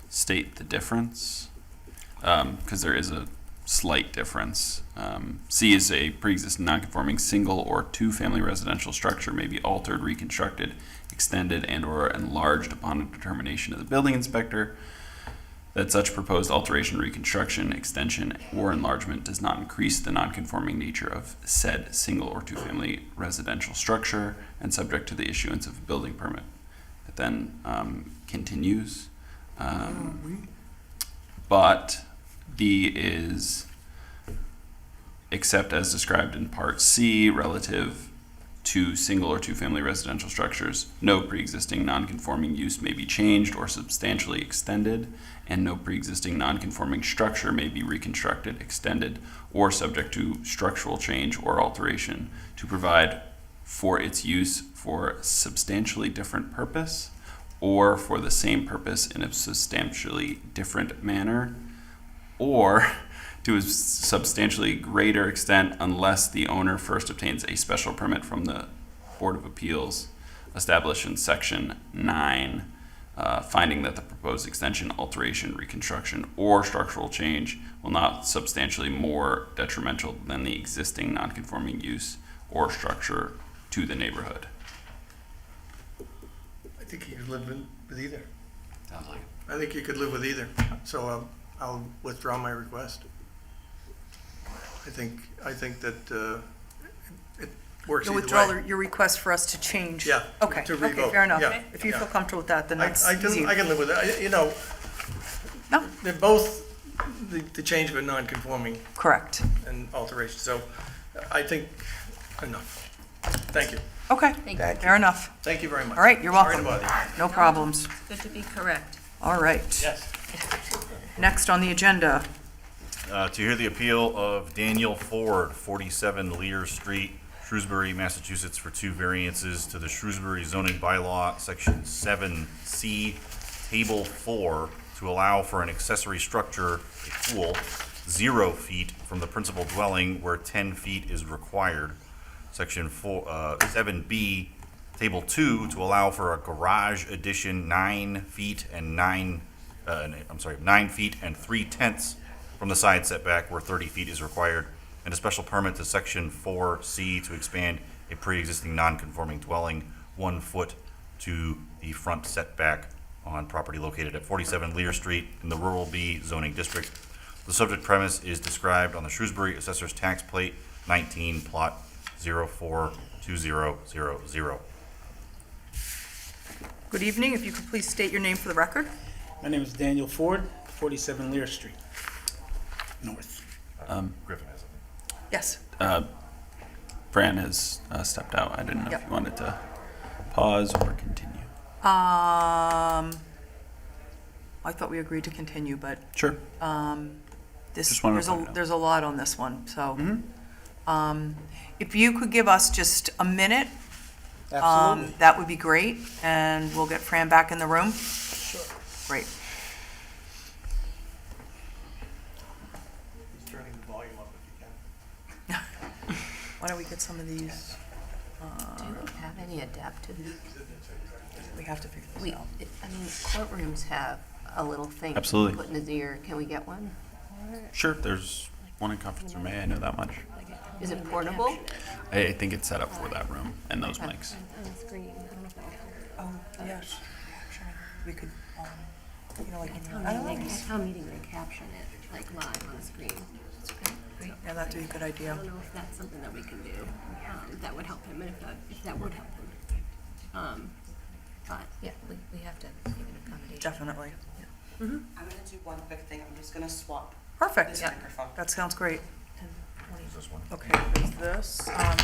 state the difference? Because there is a slight difference. C is a pre-existing non-conforming single or two-family residential structure may be altered, reconstructed, extended, and/or enlarged upon a determination of the building inspector that such proposed alteration, reconstruction, extension, or enlargement does not increase the non-conforming nature of said single or two-family residential structure and subject to the issuance of a building permit. It then continues. But B is except as described in Part C relative to single or two-family residential structures, no pre-existing non-conforming use may be changed or substantially extended, and no pre-existing non-conforming structure may be reconstructed, extended, or subject to structural change or alteration to provide for its use for substantially different purpose or for the same purpose in a substantially different manner, or to a substantially greater extent unless the owner first obtains a special permit from the Board of Appeals established in Section 9, finding that the proposed extension, alteration, reconstruction, or structural change will not substantially more detrimental than the existing nonconforming use or structure to the neighborhood. I think you could live with either. Sounds like it. I think you could live with either, so I'll withdraw my request. I think that it works You'll either withdraw way. your request for us to change? Yeah, Okay, to okay, revoke, fair enough. yeah, If you yeah. feel comfortable with that, then I that's can easy. live with it. No. They're both the change of a non-conforming Correct. and alteration, so I think enough. Thank you. Okay, fair enough. Thank you very much. All right, you're Sorry to welcome. bother you. No problems. Good to be correct. All right. Yes. Next on the agenda, To hear the appeal of Daniel Ford, 47 Lear Street, Shrewsbury, Massachusetts, for two variances to the Shrewsbury zoning bylaw, Section 7C, Table 4, to allow for an accessory structure, a pool, 0 feet from the principal dwelling where 10 feet is required. Section 7B, Table 2, to allow for a garage addition 9 feet and 9 feet and 3/10 from the side setback where 30 feet is required, and a special permit to Section 4C to expand a pre-existing non-conforming dwelling 1 foot to the front setback on property located at 47 Lear Street in the Rural B zoning district. The subject premise is described on the Shrewsbury Assessor's Tax Plate 19, Plot 042000. good evening. If you could please state your name for the record. My name is Daniel Ford, 47 Lear Street, North. Griffin has it. Yes. Fran has stepped out. I didn't know Yep. if you wanted to pause or continue. I thought we agreed to continue, but Sure. Just wanted to point it out. there's a lot on this one, so. If you could give us just a minute, Absolutely. that would be great, and we'll get Fran back in the room. Sure. Great. He's turning the volume up if you can. Why don't we get some of these? Do we have any adaptive? We have to figure this We, out. I mean, courtrooms have a little thing. Absolutely. Put in his ear. Can we get one? Sure, there's one in conference room A, I know that much. Is it portable? I think it's set up for that room and those mics. Oh, yes. We could, you know, like, At town meeting, they caption it, like, live on the screen. yeah, that'd be a good I idea. don't know if that's something that we can do, that would help him, and if that would help him. But, Yeah, we have to give an accommodation. Definitely. I'm gonna do one quick thing, I'm just gonna swap. Perfect. This microphone. That sounds great. This one. Okay, there's this.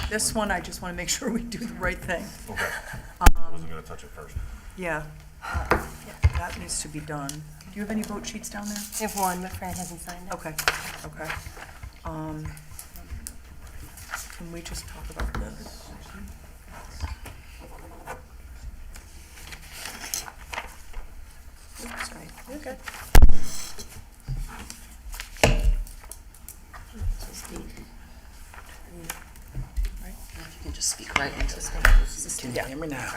This one, I just want to make sure we do the right thing. Okay. I wasn't gonna touch it first. Yeah. That needs to be done. Do you have any vote sheets down there? we have one, but Fran hasn't signed it. Okay, okay. Can we just talk about this? Sorry. Okay. You can just speak right into this. Can you hear me now?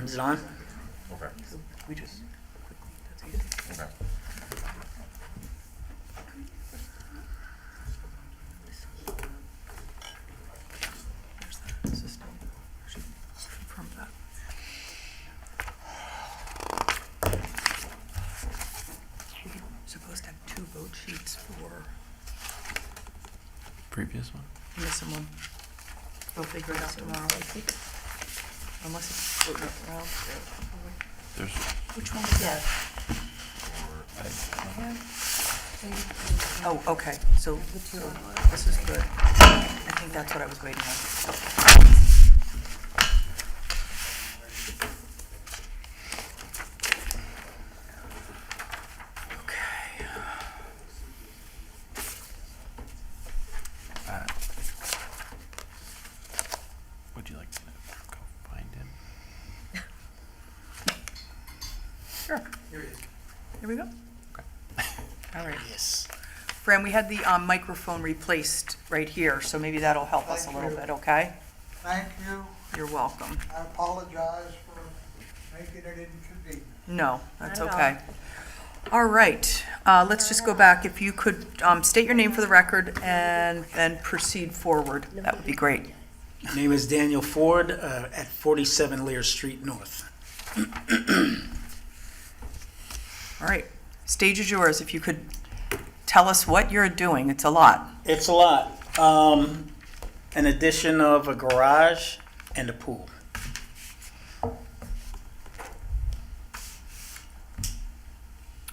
Is it on? Okay. We just quickly, that's easy. Okay. There's that system. She confirmed that. We're supposed to have 2 vote sheets for, Previous one? missing one. We'll figure it out tomorrow. Unless it's, well, There's, which one is that? Oh, okay, so this is good. I think that's what I was waiting on. Okay. would you like to go find him? Sure. Here we go. All right. Yes. Fran, we had the microphone replaced right here, so maybe that'll help us a little bit, okay? Thank you. You're welcome. I apologize for making it inconvenient. No, that's Not at okay. All right, let's just go back. If you could state your name for the record and then proceed forward, that would be great. Name is Daniel Ford, at 47 Lear Street North. All right, stage is yours. If you could tell us what you're doing. It's a lot. It's a lot. An addition of a garage and a pool.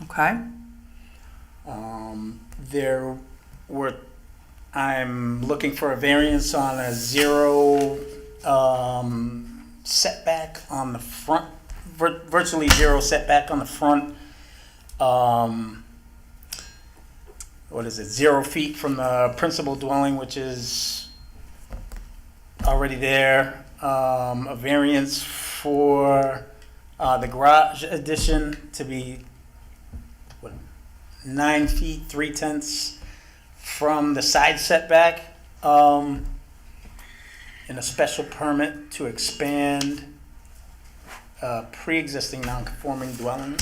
Okay? There were, I'm looking for a variance on a zero setback on the front, virtually zero setback on the front. What is it, 0 feet from the principal dwelling, which is already there. A variance for the garage addition to be 9 feet 3/10 from the side setback, and a special permit to expand a pre-existing non-conforming dwelling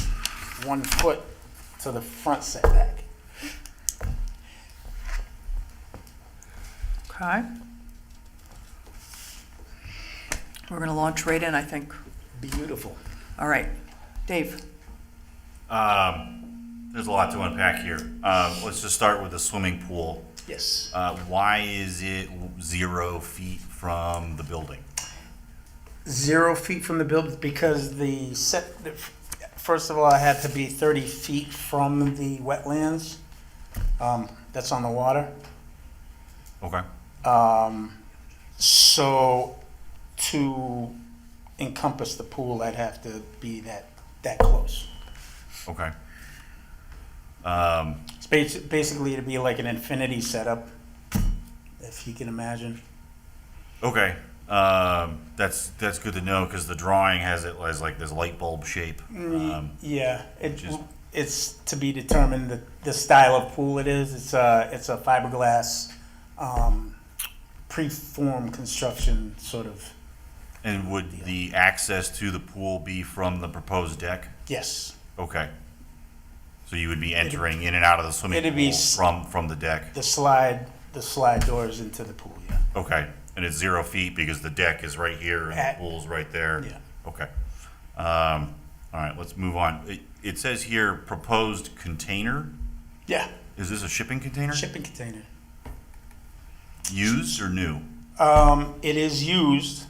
1 foot to the front setback. Okay. We're going to launch right in, I think. Beautiful. All right. Dave? There's a lot to unpack here. Let's just start with the swimming pool. Yes. Why is it 0 feet from the building? 0 feet from the building because first of all, I had to be 30 feet from the wetlands that's on the water. Okay. So to encompass the pool, I'd have to be that close. Okay. It's basically to be like an infinity setup, if you can imagine. Okay. That's good to know because the drawing has it as like this light bulb shape. Yeah, it's to be determined the style of pool it is. It's a fiberglass preform construction sort of. And would the access to the pool be from the proposed deck? Yes. Okay. So you would be entering in and out of the swimming pool from the deck? The slide doors into the pool, yeah. Okay. And it's 0 feet because the deck is right here and the pool's right there? Yeah. Okay. All right, let's move on. It says here proposed container? Yeah. Is this a shipping container? Shipping container. Used or new? It is used,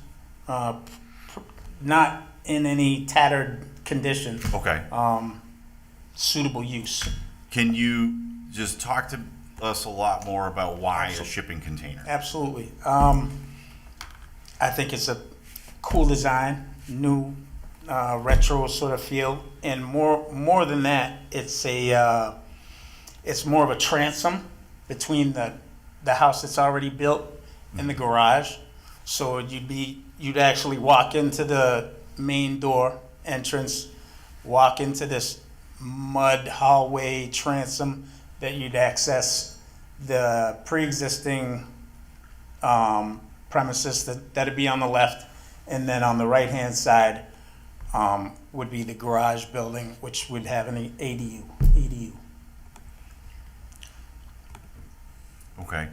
not in any tattered condition. Okay. Suitable use. Can you just talk to us a lot more about why a shipping container? Absolutely. I think it's a cool design, new retro sort of feel, and more than that, it's more of a transom between the house that's already built and the garage. So you'd actually walk into the main door entrance, walk into this mud hallway transom that you'd access the pre-existing premises that'd be on the left, and then on the right-hand side would be the garage building, which would have an ADU. Okay.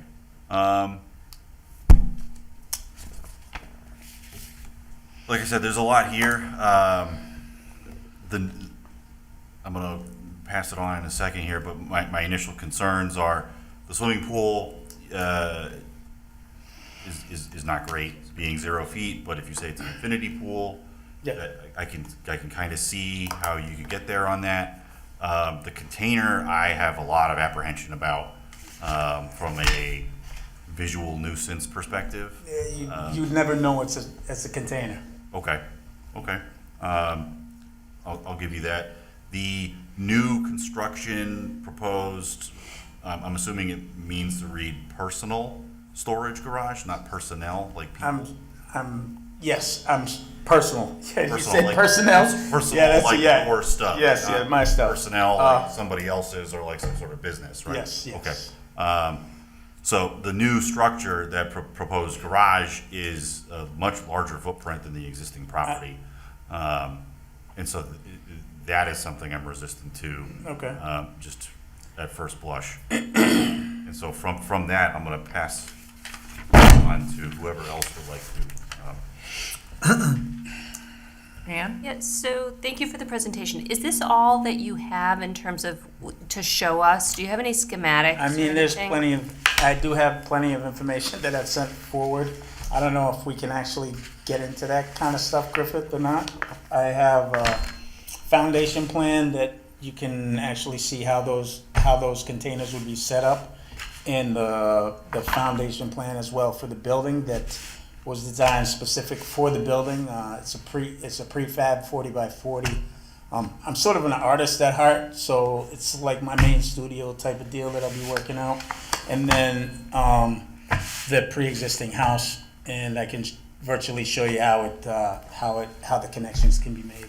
Like I said, there's a lot here. I'm going to pass it on in a second here, but my initial concerns are the swimming pool is not great, being 0 feet, but if you say it's an infinity pool, Yeah. that I can kind of see how you could get there on that. The container, I have a lot of apprehension about, from a visual nuisance perspective. You'd never know it's a container. Okay, okay. I'll give you that. The new construction proposed, I'm assuming it means to read personal storage garage, not personnel, like people. Yes, I'm personal. Yeah, you Personal, said like- personnel? Personal, Yeah, that's, like yeah. your stuff. Yes, not yeah, my stuff. Personnel, like somebody else's, or like some sort of business, right? Yes, yes. Okay. So the new structure, that proposed garage, is a much larger footprint than the existing property. And so that is something I'm resistant to. Okay. Just at first blush. And so from that, I'm gonna pass on to whoever else would like to. Ann? Yeah, so thank you for the presentation. Is this all that you have in terms of, to show us? Do you have any schematics? I mean, or there's anything? I do have plenty of information that I've sent forward. I don't know if we can actually get into that kind of stuff, Griffith, or not. I have a foundation plan that you can actually see how those containers would be set up, and the foundation plan as well for the building that was designed specific for the building. It's a prefab 40 by 40. I'm sort of an artist at heart, so it's like my main studio type of deal that I'll be working out. And then the pre-existing house, and I can virtually show you how the connections can be made.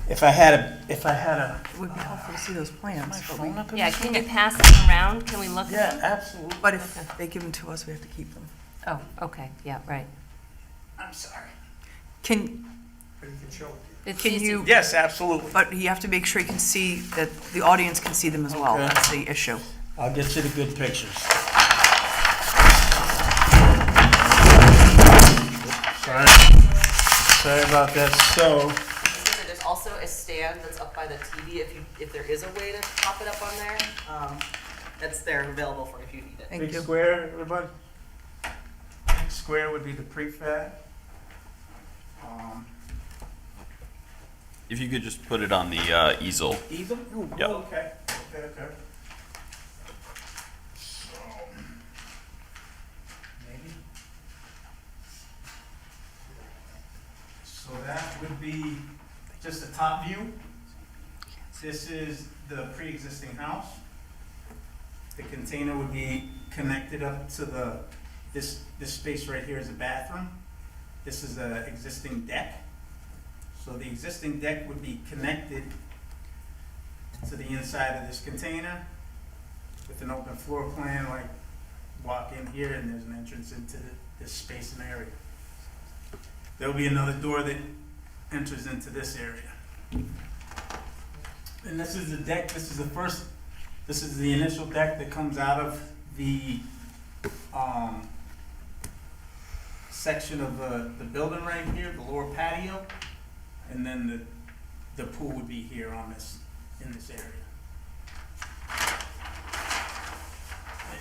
If I had a, It would be helpful to see those plans. but we- Yeah, can you pass them around? Can we look yeah, at them? absolutely. But if they give them to us, we have to keep them. Oh, okay, yeah, right. I'm sorry. Can It's Can easy. you? Yes, absolutely. But you have to make sure you can see, that the audience can see them as well. Okay. That's the issue. I'll get you the good pictures. Sorry about that. So, There's also a stand that's up by the TV if there is a way to pop it up on there. That's there available for if you need it. Thank big you. square, everybody. Big square would be the prefab. If you could just put it on the easel. Easel? Ooh, Yep. okay. Okay. So, maybe. So that would be just a top view. This is the pre-existing house. The container would be connected up to this space right here is a bathroom. This is an existing deck. So the existing deck would be connected to the inside of this container with an open floor plan, like walk in here and there's an entrance into this space and area. There'll be another door that enters into this area. And this is the deck, this is the initial deck that comes out of the section of the building right here, the lower patio. And then the pool would be here in this area. And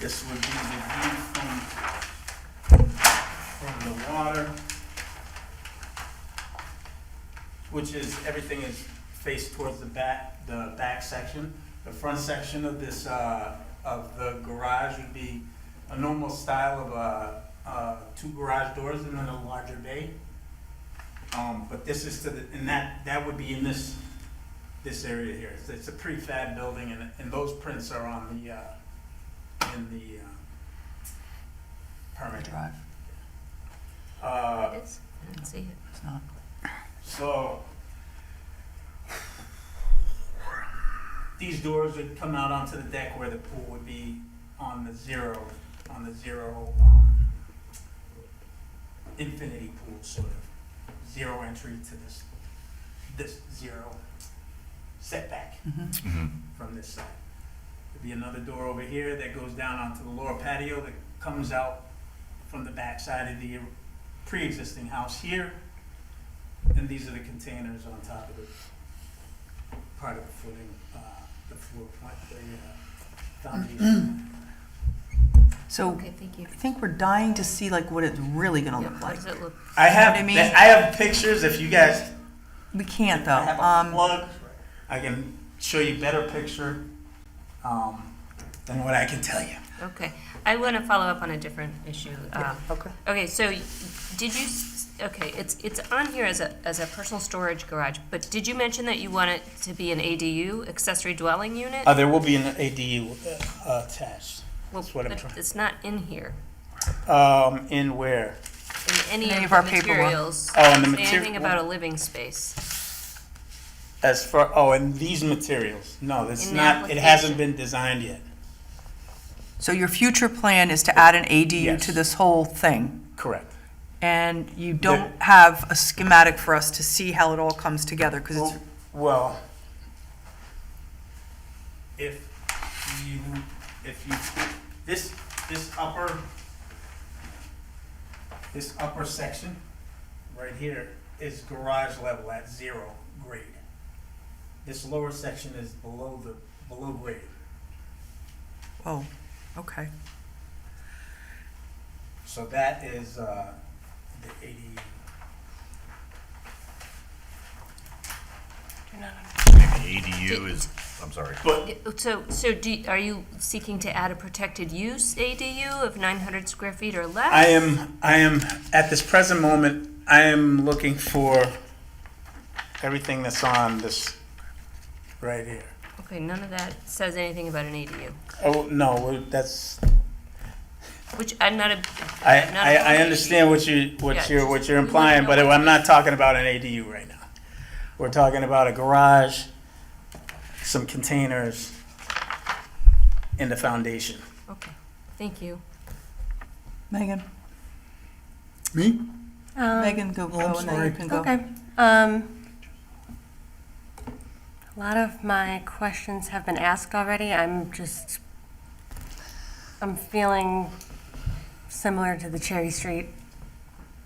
this would be the view from the water, which is, everything is faced towards the back section. The front section of this, of the garage would be a normal style of two garage doors and then a larger bay. But this is and that would be in this area here. It's a prefab building, and those prints are on in the permit. Drive. It is? I didn't see it. It's not. So these doors would come out onto the deck where the pool would be on the zero infinity pool, sort of zero entry to this zero setback from this side. There'd be another door over here that goes down onto the lower patio that comes out from the back side of the pre-existing house here. And these are the containers on top of the part of the footing, the floor plan, foundation. So Okay, thank you. I think we're dying to see like what it's really gonna Yeah, look how like. does it look? I have, I mean- I have pictures, if you guys, We can't I though. have a plug, I can show you better picture, than what I can tell you. Okay, I want to follow up on a different issue. Okay. Okay, so did you, okay, it's on here as a personal storage garage, but did you mention that you want it to be an ADU, accessory dwelling unit? There will be an ADU attached. That's what I'm But trying. it's not in here, In where? in any Any of of our the paperwork. materials. Oh, in the Say anything material- about a living space. As far, in these materials, no, it's In the not, it hasn't application. been designed yet. So your future plan is to add an ADU to Yes. this whole thing? Correct. And you don't have a schematic for us to see how it all comes together, because it's, Well, if you, this upper section right here is garage level at 0 grade. This lower section is below grade. oh, okay. So that is, the ADU. The ADU is, I'm sorry. Are you seeking to add a protected use ADU of 900 square feet or less? I am, at this present moment, I am looking for everything that's on this right here. Okay, none of that says anything about an ADU, Oh, no, that's, which I'm not a. I understand what you're implying, but I'm not talking about an ADU right now. We're talking about a garage, some containers, and the foundation. Okay, thank you. Megan? Me? Megan, go, Oh, I'm and then sorry. you can go. Okay. A lot of my questions have been asked already. I'm feeling similar to the Cherry Street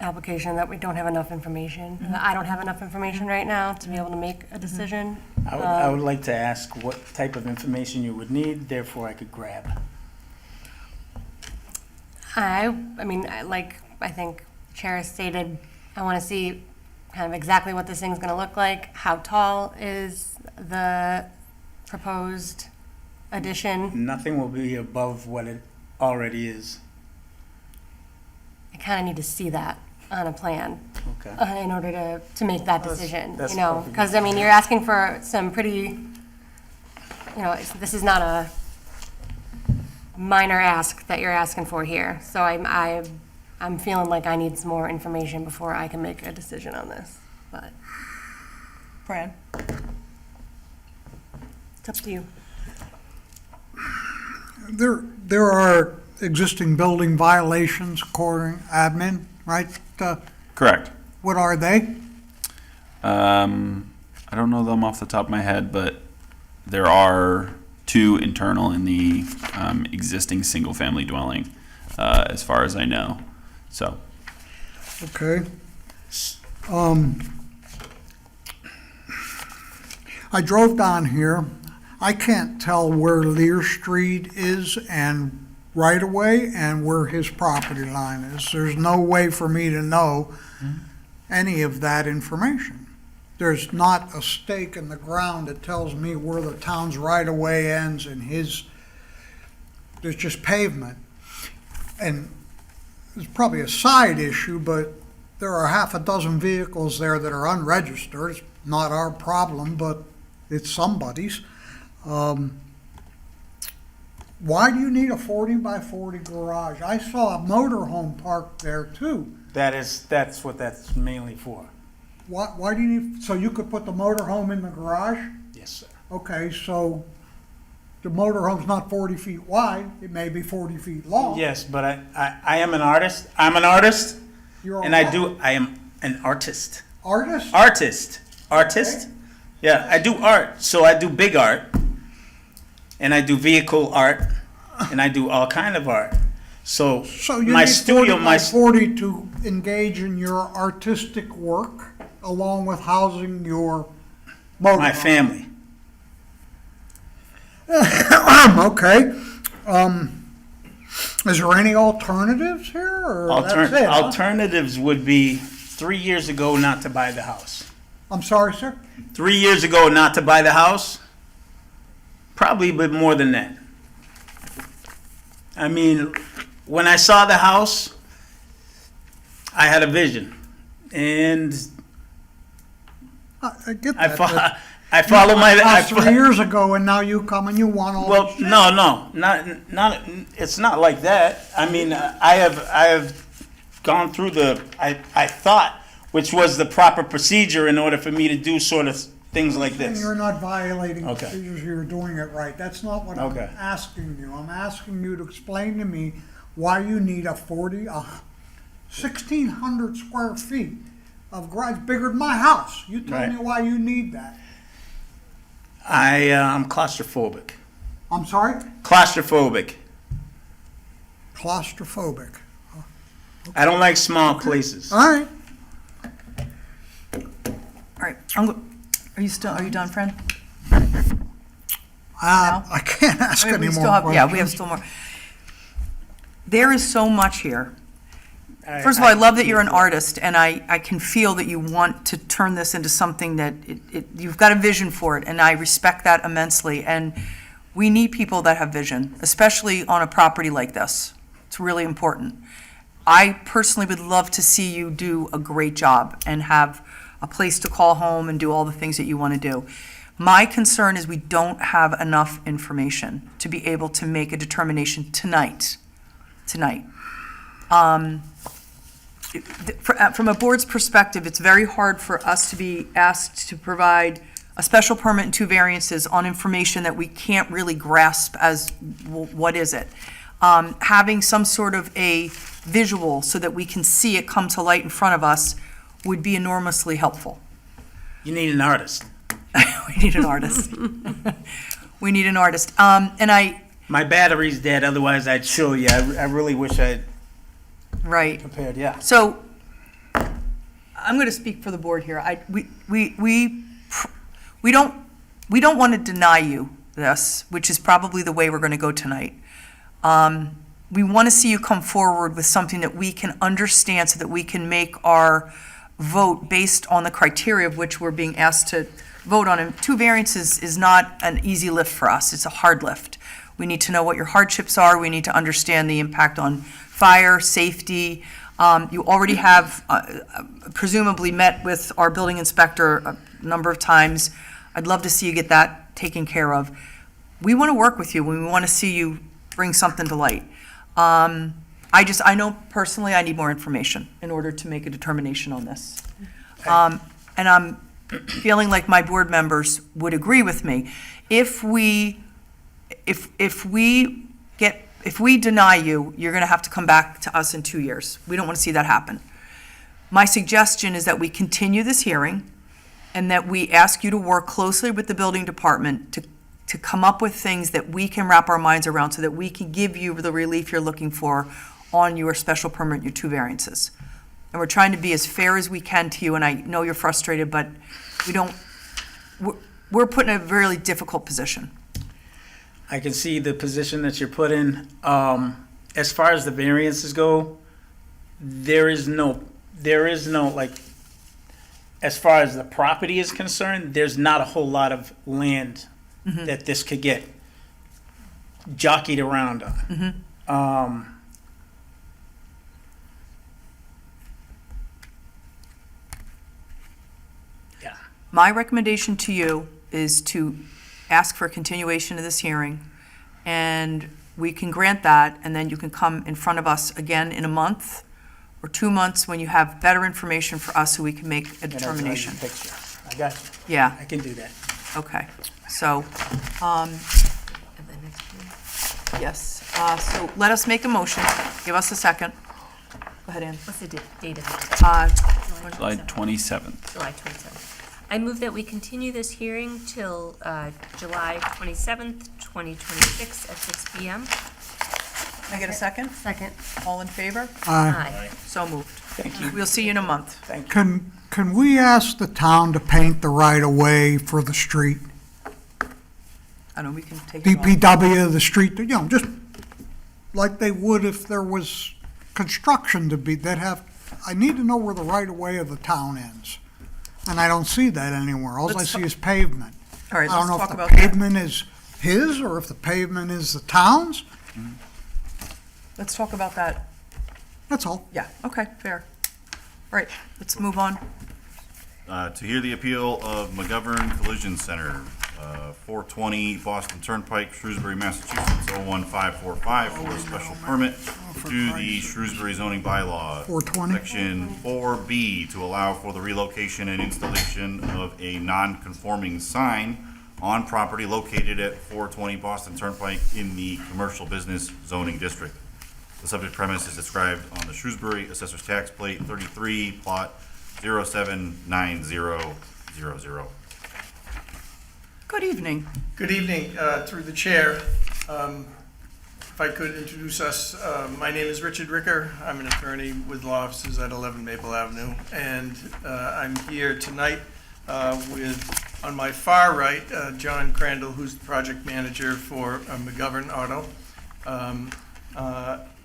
application, that we don't have enough information. I don't have enough information right now to be able to make a decision. I would like to ask what type of information you would need, therefore I could grab. I think Chair stated, I want to see kind of exactly what this thing's going to look like. How tall is the proposed addition? Nothing will be above what it already is. I kind of need to see that on a plan Okay. in order to make that That's- decision, that's you know? perfectly Because, I mean, you're asking for some pretty, this is not a minor ask that you're asking for here. So I'm feeling like I need some more information before I can make a decision on this, but Fran? it's up to you. There are existing building violations according admin, right? Correct. What are they? I don't know them off the top of my head, but there are 2 internal in the existing single-family dwelling, as far as I know. So, Okay. I drove down here. I can't tell where Lear Street is and right away and where his property line is. There's no way for me to know any of that information. There's not a stake in the ground that tells me where the town's right of way ends and his, there's just pavement. And it's probably a side issue, but there are half a dozen vehicles there that are unregistered. It's not our problem, but it's somebody's. Why do you need a 40 by 40 garage? I saw a motorhome parked there too. That's what that's mainly for. Why do you need, so you could put the motorhome in the garage? Yes, sir. Okay, so the motorhome's not 40 feet wide, it may be 40 feet long. Yes, but I am an artist. I'm an artist, You're a and what? I am an artist. Artist? Artist. Okay. Yeah, I do art. So I do big art, and I do vehicle art, and I do all kind of art. So You my need studio, 40 by 40 to engage in your artistic work, along with housing your motorhome. my family. Okay. Is there any alternatives here, or that's it? Huh? Alternatives would be 3 years ago not to buy the house. I'm sorry, sir? 3 years ago not to buy the house, probably a bit more than that. I mean, when I saw the house, I had a vision, and I get I, that. I follow my. I 3 years ago, and now you come and you want all Well, this shit. no, not. It's not like that. I mean, I have gone through I thought, which was the proper procedure in order for me to do sort of things like And this. you're not violating Okay. procedures, you're doing it right. That's not what I'm Okay. asking you. I'm asking you to explain to me why you need a 1,600 square feet of garage, bigger than my house. You tell Right. me why you need that. I'm claustrophobic. I'm sorry? Claustrophobic. Claustrophobic. I don't like small places. All right. All right, are you done, Fran? I can't ask I mean, any we more still have, questions. yeah, we have still more. There is so much here. First of all, I love that you're an artist, and I can feel that you want to turn this into something that you've got a vision for it, and I respect that immensely. And we need people that have vision, especially on a property like this. It's really important. I personally would love to see you do a great job and have a place to call home and do all the things that you want to do. My concern is we don't have enough information to be able to make a determination tonight. From a board's perspective, it's very hard for us to be asked to provide a special permit and 2 variances on information that we can't really grasp as what is it. Having some sort of a visual so that we can see it come to light in front of us would be enormously helpful. You need an artist. We need an artist. We need an artist. And My battery's dead, otherwise I'd show you. I really wish I'd right. prepared, yeah. So, I'm going to speak for the board here. We don't want to deny you this, which is probably the way we're going to go tonight. We want to see you come forward with something that we can understand so that we can make our vote based on the criteria of which we're being asked to vote on. And 2 variances is not an easy lift for us. It's a hard lift. We need to know what your hardships are. We need to understand the impact on fire, safety. You already have presumably met with our building inspector a number of times. I'd love to see you get that taken care of. We want to work with you. We want to see you bring something to light. I know personally I need more information in order to make a determination on this. And I'm feeling like my board members would agree with me. If we deny you, you're going to have to come back to us in 2 years. We don't want to see that happen. My suggestion is that we continue this hearing and that we ask you to work closely with the building department to come up with things that we can wrap our minds around so that we can give you the relief you're looking for on your special permit, your 2 variances. And we're trying to be as fair as we can to you, and I know you're frustrated, but we're put in a really difficult position. I can see the position that you're put in. As far as the variances go, there is no, like, as far as the property is concerned, there's not a whole lot of land that this could get jockeyed around on. Yeah. My recommendation to you is to ask for a continuation of this hearing, and we can grant that, and then you can come in front of us again in a month or 2 months when you have better information for us so we can make a determination. Picture. I got you. Yeah, I can do that. okay. So, yes, so let us make a motion. Give us a second. Go ahead, Ann. What's the date of it? July 27th. July 27th. I move that we continue this hearing till July 27th, 2026 at 6 PM. Can I get a second? Second. All in favor? Aye. So moved. Thank you. We'll see you in a month. Can we ask the town to paint the right-of-way for the street? I know we can take it off. DPW, the street, just like they would if there was construction to be, I need to know where the right-of-way of the town ends. And I don't see that anywhere. All I Let's see talk- is pavement. All right, I don't let's know talk if about the that. pavement is his or if the pavement is the town's. Let's talk about that. That's all. Yeah, okay, fair. All right, let's move on. To hear the appeal of McGovern Collision Center, 420 Boston Turnpike, Shrewsbury, Massachusetts, 01545, for a special permit to the Shrewsbury zoning bylaw. 420. Section 4B, to allow for the relocation and installation of a non-conforming sign on property located at 420 Boston Turnpike in the commercial business zoning district. The subject premise is described on the Shrewsbury Assessor's Tax Plate 33, plot 079000. Good evening. Good evening, through the chair. If I could introduce us, my name is Richard Ricker. I'm an attorney with law offices at 11 Maple Avenue, and I'm here tonight with, on my far right, John Crandall, who's the project manager for McGovern Auto.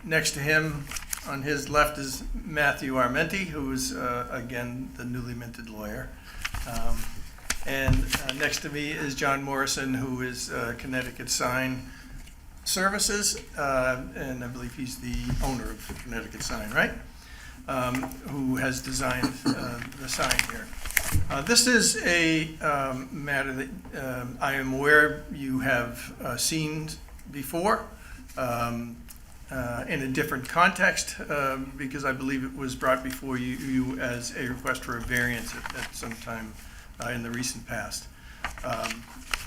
Next to him, on his left, is Matthew Armenti, who is, again, the newly minted lawyer. And next to me is John Morrison, who is Connecticut Sign Services, and I believe he's the owner of Connecticut Sign, right? Who has designed the sign here. This is a matter that I am aware you have seen before. In a different context, because I believe it was brought before you as a request for a variance at some time in the recent past.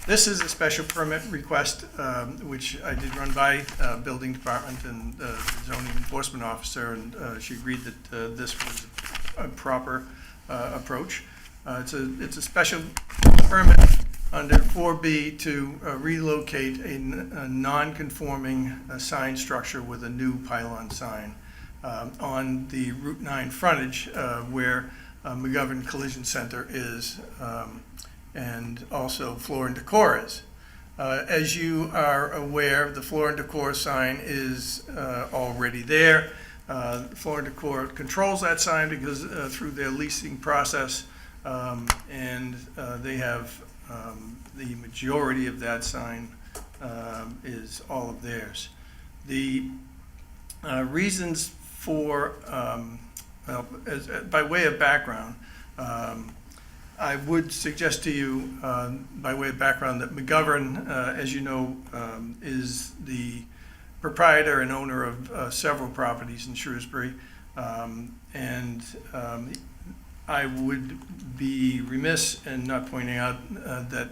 This is a special permit request, which I did run by building department and the zoning enforcement officer, and she agreed that this was a proper approach. It's a special permit under 4B to relocate a non-conforming sign structure with a new pylon sign on the Route 9 frontage where McGovern Collision Center is, and also Floor and Decor is. As you are aware, the Floor and Decor sign is already there. Floor and Decor controls that sign because through their leasing process, and they have the majority of that sign is all of theirs. The reasons for, by way of background, I would suggest to you, by way of background, that McGovern, as you know, is the proprietor and owner of several properties in Shrewsbury, and I would be remiss in not pointing out that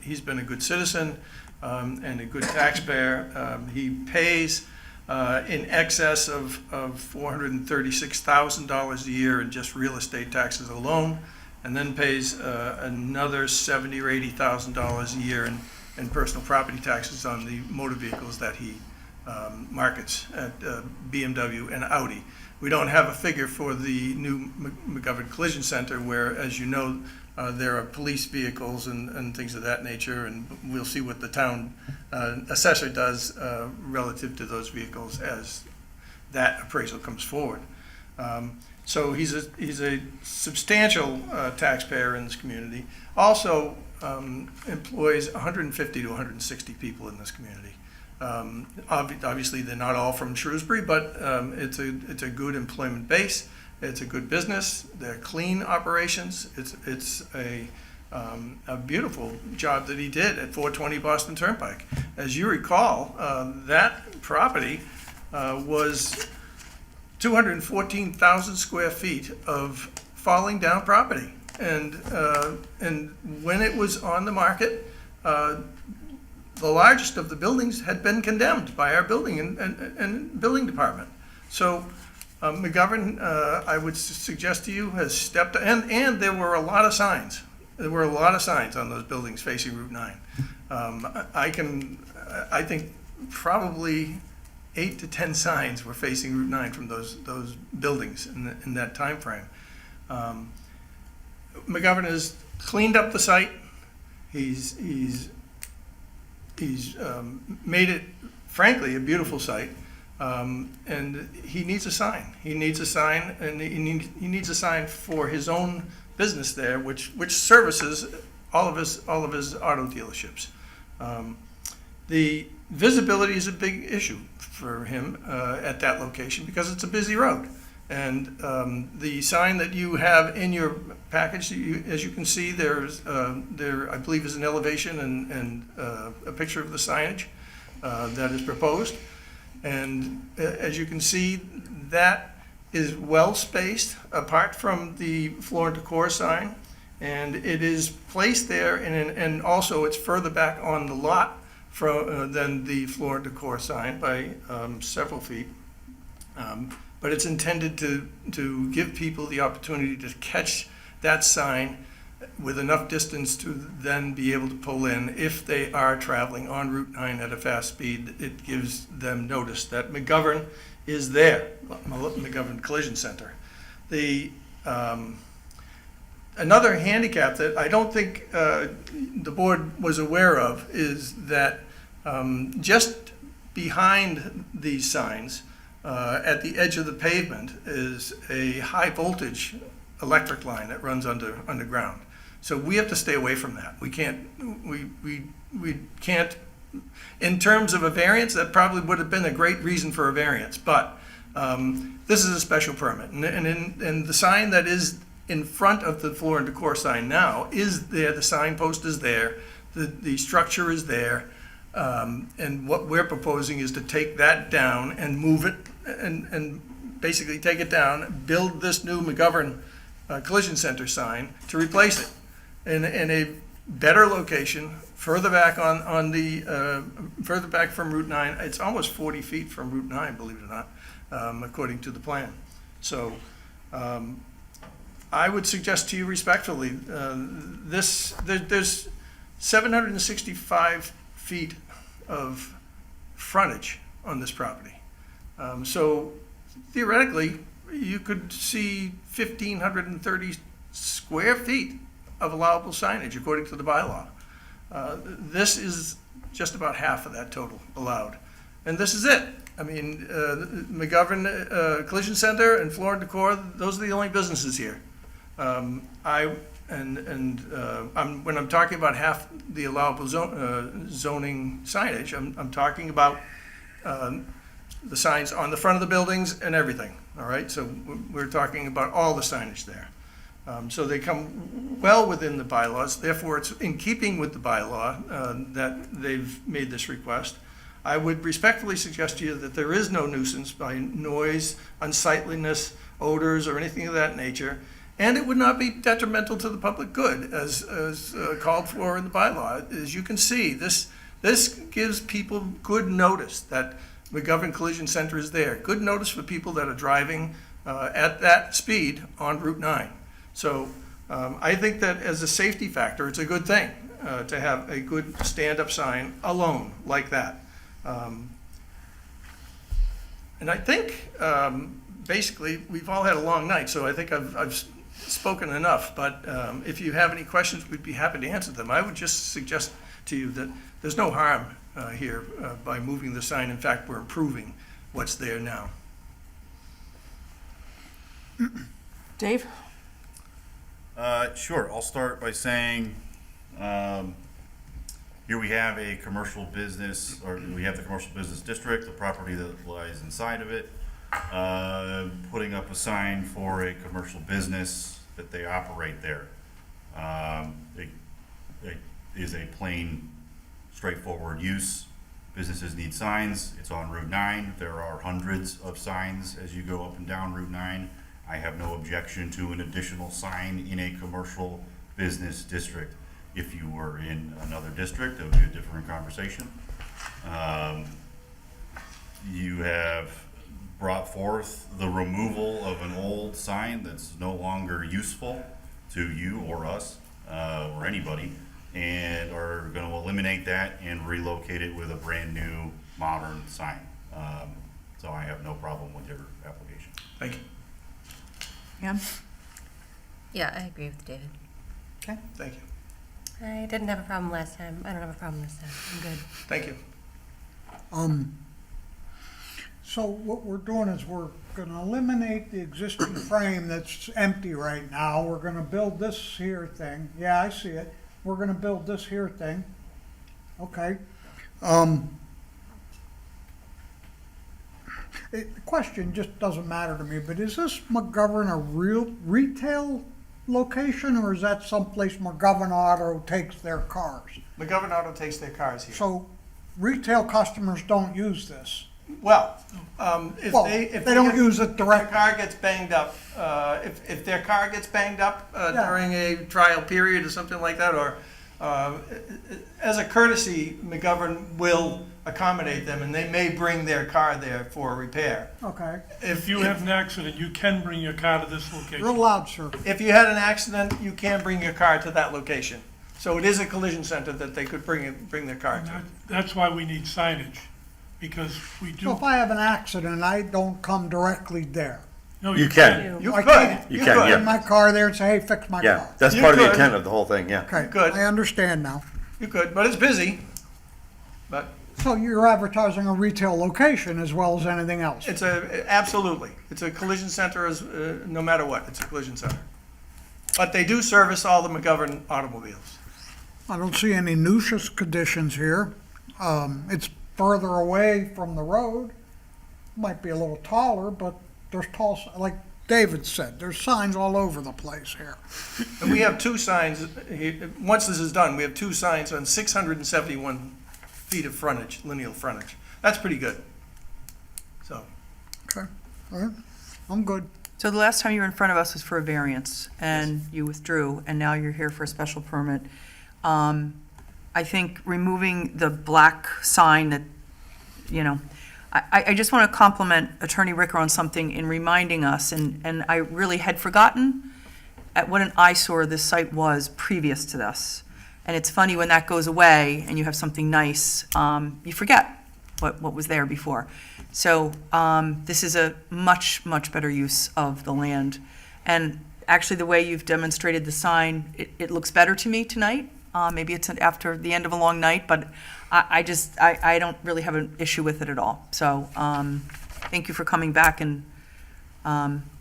he's been a good citizen and a good taxpayer. He pays in excess of $436,000 a year in just real estate taxes alone, and then pays another $70,000 or $80,000 a year in personal property taxes on the motor vehicles that he markets at BMW and Audi. We don't have a figure for the new McGovern Collision Center where, as you know, there are police vehicles and things of that nature, and we'll see what the town assessor does relative to those vehicles as that appraisal comes forward. So he's a substantial taxpayer in this community. Also employs 150 to 160 people in this community. Obviously, they're not all from Shrewsbury, but it's a good employment base. It's a good business. They're clean operations. It's a beautiful job that he did at 420 Boston Turnpike. As you recall, that property was 214,000 square feet of falling down property, and when it was on the market, the largest of the buildings had been condemned by our building and building department. So McGovern, I would suggest to you, has stepped, and there were a lot of signs. There were a lot of signs on those buildings facing Route 9. I think probably 8 to 10 signs were facing Route 9 from those buildings in that time frame. McGovern has cleaned up the site. He's he's made it, frankly, a beautiful site. And he needs a sign. He needs a sign, and he needs a sign for his own business there, which services all of his auto dealerships. The visibility is a big issue for him at that location because it's a busy road. And the sign that you have in your package, as you can see, there I believe is an elevation and a picture of the signage that is proposed. And as you can see, that is well spaced apart from the floor and decor sign. And it is placed there, and also it's further back on the lot than the floor and decor sign by several feet. But it's intended to give people the opportunity to catch that sign with enough distance to then be able to pull in. If they are traveling on Route 9 at a fast speed, it gives them notice that McGovern is there, McGovern Collision Center. Another handicap that I don't think the board was aware of is that just behind these signs, at the edge of the pavement, is a high voltage electric line that runs underground. So we have to stay away from that. We can't, in terms of a variance, that probably would have been a great reason for a variance, but this is a special permit. And the sign that is in front of the floor and decor sign now is there, the signpost is there, the structure is there, and what we're proposing is to take that down and move it, and basically take it down, build this new McGovern Collision Center sign to replace it in a better location, further back on the further back from Route 9. It's almost 40 feet from Route 9, believe it or not, according to the plan. So I would suggest to you respectfully, there's 765 feet of frontage on this property. So theoretically, you could see 1,530 square feet of allowable signage according to the bylaw. This is just about half of that total allowed. And this is it. I mean, McGovern Collision Center and Floor and Decor, those are the only businesses here. When I'm talking about half the allowable zoning signage, I'm talking about the signs on the front of the buildings and everything, all right? So we're talking about all the signage there. So they come well within the bylaws, therefore it's in keeping with the bylaw that they've made this request. I would respectfully suggest to you that there is no nuisance by noise, unsightliness, odors, or anything of that nature, and it would not be detrimental to the public good as called for in the bylaw. As you can see, this gives people good notice that McGovern Collision Center is there. Good notice for people that are driving at that speed on Route 9. So I think that as a safety factor, it's a good thing to have a good stand-up sign alone like that. And I think basically we've all had a long night, so I think I've spoken enough. But if you have any questions, we'd be happy to answer them. I would just suggest to you that there's no harm here by moving the sign. In fact, we're improving what's there now. Dave? Sure. I'll start by saying here we have a commercial business, or we have the commercial business district, the property that lies inside of it, putting up a sign for a commercial business that they operate there. It is a plain, straightforward use. Businesses need signs. It's on Route 9. There are hundreds of signs as you go up and down Route 9. I have no objection to an additional sign in a commercial business district. If you were in another district, it would be a different conversation. You have brought forth the removal of an old sign that's no longer useful to you or us or anybody, and are going to eliminate that and relocate it with a brand new modern sign. So I have no problem with your application. Thank you. Pam? Yeah, I agree with David. Okay. Thank you. I didn't have a problem last time. I don't have a problem this time. I'm good. Thank you. So what we're doing is we're gonna eliminate the existing frame that's empty right now. We're gonna build this here thing. Yeah, I see it. We're gonna build this here thing. Okay. The question just doesn't matter to me, but is this McGovern a real retail location, or is that someplace McGovern Auto takes their cars? McGovern Auto takes their cars here. So retail customers don't use this. Well, Well, they don't use it If their directly. car gets banged up, if their car gets banged up during a trial period or something like that, or as a courtesy, McGovern will accommodate them, and they may bring their car there for repair. Okay. If you have an accident, you can bring your car to this location. Real loud, sir. If you had an accident, you can bring your car to that location. So it is a collision center that they could bring their car to. That's why we need signage, because we So do. if I have an accident, I don't come directly there. No, You can. You I could. can't. You You can, could. yeah. Bring my car there and say, hey, fix my Yeah, car. that's You part of the could. intent of the whole thing, yeah. Okay, Good. I understand now. You could, but it's busy. But So you're advertising a retail location as well as anything else? it's absolutely, it's a collision center no matter what, it's a collision center. But they do service all the McGovern automobiles. I don't see any nuisance conditions here. It's further away from the road. Might be a little taller, but there's tall, like David said, there's signs all over the place here. And we have two signs, once this is done, we have two signs on 671 feet of frontage, lineal frontage. That's pretty good. So, Okay, all right, I'm good. So the last time you were in front of us was for a variance, and you withdrew, and now you're here for a special permit. I think removing the black sign that, you know, I just want to compliment Attorney Ricker on something in reminding us, and I really had forgotten at what an eyesore this site was previous to this. And it's funny when that goes away and you have something nice, you forget what was there before. So this is a much, much better use of the land. And actually, the way you've demonstrated the sign, it looks better to me tonight. Maybe it's after the end of a long night, but I don't really have an issue with it at all. So thank you for coming back and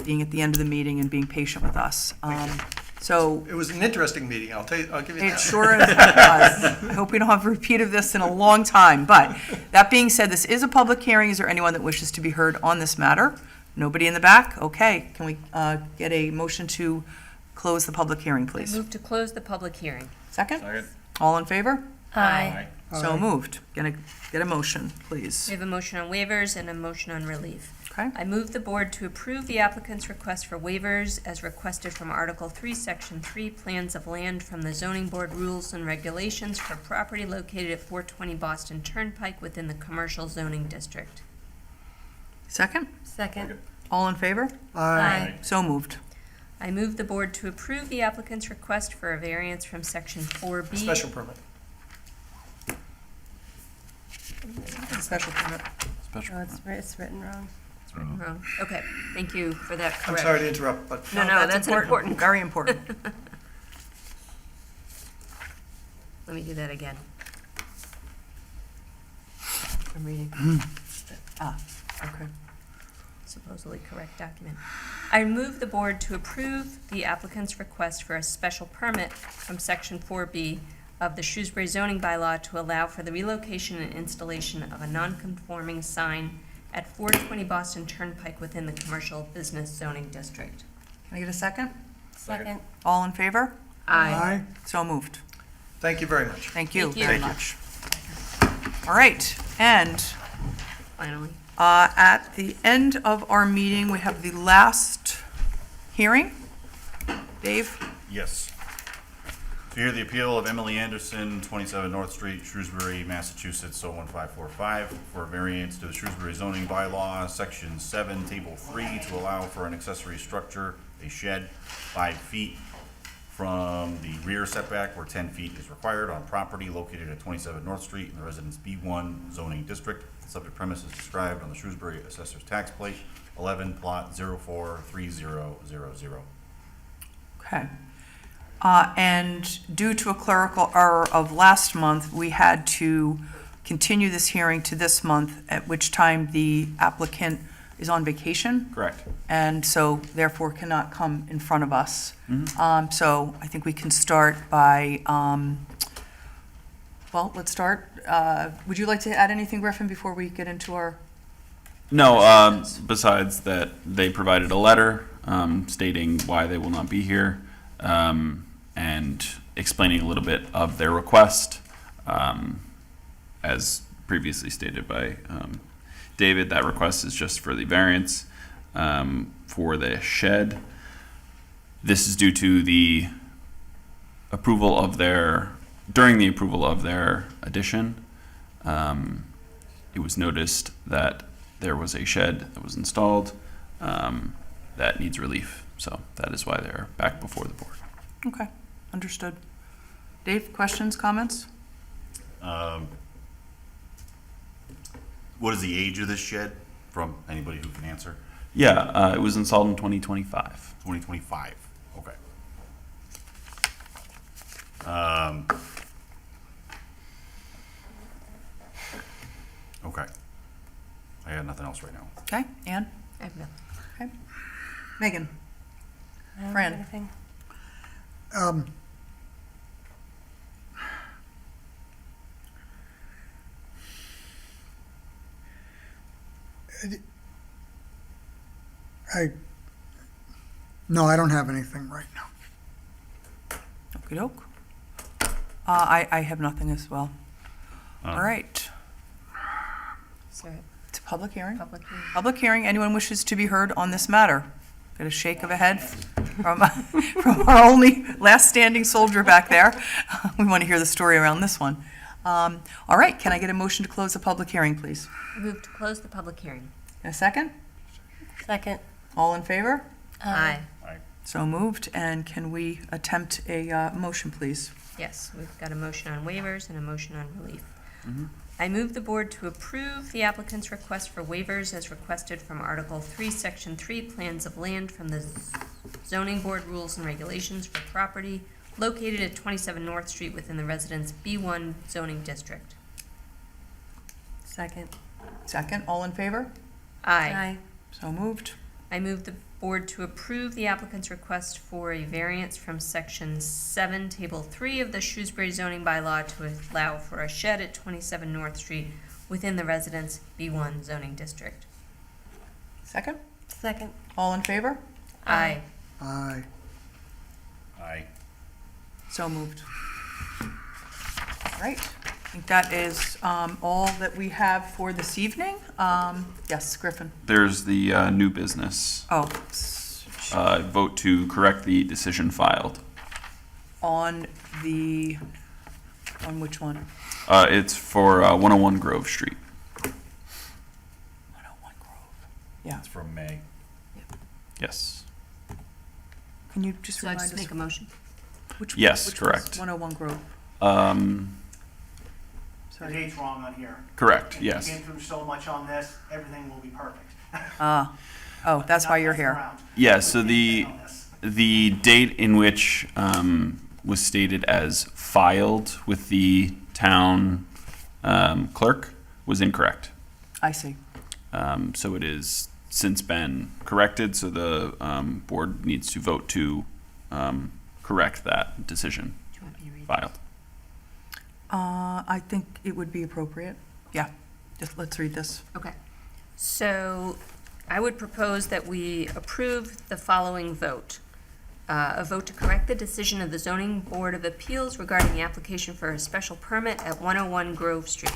being at the end of the meeting and being patient with us. So it was an interesting meeting, I'll give you that. it sure is. I hope we don't have a repeat of this in a long time. But that being said, this is a public hearing. Is there anyone that wishes to be heard on this matter? Nobody in the back? Okay. Can we get a motion to close the public hearing, I please? move to close the public hearing. Second? Second. All in favor? Aye. So Aye. moved. Gonna get a motion, please. We have a motion on waivers and a motion on relief. Okay. I move the board to approve the applicant's request for waivers as requested from Article 3, Section 3, Plans of Land from the Zoning Board Rules and Regulations for property located at 420 Boston Turnpike within the Commercial Zoning District. Second? Second. All in favor? Aye. So moved. I move the board to approve the applicant's request for a variance from Section 4B. Special permit. Special permit. Special. No, it's written wrong. It's written wrong. Okay, thank you for that I'm correction. sorry to interrupt, but No, that's important. Very important. Let me do that again. I'm reading. Okay. Supposedly correct document. I move the board to approve the applicant's request for a special permit from Section 4B of the Shrewsbury zoning bylaw to allow for the relocation and installation of a non-conforming sign at 420 Boston Turnpike within the Commercial Business Zoning District. Can I get a second? Second. All in favor? Aye. So moved. thank you very much. Thank you Thank you. very much. All right, and Finally. at the end of our meeting, we have the last hearing. Dave? Yes. To hear the appeal of Emily Anderson, 27 North Street, Shrewsbury, Massachusetts, 01545, for a variance to the Shrewsbury zoning bylaw, Section 7, Table 3, to allow for an accessory structure, a shed, 5 feet from the rear setback where 10 feet is required on property located at 27 North Street in the Residence B1 zoning district. The subject premise is described on the Shrewsbury Assessor's Tax Plate, 11 Plot 043000. Okay. And due to a clerical error of last month, we had to continue this hearing to this month, at which time the applicant is on vacation. Correct. And so therefore cannot come in front of us. So I think we can start by, well, let's start. Would you like to add anything, Griffin, before we get into our? No, besides that, they provided a letter stating why they will not be here and explaining a little bit of their request. As previously stated by David, that request is just for the variance for the shed. This is due to the approval of during the approval of their addition, it was noticed that there was a shed that was installed that needs relief. So that is why they're back before the board. Okay, understood. Dave, questions, comments? What is the age of this shed, from anybody who can answer? Yeah, it was installed in 2025. 2025, okay. Okay. I got nothing else right now. Okay, Ann? I have nothing. Okay. Megan? I don't have Fran? anything. No, I don't have anything right now. Okey-doke. I have nothing as well. All right, So, it's a public hearing. public hearing. Public hearing, anyone wishes to be heard on this matter? Get a shake of a head from our only last standing soldier back there. We want to hear the story around this one. All right, can I get a motion to close the public hearing, please? Move to close the public hearing. In a second? Second. All in favor? Aye. So moved, and can we attempt a motion, please? Yes, we've got a motion on waivers and a motion on relief. I move the board to approve the applicant's request for waivers as requested from Article 3, Section 3, Plans of Land from the Zoning Board Rules and Regulations for property located at 27 North Street within the Residence B1 zoning district. Second. Second, all in favor? Aye. So moved. I move the board to approve the applicant's request for a variance from Section 7, Table 3 of the Shrewsbury zoning bylaw to allow for a shed at 27 North Street within the Residence B1 zoning district. Second, Second. all in favor? Aye. Aye. Aye. So moved. All right, I think that is all that we have for this evening. Yes, Griffin? There's the new business. Oh, Vote to correct the decision filed. on which one? It's for 101 Grove Street. 101 Grove. Yeah, It's from May. Yes. can you just So I remind just us? make a motion? Which Yes, which correct. was 101 Grove, The sorry. date's wrong on here. Correct, And yes. We came through so much on this, everything will be perfect. Oh, that's why you're Not messing here. around. Yeah, so We the came on this. the date in which was stated as filed with the town clerk was incorrect. I see. So it has since been corrected, so the board needs to vote to correct that decision Do you want me to read? filed. I think it would be appropriate. Yeah, just let's read this. Okay. So I would propose that we approve the following vote. A vote to correct the decision of the Zoning Board of Appeals regarding the application for a special permit at 101 Grove Street.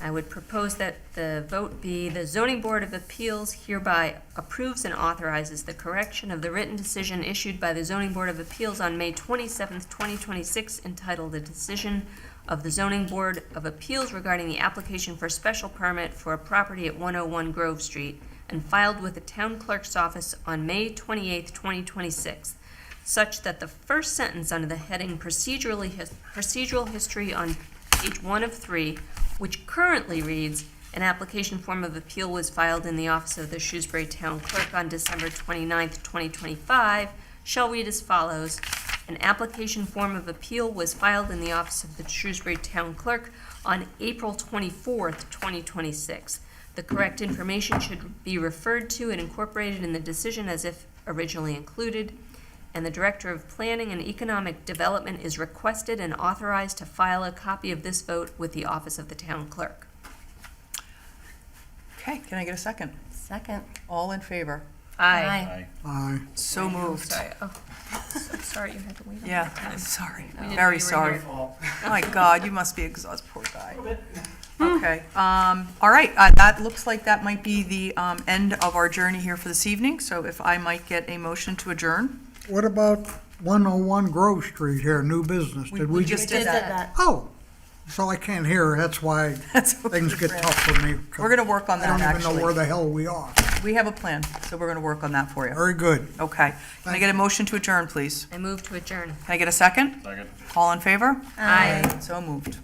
I would propose that the vote be the Zoning Board of Appeals hereby approves and authorizes the correction of the written decision issued by the Zoning Board of Appeals on May 27th, 2026, entitled "The Decision of the Zoning Board of Appeals regarding the application for special permit for a property at 101 Grove Street," and filed with the town clerk's office on May 28th, 2026, such that the first sentence under the heading Procedural History on page 1 of 3, which currently reads, "An application form of appeal was filed in the office of the Shrewsbury Town Clerk on December 29th, 2025, shall read as follows: An application form of appeal was filed in the office of the Shrewsbury Town Clerk on April 24th, 2026. The correct information should be referred to and incorporated in the decision as if originally included, and the Director of Planning and Economic Development is requested and authorized to file a copy of this vote with the office of the Town Clerk. Okay, can I get a second? Second. All in favor? Aye. Aye. So moved. Sorry, oh, so sorry you had to wait. Yeah, sorry, We didn't very know you were sorry. here. Oh my God, you must be exhausted, poor guy. Okay, all right, that looks like that might be the end of our journey here for this evening, so if I might get a motion to adjourn? What about 101 Grove Street here, new business? Did we just did that. Oh, so I can't hear, that's why That's things get tough for me. We're gonna work on I don't that, even know where actually. the hell we are. We have a plan, so we're gonna work on that for you. Very good. Okay, can I get a motion to adjourn, please? I move to adjourn. Can I get a second? Second. All in favor? Aye. So moved.